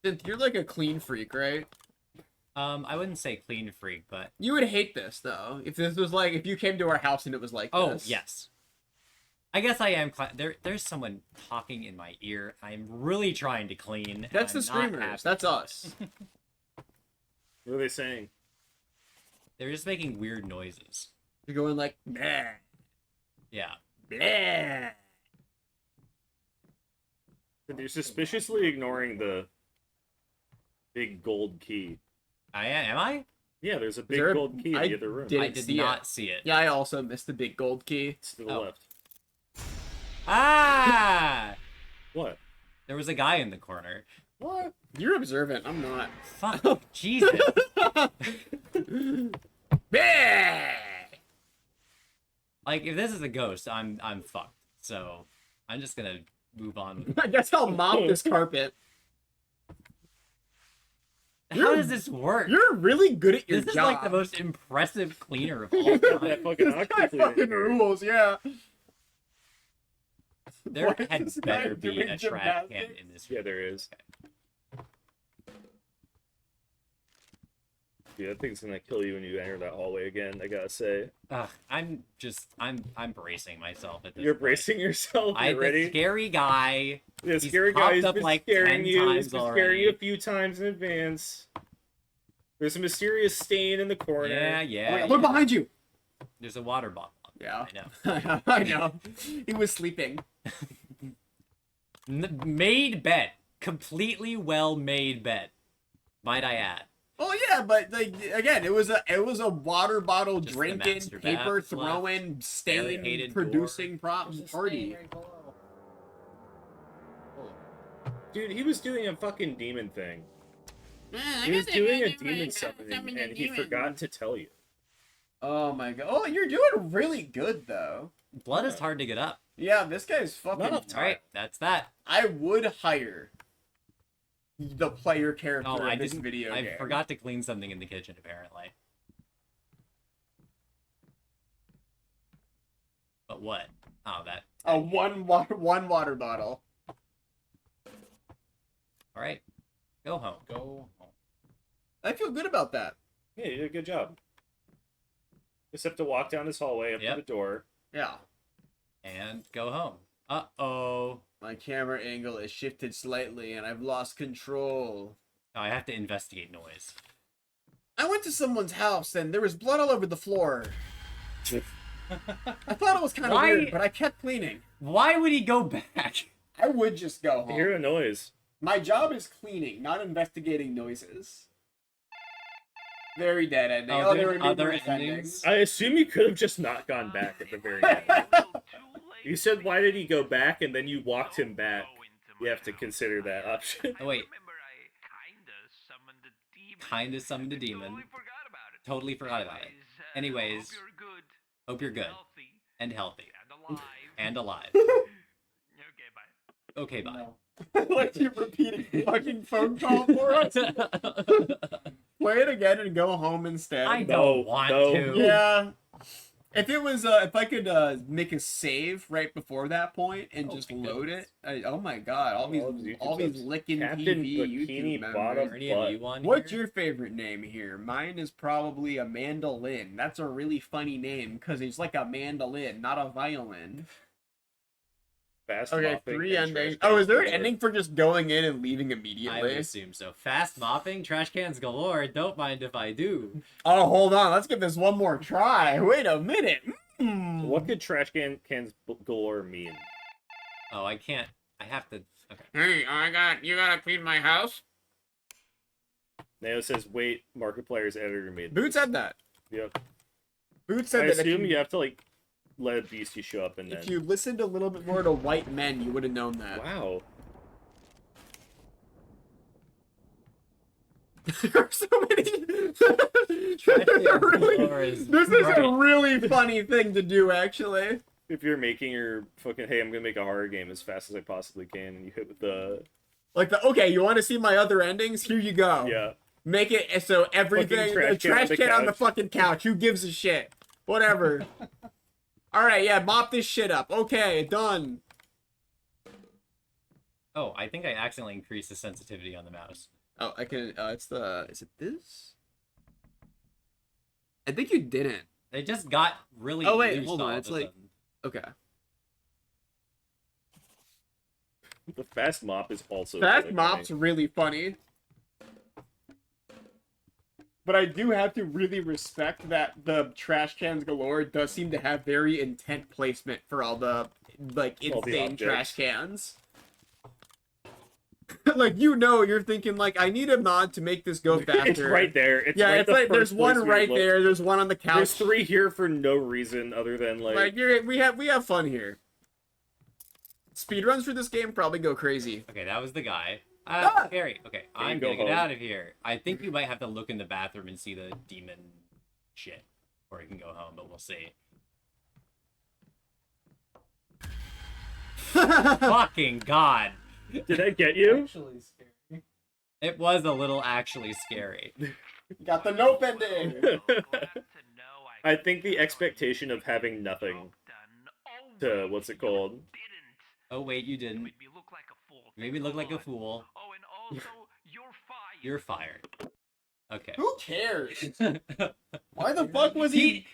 Synth, you're like a clean freak, right? I wouldn't say clean freak, but You would hate this though. If this was like, if you came to our house and it was like this. yes. I guess I am. There's someone talking in my ear. I'm really trying to clean. That's the and I'm not screamers. happy. That's us. What are they saying? They're just making weird noises. You're going like, bleh, Yeah. bleh. But you're suspiciously ignoring the big gold key. Am I? Yeah, there's a big there a- gold key in I the other room. did- I Didn't did see not it. see it. Yeah, I also missed the big gold key. It's to the Oh. left. Ah! What? There was a guy in the corner. What? You're observant. I'm not. Fuck. Jesus. Bleh. Like, if this is a ghost, I'm fucked. So, I'm just gonna move on. I guess I'll mop this carpet. How does this work? You're really good at your This is job. like the most impressive cleaner of all time. That fucking This guy octopus fucking cleaner. rules, yeah. There Why is had this guy better be doing a trash can gymnastics? in this Yeah, room. there is. Dude, that thing's gonna kill you when you enter that hallway again, I gotta say. Ugh, I'm bracing myself at this You're point. bracing yourself, I you ready? The scary guy. The he's scary popped guy's up been like scaring 10 you. He's times been already. scaring you a few times in advance. There's a mysterious stain in the corner. Yeah. Look behind you. There's a water bottle. Yeah. I know. I know. He was sleeping. Made bed. Completely well-made bed. Might I add. Oh yeah, but like again, it was a water bottle Just the drinking, master paper bath throwing, stain Barricaded producing There's a party. stain right below. Dude, he was doing a fucking demon thing. He was doing a demon summoning, and he forgot to tell you. Oh my god! Oh, you're doing really good though. Blood is hard to get up. Yeah, this guy's fucking. Not enough time. Alright, that's that. I would hire the player character Oh, of I this didn't. video I game. forgot to clean something in the kitchen, apparently. But what? Oh, that. One water bottle. Alright. Go home. Go home. I feel good about that. Yeah, you did a good job. Just have to walk down this hallway up Yep. to the door. Yeah. And go home. Uh-oh. My camera angle is shifted slightly, and I've lost control. Oh, I have to investigate noise. I went to someone's house, and there was blood all over the floor. I thought it was kind of Why- weird, but I kept cleaning. Why would he go back? I would just go I home. hear a noise. My job is cleaning, not investigating noises. Very dead ending. Oh, There there's were other numerous endings? I assume you could have just not gone back at the very end. You said, why did he go back, and then you walked him back. You have to consider that option. Oh, wait. Kinda summoned a demon. Totally forgot about it. Anyways, hope you're good. And healthy. And alive. Okay, bye. Like you repeating the fucking phone call for us. Play it again and go home instead. I don't want to. Yeah. If it was, if I could make a save right before that point and just load it, oh my god, all these licking Captain TV Bikini YouTube Bottom members. Any of you on What's here? your favorite name here? Mine is probably a mandolin. That's a really funny name because it's like a mandolin, not a violin. Fast Okay, mopping 3 and endings. trash Oh, is there an galore. ending for just going in and leaving I would immediately? assume so. Fast mopping, trash cans galore. Don't mind if I do. Oh, hold on. Let's give this one more try. Wait a minute. What could trash cans galore mean? Oh, I can't. I have to. Okay. Hey, you gotta clean my house? Neo says, wait, Markiplier's editor made Boot this. said that. Yep. Boot I said that assume you have to, like, let a beastie show up and then... if you listened a little bit more to white men, you would have known that. Wow. There are so many. is This is a right. really funny thing to do, actually. If you're making your fucking, hey, I'm gonna make a horror game as fast as I possibly can, and you hit with the... Like okay, you want to see my other endings? Here you go. Yeah. Make it so everything. Fucking Trash can on the couch. fucking couch. Who gives a shit? Whatever. All right, yeah, mop this shit up. Okay, done. Oh, I think I accidentally increased the sensitivity on the mouse. Oh, I can. It's the. Is it this? I think you didn't. It just got really. Oh, wait, loose hold on, all it's of a like- sudden. Okay. The fast mop is also... Fast really mop's funny. really funny. But I do have to really respect that the trash cans galore does seem to have very intent placement for all the like All the insane objects. trash cans. Like you're thinking like I need a mod to make this go faster. It's right there. It's Yeah, right it's the like there's first one place we right looked. there. There's one on the couch. There's 3 here for no reason other than, like we have fun here. Speedruns for this game probably go crazy. Okay, that was the guy. Ah! Scary. Okay, Can I'm you go gonna get home? out of here. I think you might have to look in the bathroom and see the demon shit, or you can go home, but we'll see. Fucking god. Did I get you? Actually scary. It was a little actually scary. Got the nope ending. I think the expectation of having nothing to, what's it called? Oh wait, you didn't. Made me look like a fool. Oh, and also, you're fired. You're fired. Okay. Who cares? Why the fuck was He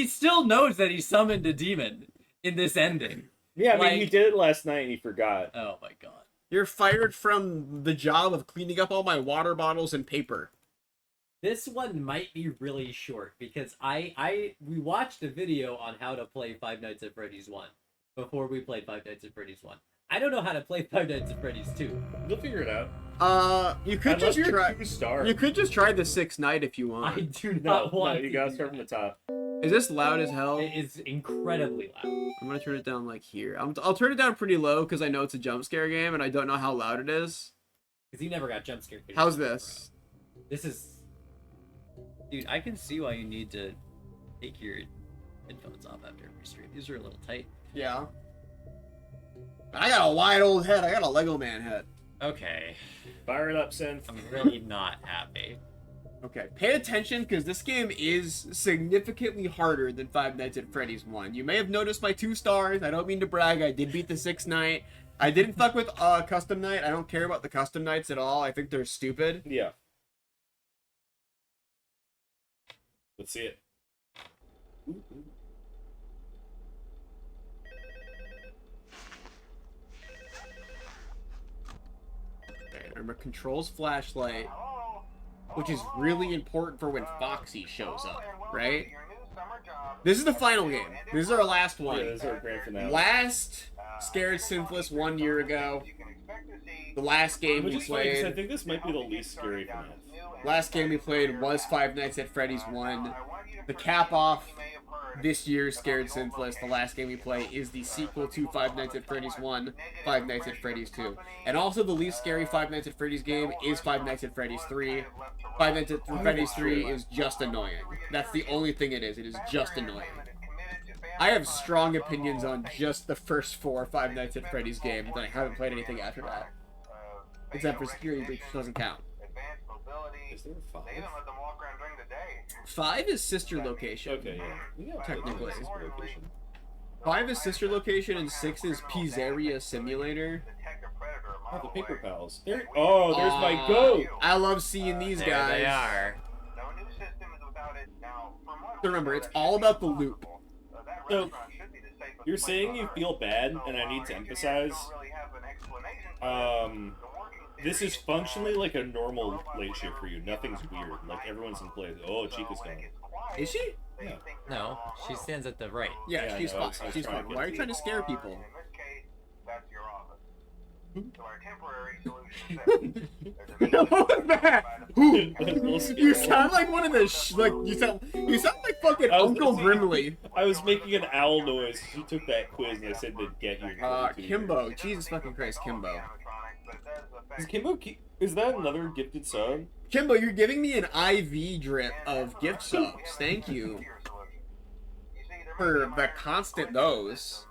still knows that he summoned a demon in this ending. Yeah, I mean, Like- he did it last night and he forgot. Oh my god. You're fired from the job of cleaning up all my water bottles and paper. This one might be really short because we watched a video on how to play Five Nights at Freddy's 1 before we played Five Nights at Freddy's 1. I don't know how to play Five Nights at Freddy's 2. You'll figure it out. You could Unless just you're try. 2-star. You could just try the 6th night if you I want. do No, not want you to gotta do start from the that. top. Is this loud as hell? It is incredibly loud. I'm gonna turn it down like here. I'll turn it down pretty low because I know it's a jump scare game and I don't know how loud it is. Because you never got jump scared. How's this? This is... Dude, I can see why you need to take your headphones off after every stream. These are a little tight. Yeah. I got a wide old head. I got a Lego man head. Okay. Fire it up, Synth. I'm really not happy. Okay, pay attention because this game is significantly harder than Five Nights at Freddy's 1. You may have noticed my 2 stars. I don't mean to brag. I did beat the 6th night. I didn't fuck with custom night. I don't care about the custom nights at all. I think they're stupid. Yeah. Let's see it. Okay, remember, controls flashlight, which is really important for when Foxy shows up, right? This is the final game. This is our last Yeah, one. this is our grand finale. Last Scared Synthless 1 year ago. The last game Which we is funny, because I played. think this might be the least scary FNAF. Last game we played was Five Nights at Freddy's 1. The cap off this year's Scared Synthless. The last game we play is the sequel to Five Nights at Freddy's 1, Five Nights at Freddy's 2. And also the least scary Five Nights at Freddy's game is Five Nights at Freddy's 3. Five Nights at Freddy's 3 is just annoying. That's the only thing it is. It is just annoying. I have strong opinions on just the first 4 Five Nights at Freddy's games, and I haven't played anything after that. Except for Security Breach, which doesn't count. Is there 5? 5 is Sister Location. Okay, yeah. Yeah, Technically. sister location. 5 is Sister Location, and 6 is Pizzeria Simulator. Oh, the Paper Pals. Oh, there's my goat! I love seeing these There guys. they are. So remember, it's all about the loop. So, you're saying you feel bad, and I need to emphasize, this is functionally like a normal late shift for you. Nothing's weird. Like, everyone's in place. Oh, Chica's gone. Is she? Yeah. No, she stands at the right. Yeah, Yeah, she's I know, fine. I was She's trying to fine. get Why are you to trying to scare people? What was that? You sound like one of the you sound like fucking I was Uncle busy. Grimly. I was making an owl noise. He took that quiz, and I said to get you. Kimbo, Jesus fucking Christ, Kimbo. Is Kimbo? Is that another gifted sub? Kimbo, you're giving me an IV drip of gift subs. Thank you for the constant those.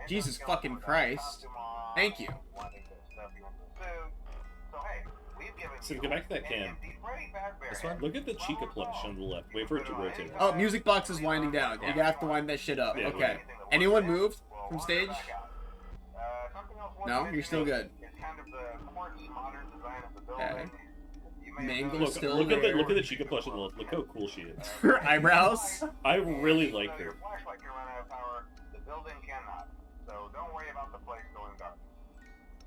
Jesus fucking Christ. Thank you. So get back to that can. This one? Look at the Chica plush on the left. Wait for it to rotate. Oh, music box is winding down. You have to wind that shit up. Yeah, Okay. Anyone moved from stage? No? You're still good. Okay. Mango's Look, still look there. at the Chica plush on the left. Look how cool she is. Her eyebrows. I really like her.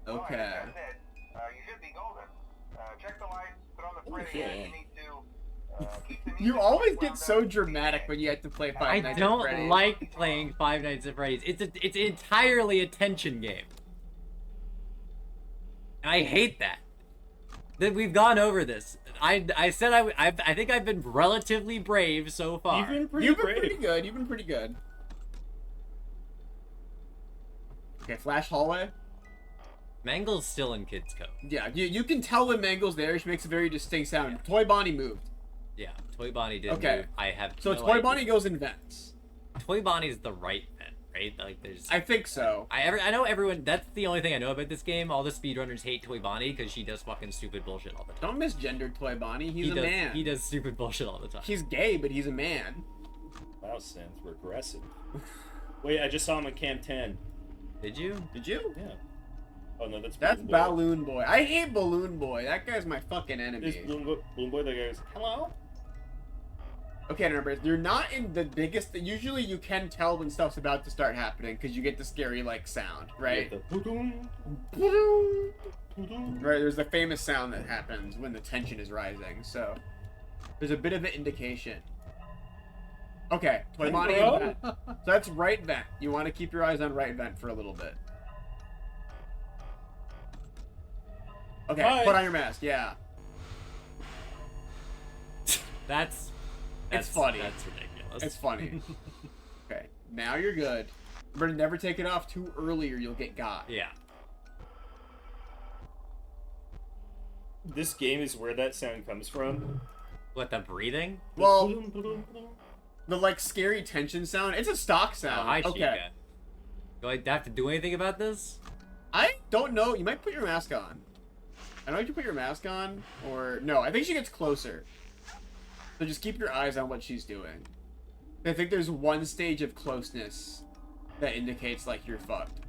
Okay. You always get so dramatic when you have to play Five I Nights at don't Freddy's. like playing Five Nights at Freddy's. It's entirely a tension game. And I hate that. That we've gone over this. I said I think I've been relatively brave so far. You've been pretty You've been brave. pretty good. You've been pretty good. Okay, flash hallway. Mangle's still in Kids Code. Yeah, you can tell when Mangle's there. She makes a very distinct sound. Toy Bonnie moved. Yeah, Toy Bonnie did Okay. move. I have So no Toy idea. Bonnie goes in vents. Toy Bonnie's the right vent, right? Like there's I think so. I know everyone. That's the only thing I know about this game. All the speedrunners hate Toy Bonnie because she does fucking stupid bullshit all the time. Don't misgender Toy Bonnie. He's a does, man. He does stupid bullshit all the time. He's gay, but he's a man. Wow, Synth, we're aggressive. Wait, I just saw him on Cam 10. Did you? Did you? Yeah. Oh no, that's That's Balloon Boy. Balloon Boy. I hate Balloon Boy. That guy's my fucking There's enemy. Balloon Boy that goes, hello? Okay, remember, you're not in the biggest. Usually, you can tell when stuff's about to start happening because you get the scary like sound, right? You get the boom, Right. There's the famous sound that happens when the tension is rising. So there's a bit of an indication. Okay, Toy Hey, Bonnie bro. in vent. So that's right vent. You want to keep your eyes on right vent for a little bit. Okay, Hi. put on your mask. Yeah. That's It's funny. That's ridiculous. It's funny. Okay, now you're good. Remember, never take it off too early or you'll get got. Yeah. This game is where that sound comes from. What, the breathing? Well, the like scary tension sound. It's a stock Oh, sound. hi, Okay. Chica. Do I have to do anything about this? I don't know. You might put your mask on. I don't know if you put your mask on or no. I think she gets closer. So just keep your eyes on what she's doing. I think there's one stage of closeness that indicates like you're fucked.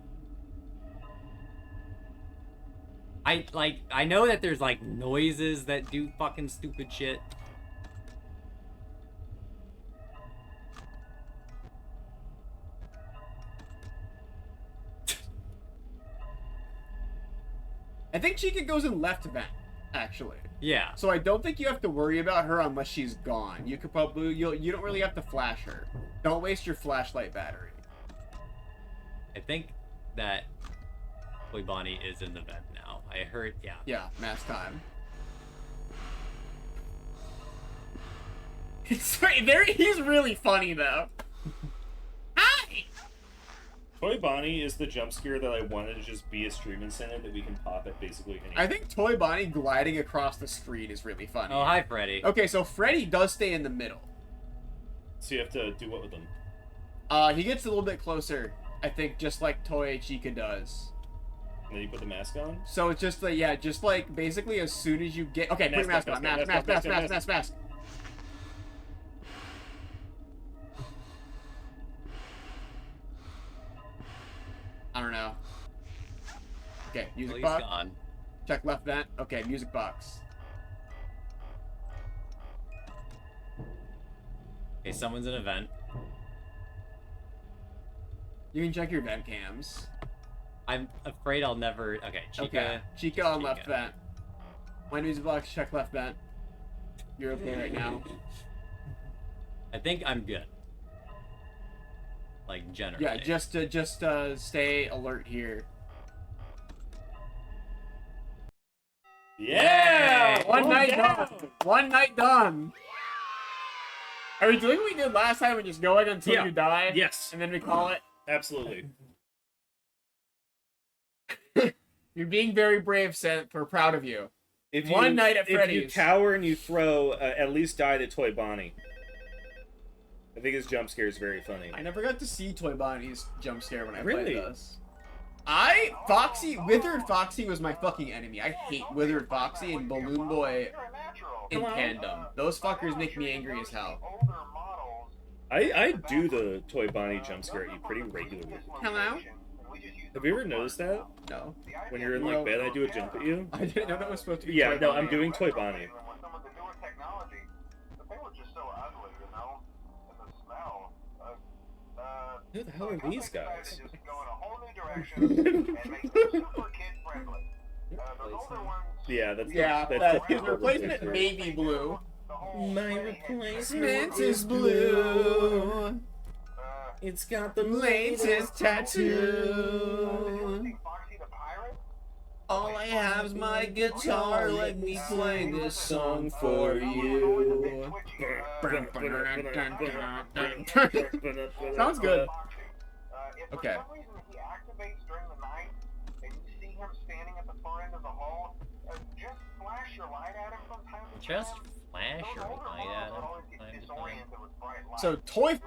I know that there's like noises that do fucking stupid shit. I think Chica goes in left vent, actually. Yeah. So I don't think you have to worry about her unless she's gone. You could probably you don't really have to flash her. Don't waste your flashlight battery. I think that Boy Bonnie is in the vent now. I heard, yeah. Yeah, mass time. He's really funny though. Hi. Toy Bonnie is the jump scare that I wanted to just be a stream incentive that we can pop at basically any. I think Toy Bonnie gliding across the screen is really funny. Oh, hi, Freddy. Okay, so Freddy does stay in the middle. So you have to do what with them? He gets a little bit closer, I think, just like Toy Chica does. And then you put the mask on? So it's just like, yeah, just like basically as soon as you get... Okay, put your mask on. Mask. I don't know. Okay, music box. Gone. Check left vent. Okay, music box. Okay, someone's in a vent. You can check your vent cams. I'm afraid I'll never... Okay, Chica. Okay, Chica on left vent. My music box, check left vent. You're okay right now. I think I'm good. Like, generally. Yeah, just stay alert here. Yeah! One night done. One night done. Are we doing what we did last time and just going until you die? Yes. And then we call it? Absolutely. You're being very brave, Seth. We're proud of you. If One night at Freddy's. If you cower and you throw, at least die to Toy Bonnie. I think his jump scare is very funny. I never got to see Toy Bonnie's jump scare when I Really? played this. Withered Foxy was my fucking enemy. I hate Withered Foxy and Balloon Boy in tandem. Those fuckers make me angry as hell. I do the Toy Bonnie jump scare at you pretty regularly. Hello? Have you ever noticed that? No. When you're in like bed, I do a jump at you. I didn't know that was supposed to be Yeah, Toy no, Bonnie. I'm doing Toy Bonnie. Who the hell are these guys? Yeah, that's his replacement may be blue. My replacement is blue. It's got the Latest tattoo. All I have is my guitar. Let me play this song for you. Sounds good. Okay. Just flash your light at him from time to time. So Toy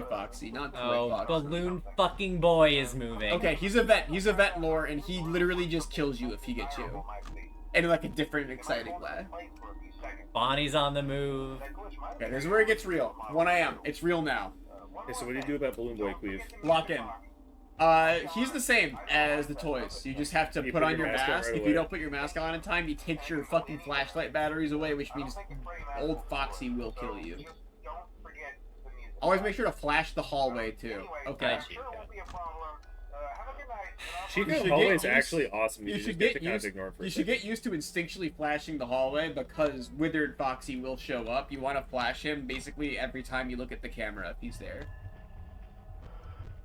Foxy, not Toy Oh, Foxy. Balloon fucking boy is moving. Okay, he's a vet. He's a vet lore, and he literally just kills you if he gets you. In like a different, exciting way. Bonnie's on the move. Okay, this is where it gets real. 1 AM. It's real now. Okay, so what do you do about Balloon Boy, Qweave? Lock in. He's the same as the toys. You just have to put on your mask. right If away. you don't put your mask on in time, he takes your fucking flashlight batteries away, which means old Foxy will kill you. Always make sure to flash the hallway too. Okay. Chica Hallway is actually awesome. You should get to kind of ignore it for a You should second. get used to instinctually flashing the hallway because Withered Foxy will show up. You want to flash him basically every time you look at the camera if he's there.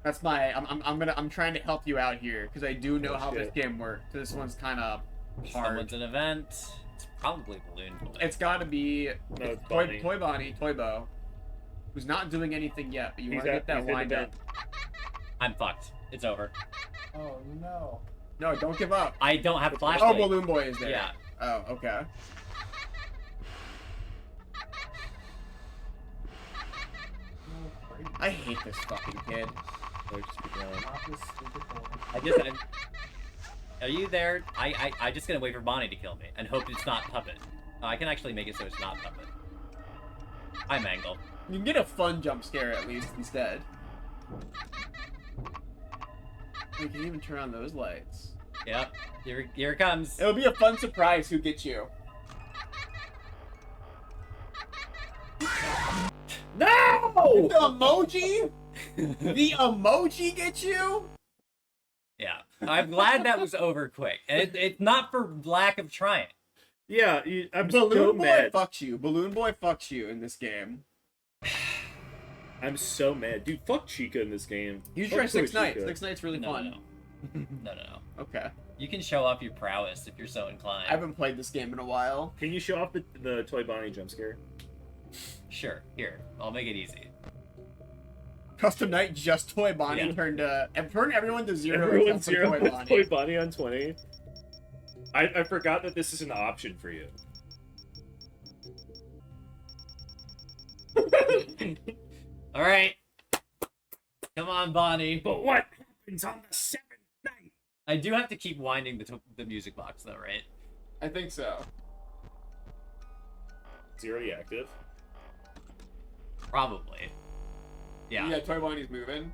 That's my. I'm trying to help you out here because I do know how this game works. This one's kind of hard. Someone's an event. It's probably Balloon Boy. It's got to be No, it's Toy Bonnie, Toy Bo, who's not doing anything yet, but you want to get that lined up. I'm fucked. It's over. Oh no. No, don't give up. I don't have Oh, flashlight. Balloon Boy is there. Yeah. Oh, okay. I hate this fucking kid. Oh, just keep going. Not this stupid boy. Are you there? I'm just gonna wait for Bonnie to kill me and hope it's not Puppet. I can actually make it so it's not Puppet. Hi, Mangle. You can get a fun jump scare at least instead. You can even turn on those lights. Yep. Here it comes. It'll be a fun surprise who gets you. No! The emoji? The emoji gets you? Yeah. I'm glad that was over quick. And it's not for lack of trying. Yeah, I'm so Balloon Boy mad. fucks you. Balloon Boy fucks you in this game. I'm so mad. Dude, fuck Chica in this game. You should Fuck try Six Chica. Nights. Six Nights really No, fun. no. Okay. You can show off your prowess if you're so inclined. I haven't played this game in a while. Can you show off the Toy Bonnie jump scare? Sure, here. I'll make it easy. Custom Night, just Toy Bonnie Yeah. turned everyone to 0 Everyone except for 0 Toy with Bonnie. Toy Bonnie on 20. I forgot that this is an option for you. Alright. Come on, Bonnie. But what happens on the 7th night? I do have to keep winding the music box, though, right? I think so. Is he already active? Probably. Yeah. Yeah, Toy Bonnie's moving.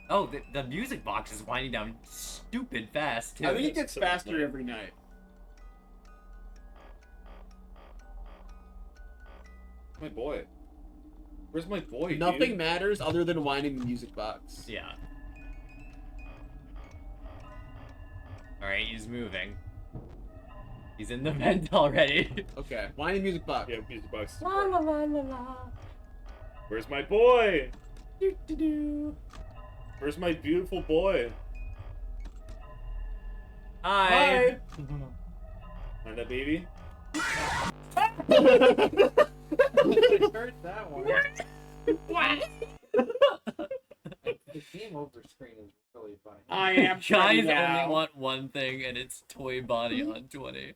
Oh, the music box is winding down stupid fast, too. I think it gets so faster night. every night. My boy. Where's my boy, Nothing dude? matters other than winding the music box. Yeah. Alright, he's moving. He's in the vent already. Okay, wind the music box. Yeah, music box. La la la la la. Where's my boy? Do do do. Where's my beautiful boy? Hi. Find that baby? I heard that one. What? The game over screen is really funny. I am Guys Freddy only now. want one thing, and it's Toy Bonnie on 20.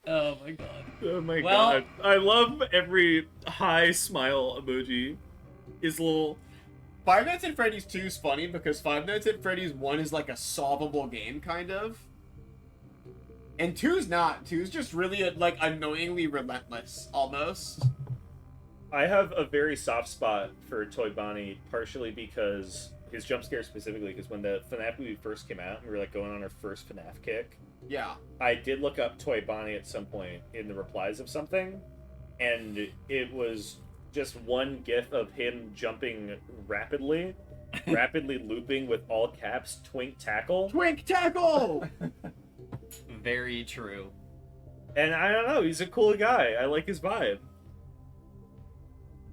Oh my god. Oh my Well- god. I love every high smile emoji. His little... Five Nights at Freddy's 2 is funny because Five Nights at Freddy's 1 is like a solvable game, kind of. And 2's not. 2's just really, like, annoyingly relentless, almost. I have a very soft spot for Toy Bonnie, partially because... His jump scare specifically, because when the FNAF movie first came out, and we were like going on our first FNAF kick, Yeah. I did look up Toy Bonnie at some point in the replies of something, and it was just one gif of him jumping rapidly, rapidly looping with all caps, twink tackle. Twink Tackle! Very true. And I don't know, he's a cool guy. I like his vibe.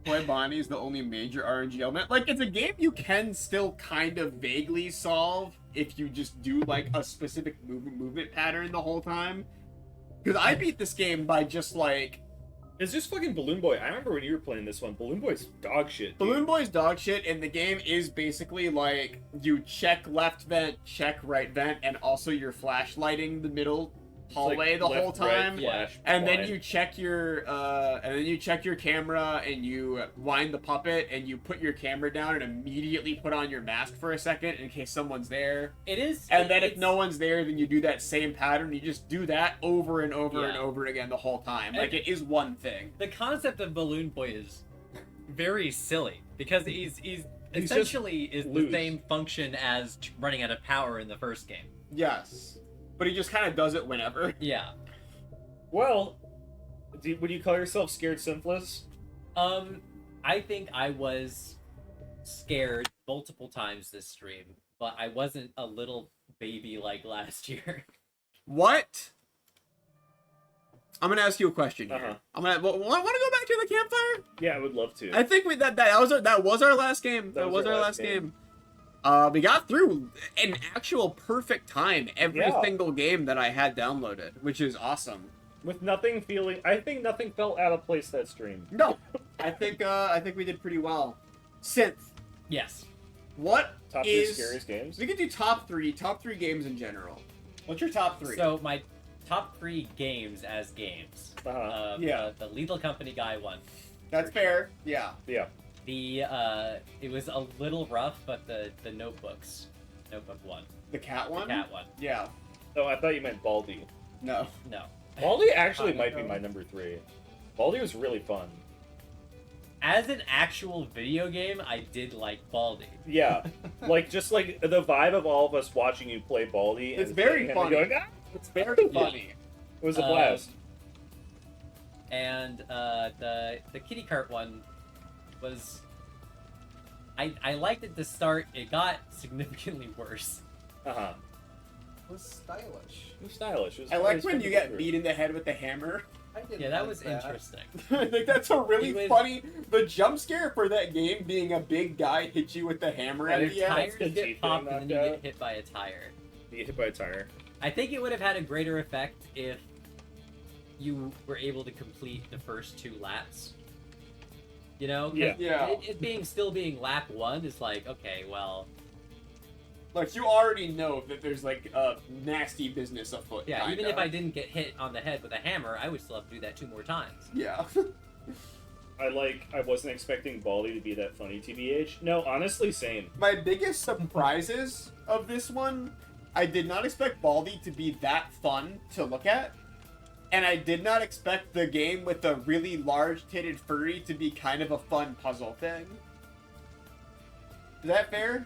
Toy Bonnie is the only major RNG element. Like, it's a game you can still kind of vaguely solve if you just do, like, a specific movement pattern the whole time. Because I beat this game by just, like... It's just fucking Balloon Boy. I remember when you were playing this one. Balloon Boy's dog shit. Dude. Balloon Boy's dog shit, and the game is basically, like, you check left vent, check right vent, and also you're flashlighting the middle hallway Like the left, whole time. Right, flash, And then blind. you check your camera and you wind the puppet and you put your camera down and immediately put on your mask for a second in case someone's there. It is. And then if it's- no one's there, then you do that same pattern. You just do that over and over and Yeah. over again the whole time. And- Like, it is one thing. The concept of Balloon Boy is very silly because he's just essentially is the loose. same function as running out of power in the first game. Yes. But he just kind of does it whenever. Yeah. Well, would you call yourself Scared Synthless? I think I was scared multiple times this stream, but I wasn't a little baby like last year. What? I'm gonna ask you a question here. Uh-huh. I'm gonna want to go back to the campfire. Yeah, I would love to. I think that was our last game. That was our last game. We got through an actual perfect time every Yeah. single game that I had downloaded, which is awesome. With nothing feeling... I think nothing felt out of place that stream. No, I think we did pretty well. Synth, Yes. what Top 3 is? scariest games? We could do top three games in general. What's your top three? So my top 3 games as games. Uh-huh. Yeah. The Lethal Company guy won. That's fair. Yeah. Yeah. The it was a little rough, but the Notebook won. The cat one. The cat one. Yeah. Oh, I thought you meant Baldi. No. No. Baldi actually Hot might be Echo. my number 3. Baldi was really fun. As an actual video game, I did like Baldi. Yeah. just like the vibe of all of us watching you play Baldi. It's and very seeing him funny. and going, "Ah!" It's very funny. It was a blast. And the kitty cart one was I liked it to start. It got significantly worse. Uh-huh. was stylish. It was stylish. It was I it like was when fun you to go get through. beat in the head with the hammer. I didn't Yeah, that like was interesting. I think that's a really He was- funny. The jump scare for that game being a big guy hit you with the hammer at Your the end. tires good get teeth popped getting and then you knocked get hit by a tire. You get hit by a tire. I think it would have had a greater effect if you were able to complete the first 2 laps. You know? 'Cause Yeah. It being still being lap 1 is like, okay, well, Like, you already know that there's, like, a nasty business afoot. yeah, even kinda. if I didn't get hit on the head with a hammer, I would still have to do that 2 more times. Yeah. I wasn't expecting Baldi to be that funny, TBH. No, honestly, same. My biggest surprises of this one, I did not expect Baldi to be that fun to look at. And I did not expect the game with a really large-titted furry to be kind of a fun puzzle thing. Is that fair?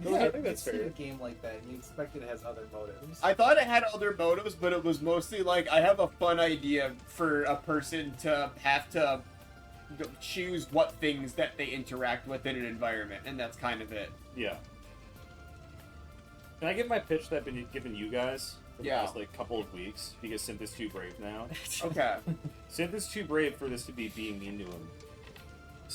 Yeah, I think that's you see fair. a game like that, and you expect it has other motives. I thought it had other motives, but it was mostly like, I have a fun idea for a person to have to choose what things that they interact with in an environment, and that's kind of it. Yeah. Can I give my pitch that I've been giving you guys for the Yeah. past like couple of weeks? Because Synth is too brave now. Okay. Synth is too brave for this to be being mean to him.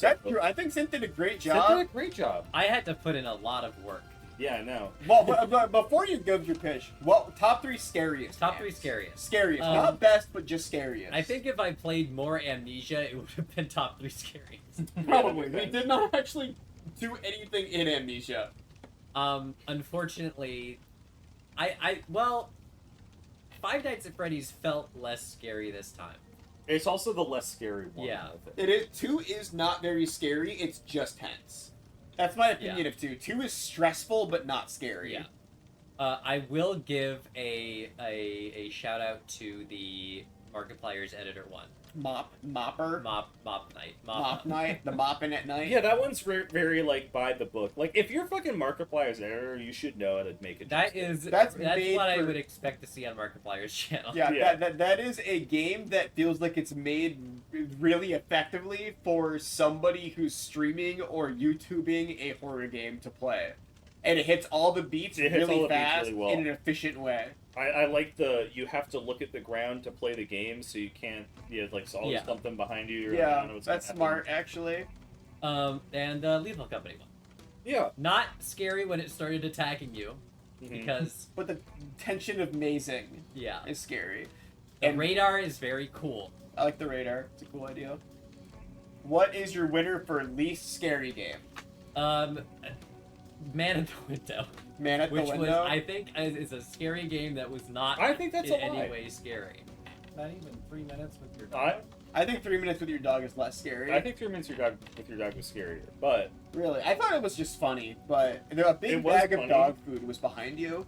That's true. I think Synth did a great Synth did job. a great job. I had to put in a lot of work. Yeah, I know. Well, but before you give your pitch, what top 3 scariest? Top 3 games? scariest. Scariest, Um, not best, but just scariest. I think if I played more Amnesia, it would have been top 3 scariest. probably we did not actually do anything in Amnesia. Unfortunately, well, Five Nights at Freddy's felt less scary this time. It's also the less scary one. Yeah. I think. It is 2 is not very scary. It's just tense. That's my opinion of 2. 2 is stressful but not scary. Yeah. I will give a shout out to the Markiplier's editor one. Mopper. Mop night. Mop night. The mopping at night. Yeah, that one's very like by the book. Like if you're fucking Markiplier's editor, you should know how to make it. That's made what I for- would expect to see on Markiplier's channel. Yeah, Yeah. that is a game that feels like it's made really effectively for somebody who's streaming or YouTubing a horror game to play. And it hits all the beats It hits all really the beats fast really well. in an efficient way. I like you have to look at the ground to play the game, so you can't like always Yeah. something behind you. Or I Yeah, don't know what's gonna that's happen. smart, actually. And Lethal Company one. Yeah. Not scary when it started attacking you, Mhm. because But the tension of mazing yeah, is scary. the And radar is very cool. I like the radar. It's a cool idea. What is your winner for least scary game? Man at the Window, Man at which the was Window? I think is a scary game that was not I think that's in a lie. any way scary. Not even 3 minutes with your I, dog. I think 3 minutes with your dog is less scary. I think 3 minutes with your dog was scarier, but Really, I thought it was just funny, but a big It was bag of funny. dog food was behind you.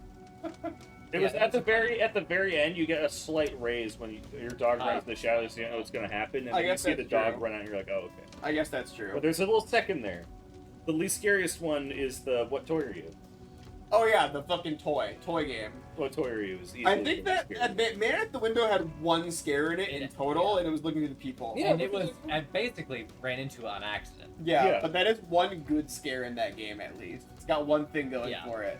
it was at the very end. You get a slight raise when your dog runs in the shadows. You know what's gonna happen, and I then you guess see the that's dog true. run out. And you're like, oh okay. I guess that's true. But there's a little second there. The least scariest one is the what toy are you? Oh yeah, the fucking toy game. What toy are you? Is I easily think the that least scary. Man at the Window had one scare in it in It- total, and it was looking at the people. Yeah, and but it was I basically ran into it on accident. Yeah, Yeah. but that is one good scare in that game at least. It's got one thing going Yeah. for it.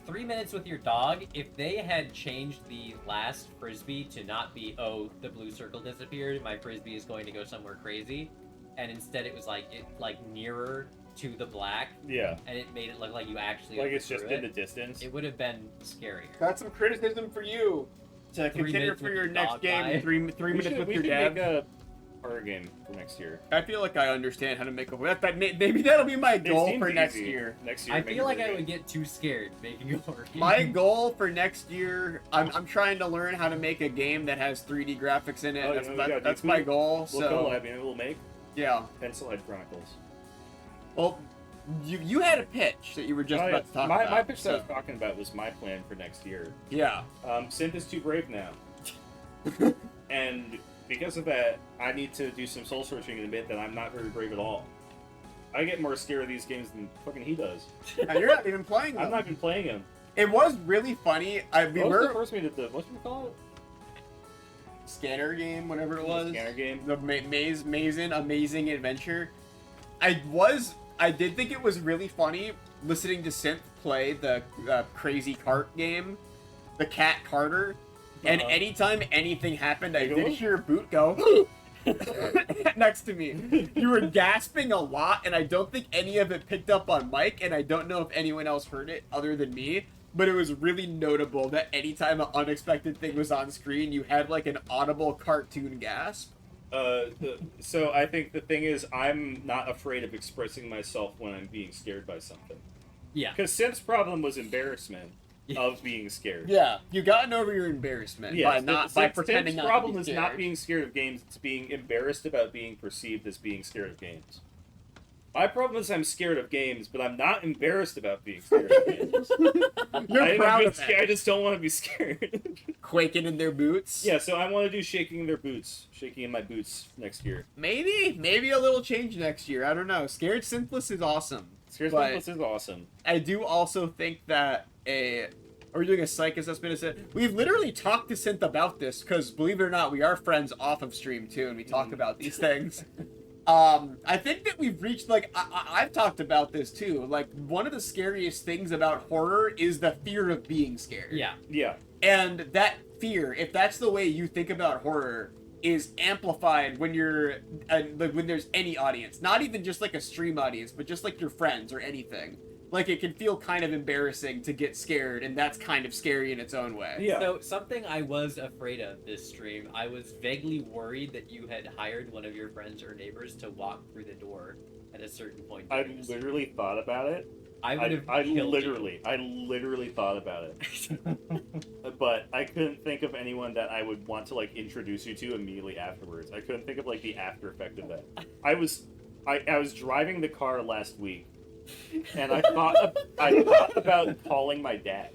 3 minutes with your dog. If they had changed the last frisbee to not be, oh, the blue circle disappeared, my frisbee is going to go somewhere crazy, and instead it was like nearer to the black, Yeah, and it made it look like you actually like it's just overthrew in the it, distance. it would have been scarier. Got some criticism for you to 3 consider minutes for with your your next dog game. guy. Three We minutes should, with we your should dad. make a horror game for next year. I feel like I understand how to make a. Maybe that'll be my It goal seems for next easy. year. Next year, I make feel a like horror I would game. get too scared making a horror game. My goal for next year, I'm trying to learn how to make a game that has 3D graphics in it. Oh, you that's know what we gotta that's do? my goal. We'll So collab, you know, we'll make yeah. Pencilhead Chronicles. Well, you had a pitch that you were just Oh, about yeah. to talk my, about. my pitch that I so- was talking about was my plan for next year. Yeah. Synth is too brave now. And because of that, I need to do some soul searching and admit that I'm not very brave at all. I get more scared of these games than fucking he does. And you're not even playing them. I'm not even playing them. It was really funny. We What was the were first one we did? What should we call it? scanner game, whatever it was. Scanner game. The amazing adventure. I did think it was really funny listening to Synth play the crazy Kart game, the Cat Carter, and anytime anything happened, I did hear Boot go next to me. You were gasping a lot, and I don't think any of it picked up on mic, and I don't know if anyone else heard it other than me. But it was really notable that anytime an unexpected thing was on screen, you had like an audible cartoon gasp. So I think the thing is, I'm not afraid of expressing myself when I'm being scared by something. Yeah. Because Sim's problem was embarrassment of being scared. Yeah, you gotten over your embarrassment by pretending Sim's not problem to be is scared. not being scared of games; it's being embarrassed about being perceived as being scared of games. My problem is I'm scared of games, but I'm not embarrassed about being scared of games. You're proud of I just don't want to be scared. Quaking in their boots. Yeah, so I want to do shaking in my boots next year. Maybe a little change next year. I don't know. Scared Synthless is awesome. Scared But Synthless is awesome. I do also think that are we doing a psych assessment? We've literally talked to Synth about this because, believe it or not, we are friends off of stream too, and we talk about these things. I think that we've reached, like, I've talked about this too. Like, one of the scariest things about horror is the fear of being scared. Yeah. Yeah. And that fear, if that's the way you think about horror, is amplified when you're like when there's any audience, not even just like a stream audience, but just like your friends or anything. Like, it can feel kind of embarrassing to get scared, and that's kind of scary in its own way. Yeah. So something I was afraid of this stream, I was vaguely worried that you had hired one of your friends or neighbors to walk through the door at a certain point. I literally thought about it. I would have. I literally thought about it. But I couldn't think of anyone that I would want to like introduce you to immediately afterwards. I couldn't think of like the after effect of that. I was driving the car last week, and I thought about calling my dad.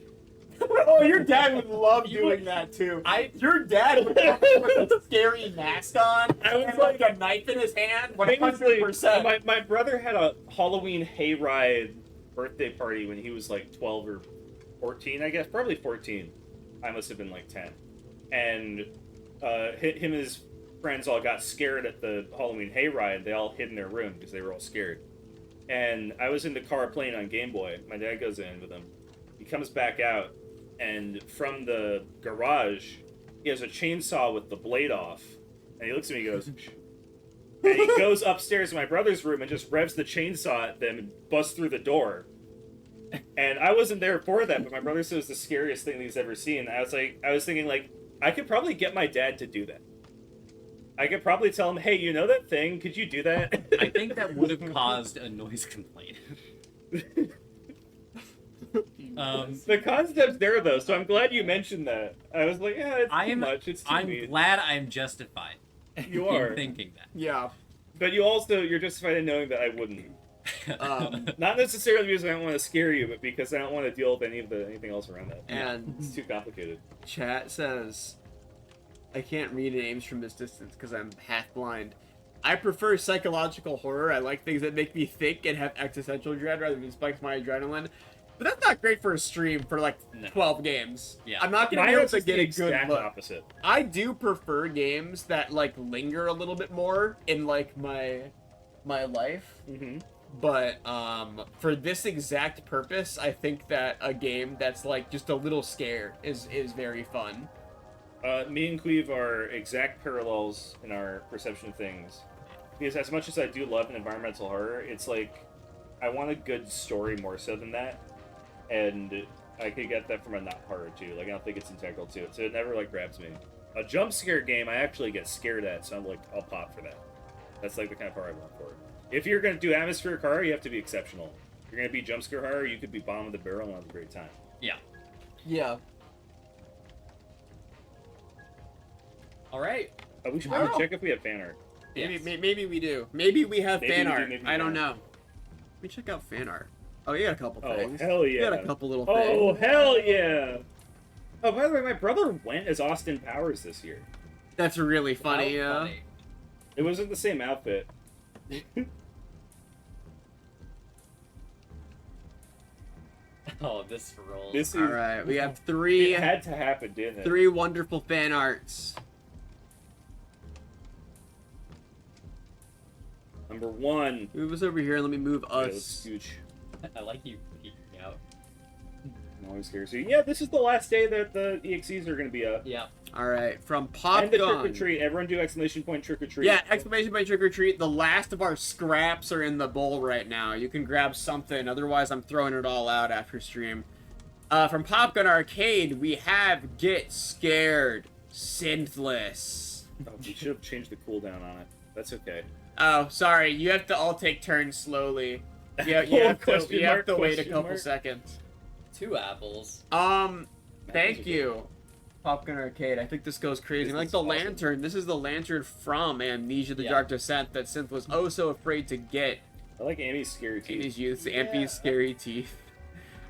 Oh, your dad would love doing that too. Your dad would come with a scary mask on and like a knife in his hand. 100%. My brother had a Halloween hayride birthday party when he was like 12 or 14, I guess, probably 14. I must have been like 10. And him and his friends all got scared at the Halloween hayride. They all hid in their room because they were all scared. And I was in the car playing on Game Boy. My dad goes in with him. He comes back out, and from the garage, he has a chainsaw with the blade off. And he looks at me and goes, "Shh." And he goes upstairs to my brother's room and just revs the chainsaw at them and busts through the door. And I wasn't there for that, but my brother said it was the scariest thing he's ever seen. I was thinking, like, I could probably get my dad to do that. I could probably tell him, "Hey, you know that thing? Could you do that?" I think that would have caused a noise complaint. The concept's there, though, so I'm glad you mentioned that. I was like, yeah, it's too much. It's too I'm mean. glad I'm justified. You are. in thinking that. Yeah. But you're justified in knowing that I wouldn't. Not necessarily because I don't want to scare you, but because I don't want to deal with anything else around that. And It's too complicated. chat says, I can't read names from this distance because I'm half blind. I prefer psychological horror. I like things that make me think and have existential dread rather than spikes my adrenaline. But that's not great for a stream for like 12 games. Yeah. I'm not gonna be Mine able is to just get the a good exact look. opposite. I do prefer games that like linger a little bit more in like my life. Mm-hmm. But for this exact purpose, I think that a game that's like just a little scare is very fun. Me and Qweave are exact parallels in our perception of things. Because as much as I do love an environmental horror, it's like I want a good story more so than that. And I could get that from a not horror too. Like, I don't think it's integral to it, so it never like grabs me. A jump scare game I actually get scared at, so I'm like, I'll pop for that. That's like the kind of horror I want for it. If you're gonna do atmospheric horror, you have to be exceptional. If you're gonna be jump scare horror, you could be bottom of the barrel and have a great time. Yeah. Yeah. All right. We should Wow. probably check if we have fan art. Maybe we do. Maybe we have Maybe fan we do, art. maybe we I don't don't. know. Let me check out fan art. Oh, you got a couple Oh, things. hell yeah. You got a couple little Oh, things. hell yeah! Oh, by the way, my brother went as Austin Powers this year. That's really funny, How yeah. funny. It wasn't the same outfit. Oh, this rolls. This is... All right, we have three It had to happen, didn't it? three wonderful fan arts. Number one. Move us over here and let me move Okay, let's us. scooch. I like you peeking out. Always scares you. Yeah, this is the last day that the EXEs are going to be up. Yeah. All right, from Pop And the trick or Gun. treat. Everyone do exclamation point trick or treat. Yeah, exclamation point trick or treat. The last of our scraps are in the bowl right now. You can grab something. Otherwise, I'm throwing it all out after stream. From Pop Gun Arcade, we have Get Scared Synthless. Oh, we should have changed the cooldown on it. That's okay. Oh, sorry. You have to all take turns slowly. Yeah, you have to wait a couple seconds. 2 apples. Thank you, Pop Gun Arcade. I think this goes crazy. This Like is the awesome. lantern. This is the lantern from Amnesia: The Yeah. Dark Descent that Synth was oh so afraid to get I like Amy's scary in teeth. his youth. Ampy's scary teeth.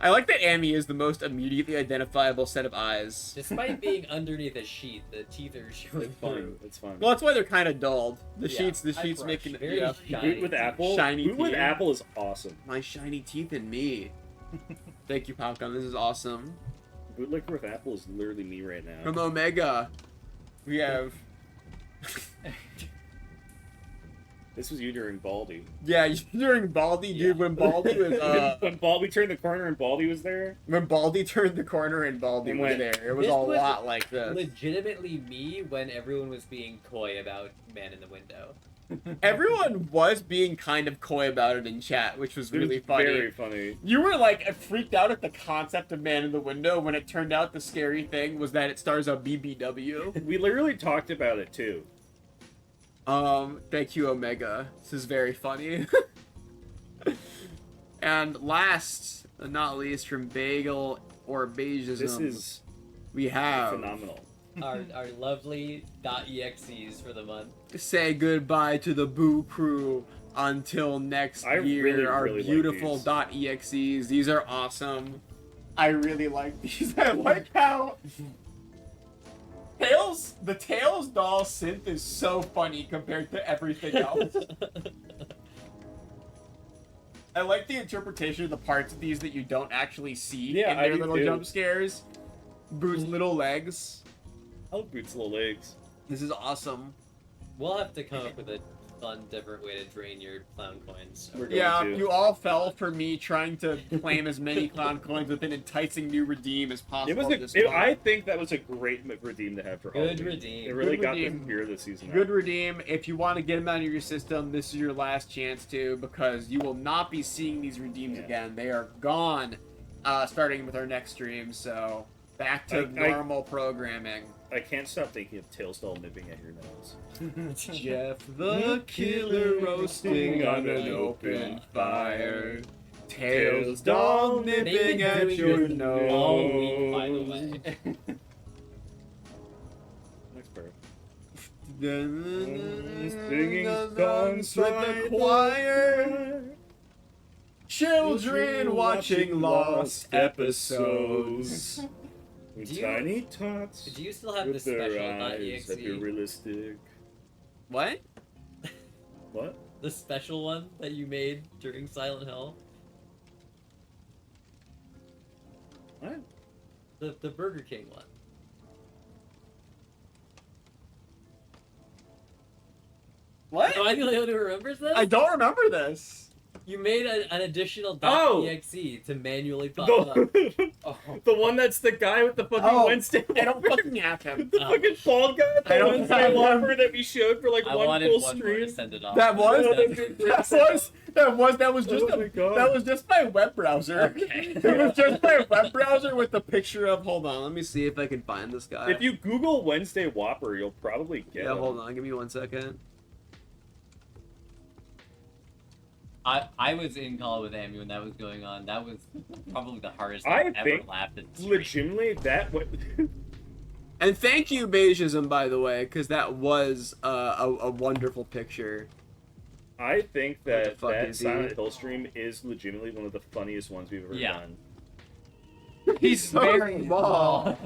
I like that Amy is the most immediately identifiable set of eyes. Despite being underneath a sheet, the teeth are showing It's fun. through. It's fun. Well, that's why they're kind of dulled. The Yeah, sheets I making Very yeah. shiny. Boot with apple. Shiny Boot with teeth. apple is awesome. My shiny teeth and me. Thank you, Popcorn. This is awesome. Bootlicker with apple is literally me right now. From Omega, we have. This was you during Baldi. Yeah, during Baldi, dude. When Baldi was when we turned the corner and Baldi was there. when Baldi turned the corner and Baldi And was went, there, it was "This a was lot like this. Legitimately me when everyone was being coy about Man in the Window. Everyone was being kind of coy about it in chat, which was It was really funny. Very funny. You were like freaked out at the concept of Man in the Window when it turned out the scary thing was that it stars a BBW. We literally talked about it too. Thank you, Omega. This is very funny. And last but not least, from Bagel or Beigism, This is we have phenomenal. Our lovely .exes for the month. Say goodbye to the Boo Crew until next I year. really, Our really like beautiful these. .exes. These are awesome. I really like these. I like how the Tails doll synth is so funny compared to everything else. I like the interpretation of the parts of these that you don't actually see Yeah, in I their do little too. jump scares. Boo's little legs. I love Boots' little legs. This is awesome. We'll have to come up with a fun, different way to drain your clown coins. We're going Yeah, to. you all fell for me trying to claim as many clown coins with an enticing new redeem as possible. It was this a, month. I think that was a great redeem to have for Good Halloween. redeem. It really Good got redeem. the spirit of the season. Good out. redeem. If you want to get them out of your system, this is your last chance to, because you will not be seeing these redeems Yeah. again. They are gone, starting with our next stream. So back to I- normal programming. I can't stop thinking of Tails doll nipping at your nose. Jeff the Killer roasting on an open fire. Tails doll They've nipping been at doing your this all week, by the nose. way. Next part. Singing songs with the choir. Children watching lost episodes. With Do you- tiny tots. Do you still have the with their special eyes that are .exe? realistic. What? What? The special one that you made during Silent Hill? What? The Burger King one. What? Am I the only one who remembers this? I don't remember this. You made an additional Oh! .exe to manually pop up. The, the one that's the guy with the fucking Oh, Wednesday. I don't fucking have him. The fucking bald guy with I the don't Wednesday have Whopper that we showed for like I one wanted full one more to stream. send it off. That was just Oh my God. that was just my web browser. Okay. It was just my web browser with the picture of. Hold on, let me see if I can find this guy. If you Google Wednesday Whopper, you'll probably get yeah, him. hold on, give me 1 second. I was in call with Amy when that was going on. That was probably the hardest I I've ever think laughed at. the stream. Legitimately, that what And thank you, Beigism, by the way, because that was a wonderful picture. I think What that the fuck that is he? Silent Hill stream is legitimately one of the funniest ones we've ever Yeah. done. He's very small.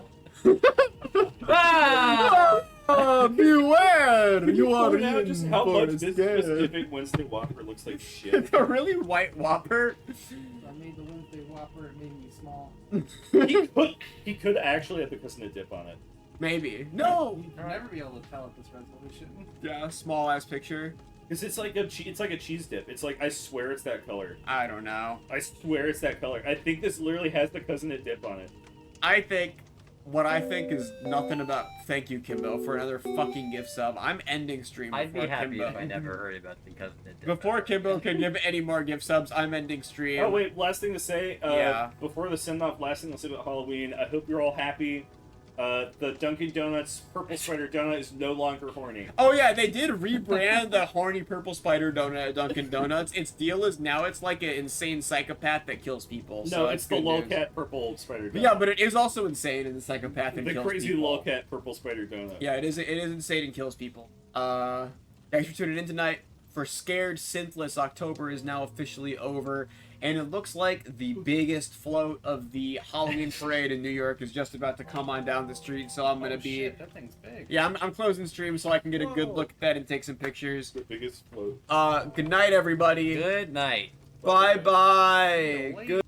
Ah! Beware! You are Point out in just how for much this scare. specific Wednesday Whopper looks like shit. It's a really white Whopper. I made the Wednesday Whopper, it made me small. he could actually have the Christmas dip on it. Maybe. No! You'll never be able to tell at this resolution. Yeah, small ass picture. Because it's like a cheese dip. It's like, I swear it's that color. I don't know. I swear it's that color. I think this literally has the Cousin It dip on it. What I think is nothing about. Thank you, Kimbo, for another fucking gift sub. I'm ending stream. I'd be before happy Kimbo. if I never heard about the cousin that did Before that. Kimbo can give any more gift subs, I'm ending stream. Oh wait, last thing to say. Yeah. Before the send off, last thing to say about Halloween. I hope you're all happy. The Dunkin' Donuts Purple Spider Donut is no longer horny. Oh yeah, they did rebrand the horny purple spider donut at Dunkin' Donuts. Its deal is now it's like an insane psychopath that kills people. No, So it's the good news. lolcat Purple Spider Donut. Yeah, but it is also insane and the psychopath and the kills crazy people. lolcat Purple Spider Donut. Yeah, it is insane and kills people. Thanks for tuning in tonight. For Scared Synthless, October is now officially over, and it looks like the biggest float of the Halloween parade in New York is just about to come on down the street, so I'm gonna be... Shit, that thing's big. Yeah, I'm closing stream so I can get a good look at that and take some pictures. The biggest float. Good night, everybody. Good night. Bye-bye. Wait. Good